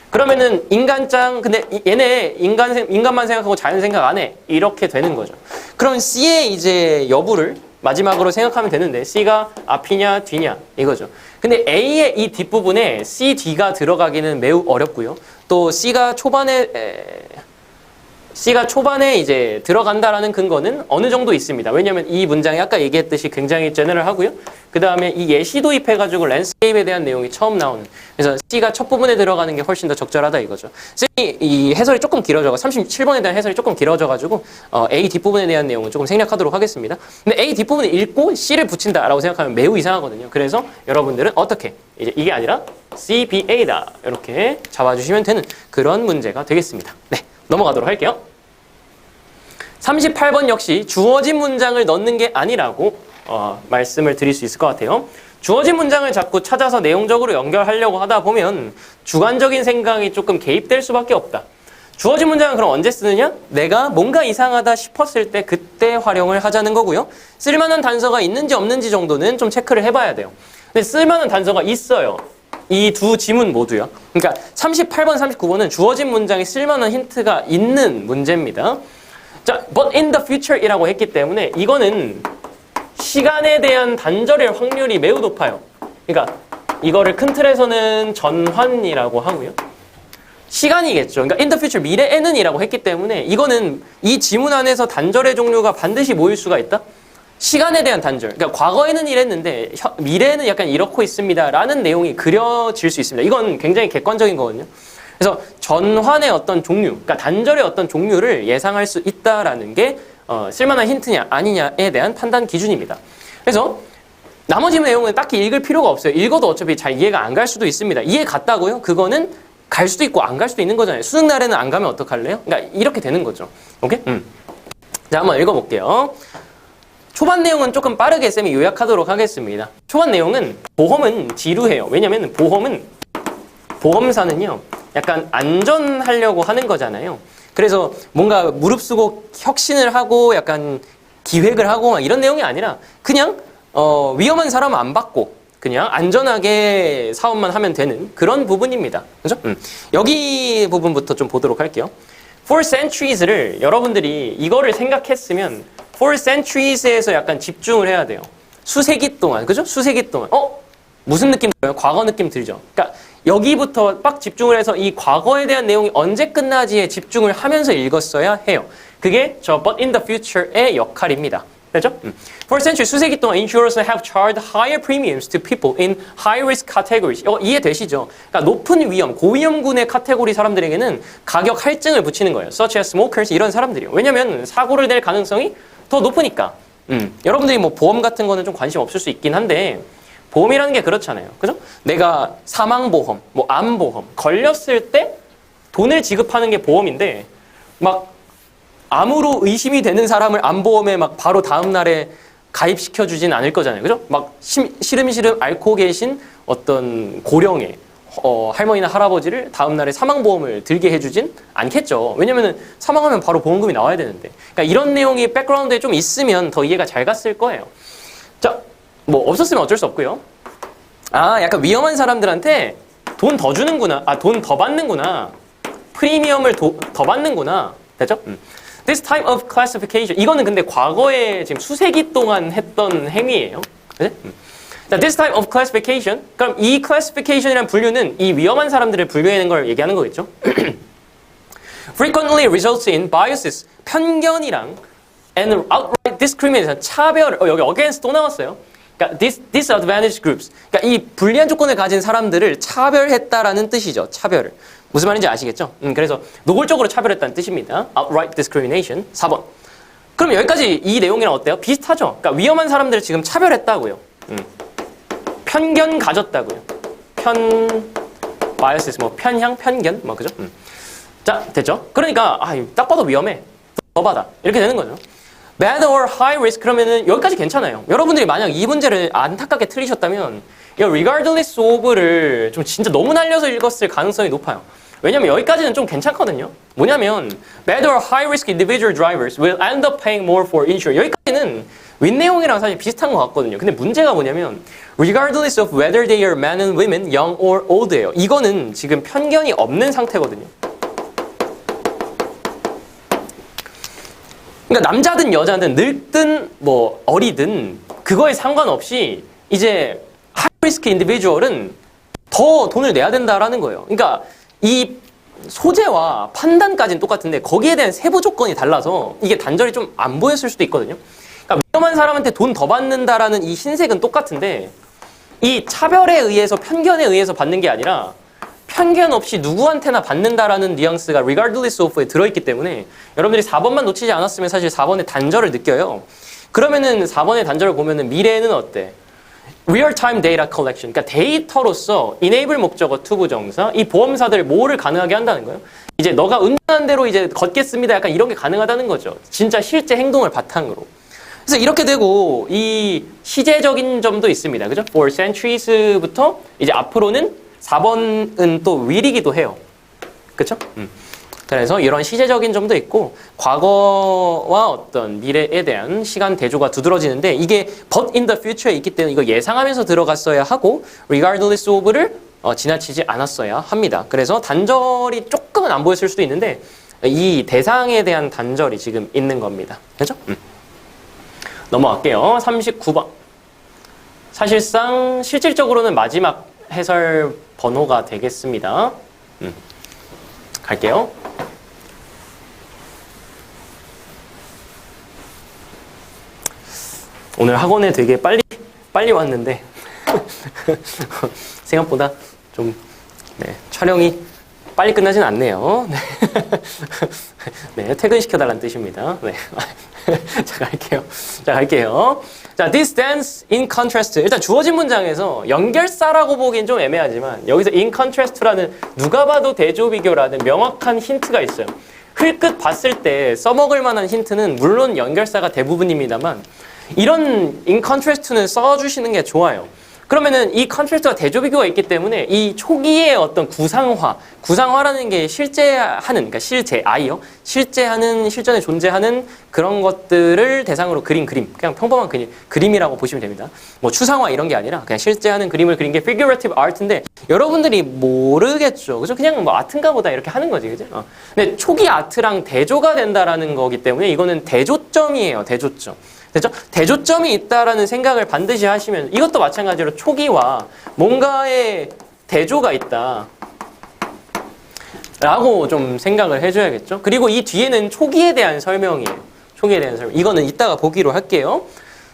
그러면은 인간짱 근데 얘네 인간만 생각하고 자연 생각 안 해. 이렇게 되는 거죠. 그럼 C의 이제 여부를 마지막으로 생각하면 되는데 C가 앞이냐 뒤냐 이거죠. 근데 A의 이 뒷부분에 C, D가 들어가기는 매우 어렵고요. 또 C가 초반에 이제 들어간다라는 근거는 어느 정도 있습니다. 왜냐하면 이 문장이 아까 얘기했듯이 굉장히 제너럴하고요. 그 다음에 이 예시 도입해가지고 랜드스케이프에 대한 내용이 처음 나오는. 그래서 C가 첫 부분에 들어가는 게 훨씬 더 적절하다 이거죠. 쌤이 이 해설이 조금 길어져가 37번에 대한 해설이 조금 길어져가지고 A 뒷부분에 대한 내용은 조금 생략하도록 하겠습니다. 근데 A 뒷부분을 읽고 C를 붙인다라고 생각하면 매우 이상하거든요. 그래서 여러분들은 어떻게 이제 이게 아니라 CBA다 이렇게 잡아주시면 되는 그런 문제가 되겠습니다. 네. 넘어가도록 할게요. 38번 역시 주어진 문장을 넣는 게 아니라고 말씀을 드릴 수 있을 것 같아요. 주어진 문장을 자꾸 찾아서 내용적으로 연결하려고 하다 보면 주관적인 생각이 조금 개입될 수밖에 없다. 주어진 문장은 그럼 언제 쓰느냐? 내가 뭔가 이상하다 싶었을 때 그때 활용을 하자는 거고요. 쓸만한 단서가 있는지 없는지 정도는 좀 체크를 해봐야 돼요. 근데 쓸만한 단서가 있어요. 이 두 지문 모두요. 그러니까 38번, 39번은 주어진 문장에 쓸만한 힌트가 있는 문제입니다. 자, but in the future 이라고 했기 때문에 이거는 시간에 대한 단절일 확률이 매우 높아요. 그러니까 이거를 큰 틀에서는 전환이라고 하고요. 시간이겠죠. 그러니까 in the future 미래에는 이라고 했기 때문에 이거는 이 지문 안에서 단절의 종류가 반드시 모일 수가 있다. 시간에 대한 단절. 그러니까 과거에는 이랬는데 미래에는 약간 이렇고 있습니다. 라는 내용이 그려질 수 있습니다. 이건 굉장히 객관적인 거거든요. 그래서 전환의 어떤 종류, 그러니까 단절의 어떤 종류를 예상할 수 있다라는 게 쓸만한 힌트냐 아니냐에 대한 판단 기준입니다. 그래서 나머지 내용은 딱히 읽을 필요가 없어요. 읽어도 어차피 잘 이해가 안 갈 수도 있습니다. 이해 갔다고요? 그거는 갈 수도 있고 안 갈 수도 있는 거잖아요. 수능 날에는 안 가면 어떡할래요? 그러니까 이렇게 되는 거죠. 오케이? 자, 한번 읽어볼게요. 초반 내용은 조금 빠르게 쌤이 요약하도록 하겠습니다. 초반 내용은 보험은 지루해요. 왜냐면 보험사는요, 약간 안전하려고 하는 거잖아요. 그래서 뭔가 무릅쓰고 혁신을 하고 약간 기획을 하고 막 이런 내용이 아니라 그냥 위험한 사람은 안 받고 그냥 안전하게 사업만 하면 되는 그런 부분입니다. 그죠? 여기 부분부터 좀 보도록 할게요. For centuries를 여러분들이 이거를 생각했으면 for centuries에서 약간 집중을 해야 돼요. 수세기 동안, 그죠? 수세기 동안. 무슨 느낌 들어요? 과거 느낌 들죠? 그러니까 여기부터 빡 집중을 해서 이 과거에 대한 내용이 언제 끝나지에 집중을 하면서 읽었어야 해요. 그게 저 but in the future의 역할입니다. 됐죠? For centuries, 수세기 동안 insurers have charged higher premiums to people in high-risk categories. 이해되시죠? 그러니까 높은 위험, 고위험군의 카테고리 사람들에게는 가격 할증을 붙이는 거예요. Such as smokers, 이런 사람들이요. 왜냐면 사고를 낼 가능성이 더 높으니까. 여러분들이 뭐 보험 같은 거는 좀 관심 없을 수 있긴 한데 보험이라는 게 그렇잖아요. 그죠? 내가 사망보험, 뭐 암보험, 걸렸을 때 돈을 지급하는 게 보험인데 막 암으로 의심이 되는 사람을 암보험에 막 바로 다음 날에 가입시켜 주진 않을 거잖아요. 그죠? 막 시름시름 앓고 계신 어떤 고령의 할머니나 할아버지를 다음 날에 사망보험을 들게 해주진 않겠죠. 왜냐면은 사망하면 바로 보험금이 나와야 되는데. 그러니까 이런 내용이 백그라운드에 좀 있으면 더 이해가 잘 갔을 거예요. 자, 뭐 없었으면 어쩔 수 없고요. 약간 위험한 사람들한테 돈 더 주는구나. 돈 더 받는구나. 프리미엄을 더 받는구나. 됐죠? This type of classification. 이거는 근데 과거에 지금 수세기 동안 했던 행위예요. 그치? 자, this type of classification. 그럼 이 classification이란 분류는 이 위험한 사람들을 분류하는 걸 얘기하는 거겠죠? Frequently results in biases. 편견이랑 and outright discrimination. 차별. 여기 against 또 나왔어요. 그러니까 disadvantaged groups. 그러니까 이 불리한 조건을 가진 사람들을 차별했다라는 뜻이죠. 차별을. 무슨 말인지 아시겠죠? 그래서 노골적으로 차별했다는 뜻입니다. Outright discrimination. 4번. 그럼 여기까지 이 내용이랑 어때요? 비슷하죠? 그러니까 위험한 사람들을 지금 차별했다고요. 편견 가졌다고요. biases, 뭐 편향, 편견, 뭐 그죠? 자, 됐죠? 그러니까 딱 봐도 위험해. 더 받아. 이렇게 되는 거죠. Bad or high risk 그러면은 여기까지 괜찮아요. 여러분들이 만약 이 문제를 안타깝게 틀리셨다면 이 regardless of를 좀 진짜 너무 날려서 읽었을 가능성이 높아요. 왜냐면 여기까지는 좀 괜찮거든요. 뭐냐면 bad or high risk individual drivers will end up paying more for insurance. 여기까지는 윗내용이랑 사실 비슷한 것 같거든요. 근데 문제가 뭐냐면 regardless of whether they are men and women, young or old예요. 이거는 지금 편견이 없는 상태거든요. 그러니까 남자든 여자든 늙든 뭐 어리든 그거에 상관없이 이제 하이 리스크 인디비주얼은 더 돈을 내야 된다라는 거예요. 그러니까 이 소재와 판단까지는 똑같은데 거기에 대한 세부 조건이 달라서 이게 단절이 좀 안 보였을 수도 있거든요. 그러니까 위험한 사람한테 돈 더 받는다라는 이 흰색은 똑같은데 이 차별에 의해서 편견에 의해서 받는 게 아니라 편견 없이 누구한테나 받는다라는 뉘앙스가 regardless of에 들어있기 때문에 여러분들이 4번만 놓치지 않았으면 사실 4번의 단절을 느껴요. 그러면은 4번의 단절을 보면은 미래에는 어때? real-time data collection. 그러니까 데이터로서 enable 목적어 to 부정사 이 보험사들 뭐를 가능하게 한다는 거예요. 이제 너가 운전한 대로 이제 걷겠습니다. 약간 이런 게 가능하다는 거죠. 진짜 실제 행동을 바탕으로. 그래서 이렇게 되고 이 시제적인 점도 있습니다. 그죠? for centuries부터 이제 앞으로는 4번은 또 will이기도 해요. 그쵸? 그래서 이런 시제적인 점도 있고 과거와 어떤 미래에 대한 시간 대조가 두드러지는데 이게 but in the future에 있기 때문에 이거 예상하면서 들어갔어야 하고 regardless of를 지나치지 않았어야 합니다. 그래서 단절이 조금은 안 보였을 수도 있는데 이 대상에 대한 단절이 지금 있는 겁니다. 그죠? 넘어갈게요. 39번. 사실상 실질적으로는 마지막 해설 번호가 되겠습니다. 갈게요. 오늘 학원에 되게 빨리 왔는데 생각보다 좀 촬영이 빨리 끝나진 않네요. 네, 퇴근시켜달라는 뜻입니다. 네. 자, 갈게요. 자, this stands in contrast. 일단 주어진 문장에서 연결사라고 보기엔 좀 애매하지만 여기서 in contrast라는 누가 봐도 대조비교라는 명확한 힌트가 있어요. 흘끗 봤을 때 써먹을 만한 힌트는 물론 연결사가 대부분입니다만 이런 in contrast는 써주시는 게 좋아요. 그러면은 이 컨트라스트가 대조비교가 있기 때문에 이 초기의 어떤 구상화라는 게 그러니까 실전에 존재하는 그런 것들을 대상으로 그린 그림, 그냥 평범한 그림이라고 보시면 됩니다. 뭐 추상화 이런 게 아니라 그냥 실제 하는 그림을 그린 게 figurative art인데 여러분들이 모르겠죠, 그죠? 그냥 뭐 아트인가 보다 이렇게 하는 거지, 그죠? 근데 초기 아트랑 대조가 된다라는 거기 때문에 이거는 대조점이에요, 대조점. 됐죠? 대조점이 있다라는 생각을 반드시 하시면 이것도 마찬가지로 초기와 뭔가의 대조가 있다 라고 좀 생각을 해줘야겠죠? 그리고 이 뒤에는 초기에 대한 설명이에요. 초기에 대한 설명. 이거는 이따가 보기로 할게요.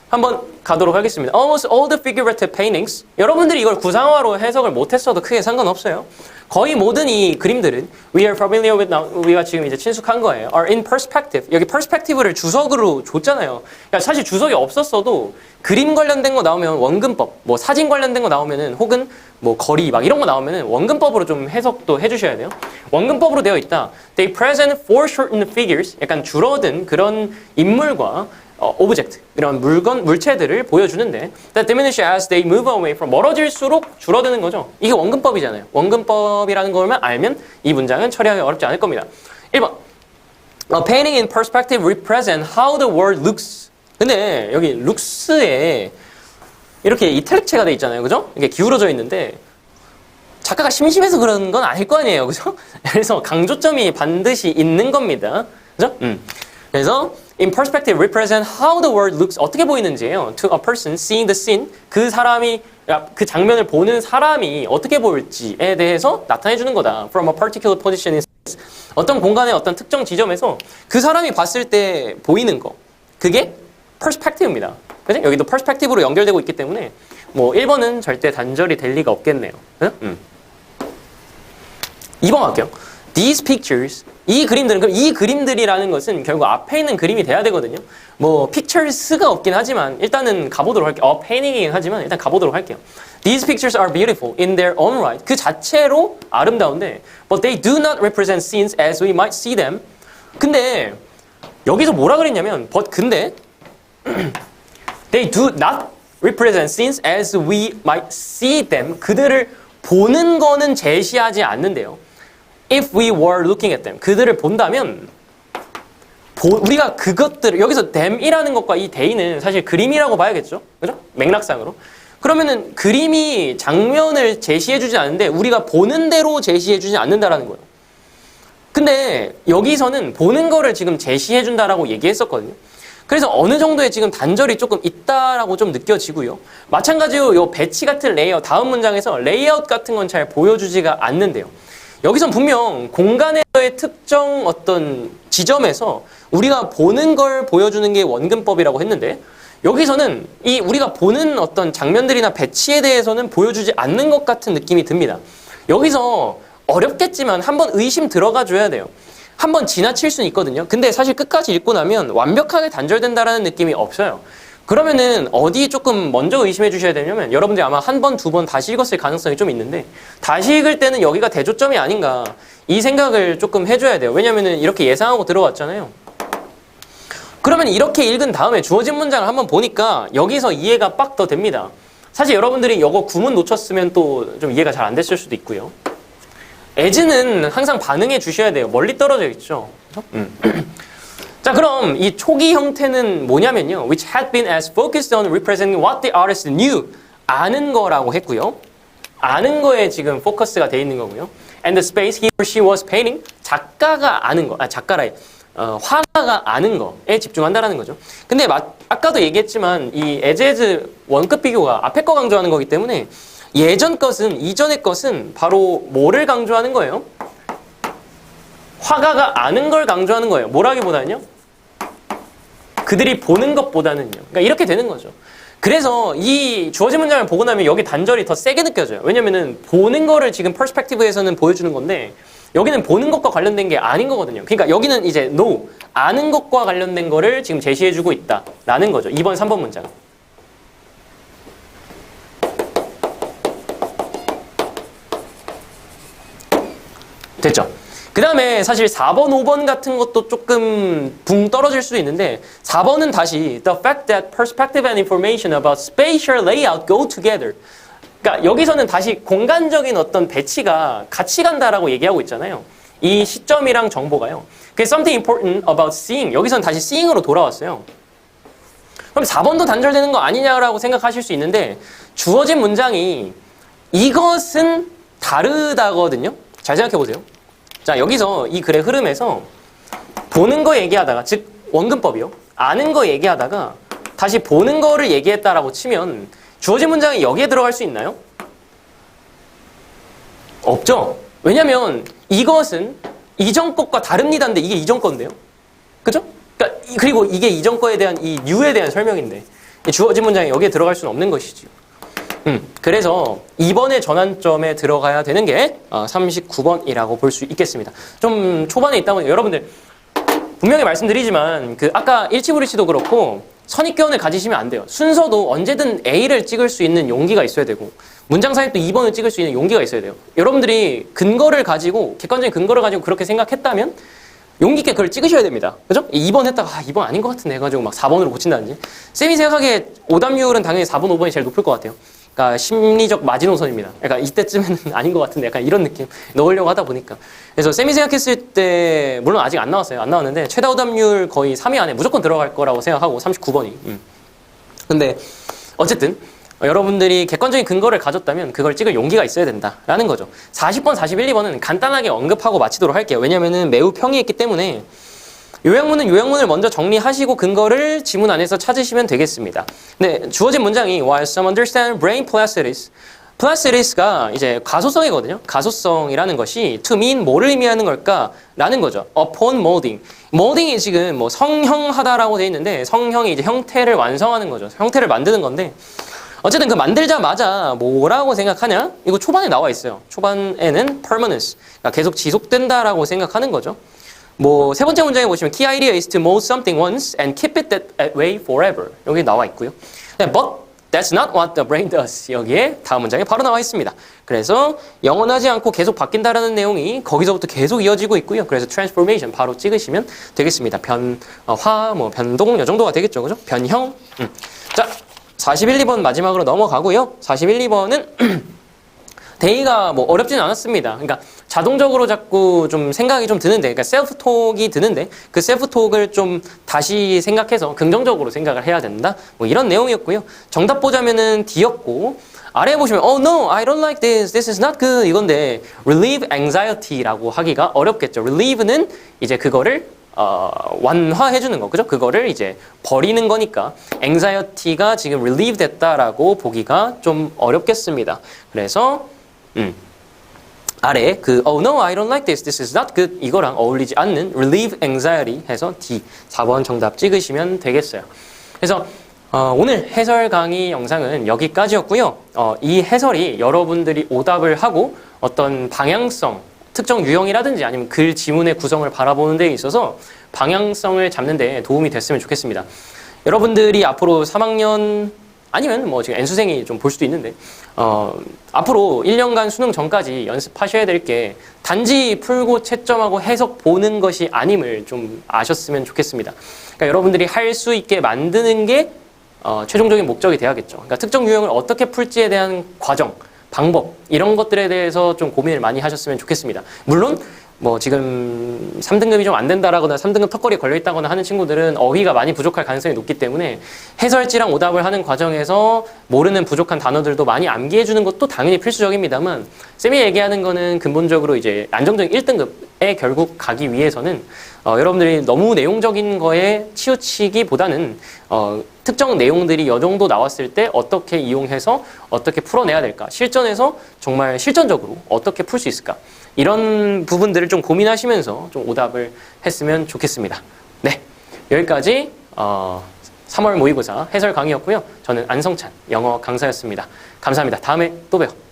한번 가도록 하겠습니다. Almost all the figurative paintings. 여러분들이 이걸 구상화로 해석을 못했어도 크게 상관없어요. 거의 모든 이 그림들은 we are familiar with now, 우리가 지금 이제 친숙한 거예요. are in perspective. 여기 perspective를 주석으로 줬잖아요. 그러니까 사실 주석이 없었어도 그림 관련된 거 나오면 원근법, 뭐 사진 관련된 거 나오면은 혹은 뭐 거리 막 이런 거 나오면은 원근법으로 좀 해석도 해주셔야 돼요. 원근법으로 되어 있다. They present foreshortened figures. 약간 줄어든 그런 인물과 오브젝트, 이런 물체들을 보여주는데 that diminish as they move away from 멀어질수록 줄어드는 거죠. 이게 원근법이잖아요. 원근법이라는 걸만 알면 이 문장은 처리하기 어렵지 않을 겁니다. 1번 A painting in perspective represent how the world looks. 근데 여기 looks에 이렇게 이탈릭체가 돼 있잖아요. 그죠? 이게 기울어져 있는데 작가가 심심해서 그런 건 아닐 거 아니에요. 그죠? 그래서 강조점이 반드시 있는 겁니다. 그죠? 그래서 in perspective represent how the world looks. 어떻게 보이는지예요. To a person seeing the scene. 그 장면을 보는 사람이 어떻게 보일지에 대해서 나타내 주는 거다. From a particular position in space. 어떤 공간의 어떤 특정 지점에서 그 사람이 봤을 때 보이는 거. 그게 perspective입니다. 그죠? 여기도 perspective로 연결되고 있기 때문에 뭐 1번은 절대 단절이 될 리가 없겠네요. 그죠? 2번 갈게요. These pictures, 이 그림들은, 그럼 이 그림들이라는 것은 결국 앞에 있는 그림이 돼야 되거든요. 뭐 pictures가 없긴 하지만 일단은 가보도록 할게요. painting이긴 하지만 일단 가보도록 할게요. These pictures are beautiful in their own right. 그 자체로 아름다운데 but they do not represent scenes as we might see them. 근데 여기서 뭐라 그랬냐면 근데 they do not represent scenes as we might see them. 그들을 보는 거는 제시하지 않는데요. If we were looking at them. 그들을 본다면 우리가 그것들을 여기서 them이라는 것과 이 they는 사실 그림이라고 봐야겠죠. 그죠? 맥락상으로. 그러면은 그림이 장면을 제시해주지 않는데 우리가 보는 대로 제시해주지 않는다라는 거예요. 근데 여기서는 보는 거를 지금 제시해준다라고 얘기했었거든요. 그래서 어느 정도의 지금 단절이 조금 있다라고 좀 느껴지고요. 마찬가지로 요 배치 같은 레이아웃, 다음 문장에서 레이아웃 같은 건 잘 보여주지가 않는데요. 여기선 분명 공간에서의 특정 어떤 지점에서 우리가 보는 걸 보여주는 게 원근법이라고 했는데 여기서는 이 우리가 보는 어떤 장면들이나 배치에 대해서는 보여주지 않는 것 같은 느낌이 듭니다. 여기서 어렵겠지만 한번 의심 들어가 줘야 돼요. 한번 지나칠 수는 있거든요. 근데 사실 끝까지 읽고 나면 완벽하게 단절된다라는 느낌이 없어요. 그러면은 어디 조금 먼저 의심해 주셔야 되냐면 여러분들이 아마 한 번, 두 번 다시 읽었을 가능성이 좀 있는데 다시 읽을 때는 여기가 대조점이 아닌가 이 생각을 조금 해줘야 돼요. 왜냐면은 이렇게 예상하고 들어왔잖아요. 그러면 이렇게 읽은 다음에 주어진 문장을 한번 보니까 여기서 이해가 빡 더 됩니다. 사실 여러분들이 이거 구문 놓쳤으면 또 좀 이해가 잘 안 됐을 수도 있고요. as는 항상 반응해 주셔야 돼요. 멀리 떨어져 있죠. 자, 그럼 이 초기 형태는 뭐냐면요. which had been as focused on representing what the artist knew. 아는 거라고 했고요. 아는 거에 지금 포커스가 돼 있는 거고요. And the space he or she was painting. 작가가 아는 거, 화가가 아는 거에 집중한다라는 거죠. 근데 아까도 얘기했지만 이 as 원급 비교가 앞에 거 강조하는 거기 때문에 예전 것은, 이전의 것은 바로 뭐를 강조하는 거예요? 화가가 아는 걸 강조하는 거예요. 뭐라기보다는요? 그들이 보는 것보다는요. 그러니까 이렇게 되는 거죠. 그래서 이 주어진 문장을 보고 나면 여기 단절이 더 세게 느껴져요. 왜냐면은 보는 거를 지금 퍼스펙티브에서는 보여주는 건데 여기는 보는 것과 관련된 게 아닌 거거든요. 그러니까 여기는 이제 no, 아는 것과 관련된 거를 지금 제시해주고 있다라는 거죠. 2번, 3번 문장. 됐죠? 그 다음에 사실 4번, 5번 같은 것도 조금 붕 떨어질 수도 있는데 4번은 다시 The fact that perspective and information about spatial layout go together. 그러니까 여기서는 다시 공간적인 어떤 배치가 같이 간다라고 얘기하고 있잖아요. 이 시점이랑 정보가요. 그게 something important about seeing. 여기서는 다시 seeing으로 돌아왔어요. 그럼 4번도 단절되는 거 아니냐라고 생각하실 수 있는데 주어진 문장이 이것은 다르다거든요. 잘 생각해 보세요. 자, 여기서 이 글의 흐름에서 보는 거 얘기하다가, 즉 원근법이요. 아는 거 얘기하다가 다시 보는 거를 얘기했다라고 치면 주어진 문장이 여기에 들어갈 수 있나요? 없죠. 왜냐면 이것은 이전 것과 다릅니다인데 이게 이전 건데요. 그죠? 그러니까 그리고 이게 이전 거에 대한 이 뉴에 대한 설명인데 주어진 문장이 여기에 들어갈 수는 없는 것이죠. 그래서 2번의 전환점에 들어가야 되는 게 39번이라고 볼 수 있겠습니다. 좀 초반에 있다 보니 여러분들 분명히 말씀드리지만 그 아까 일치불일치도 그렇고 선입견을 가지시면 안 돼요. 순서도 언제든 A를 찍을 수 있는 용기가 있어야 되고 문장 사이에 또 2번을 찍을 수 있는 용기가 있어야 돼요. 여러분들이 근거를 가지고 객관적인 근거를 가지고 그렇게 생각했다면 용기 있게 그걸 찍으셔야 됩니다. 그죠? 2번 했다가 2번 아닌 것 같은데 해가지고 막 4번으로 고친다든지. 쌤이 생각하기에 오답률은 당연히 4번, 5번이 제일 높을 것 같아요. 그러니까 심리적 마지노선입니다. 그러니까 이때쯤에는 아닌 것 같은데 약간 이런 느낌 넣으려고 하다 보니까. 그래서 쌤이 생각했을 때 물론 아직 안 나왔어요. 안 나왔는데 최다 오답률 거의 3위 안에 무조건 들어갈 거라고 생각하고 39번이. 근데 어쨌든 여러분들이 객관적인 근거를 가졌다면 그걸 찍을 용기가 있어야 된다라는 거죠. 40번, 41, 2번은 간단하게 언급하고 마치도록 할게요. 왜냐면은 매우 평이 있기 때문에 요약문은 요약문을 먼저 정리하시고 근거를 지문 안에서 찾으시면 되겠습니다. 네, 주어진 문장이 While some understand brain plastics, plastics가 이제 가소성이거든요. 가소성이라는 것이 to mean 뭐를 의미하는 걸까? 라는 거죠. upon molding. molding이 지금 뭐 성형하다라고 돼 있는데 성형이 이제 형태를 완성하는 거죠. 형태를 만드는 건데 어쨌든 그 만들자마자 뭐라고 생각하냐? 이거 초반에 나와 있어요. 초반에는 permanence, 그러니까 계속 지속된다라고 생각하는 거죠. 뭐 세 번째 문장에 보시면 key idea is to mold something once and keep it that way forever. 여기 나와 있고요. But that's not what the brain does. 여기에 다음 문장에 바로 나와 있습니다. 그래서 영원하지 않고 계속 바뀐다라는 내용이 거기서부터 계속 이어지고 있고요. 그래서 transformation 바로 찍으시면 되겠습니다. 변화, 뭐 변동 이 정도가 되겠죠, 그죠? 변형. 자, 41, 2번 마지막으로 넘어가고요. 41, 2번은 대의가 뭐 어렵진 않았습니다. 그러니까 자동적으로 자꾸 좀 생각이 좀 드는데, 그러니까 셀프톡이 드는데 그 셀프톡을 좀 다시 생각해서 긍정적으로 생각을 해야 된다. 뭐 이런 내용이었고요. 정답 보자면은 D였고 아래에 보시면 Oh no, I don't like this. This is not good. 이건데 relieve anxiety라고 하기가 어렵겠죠. relieve는 이제 그거를 완화해주는 거, 그죠? 그거를 이제 버리는 거니까 anxiety가 지금 relieve 됐다라고 보기가 좀 어렵겠습니다. 그래서 아래 그 Oh no, I don't like this. This is not good. 이거랑 어울리지 않는 relieve anxiety 해서 D 4번 정답 찍으시면 되겠어요. 그래서 오늘 해설 강의 영상은 여기까지였고요. 이 해설이 여러분들이 오답을 하고 어떤 방향성, 특정 유형이라든지 아니면 글 지문의 구성을 바라보는 데 있어서 방향성을 잡는 데 도움이 됐으면 좋겠습니다. 여러분들이 앞으로 3학년 아니면 뭐 지금 N수생이 좀 볼 수도 있는데 앞으로 1년간 수능 전까지 연습하셔야 될 게 단지 풀고 채점하고 해석 보는 것이 아님을 좀 아셨으면 좋겠습니다. 그러니까 여러분들이 할 수 있게 만드는 게 최종적인 목적이 돼야겠죠. 그러니까 특정 유형을 어떻게 풀지에 대한 과정, 방법 이런 것들에 대해서 좀 고민을 많이 하셨으면 좋겠습니다. 물론 뭐 지금 3등급이 좀 안 된다라거나 3등급 턱걸이에 걸려있다거나 하는 친구들은 어휘가 많이 부족할 가능성이 높기 때문에 해설지랑 오답을 하는 과정에서 모르는 부족한 단어들도 많이 암기해주는 것도 당연히 필수적입니다만 쌤이 얘기하는 거는 근본적으로 이제 안정적인 1등급에 결국 가기 위해서는 여러분들이 너무 내용적인 거에 치우치기보다는 특정 내용들이 이 정도 나왔을 때 어떻게 이용해서 어떻게 풀어내야 될까, 실전에서 정말 실전적으로 어떻게 풀 수 있을까, 이런 부분들을 좀 고민하시면서 좀 오답을 했으면 좋겠습니다. 네, 여기까지 3월 모의고사 해설 강의였고요. 저는 안성찬 영어 강사였습니다. 감사합니다. 다음에 또 봬요.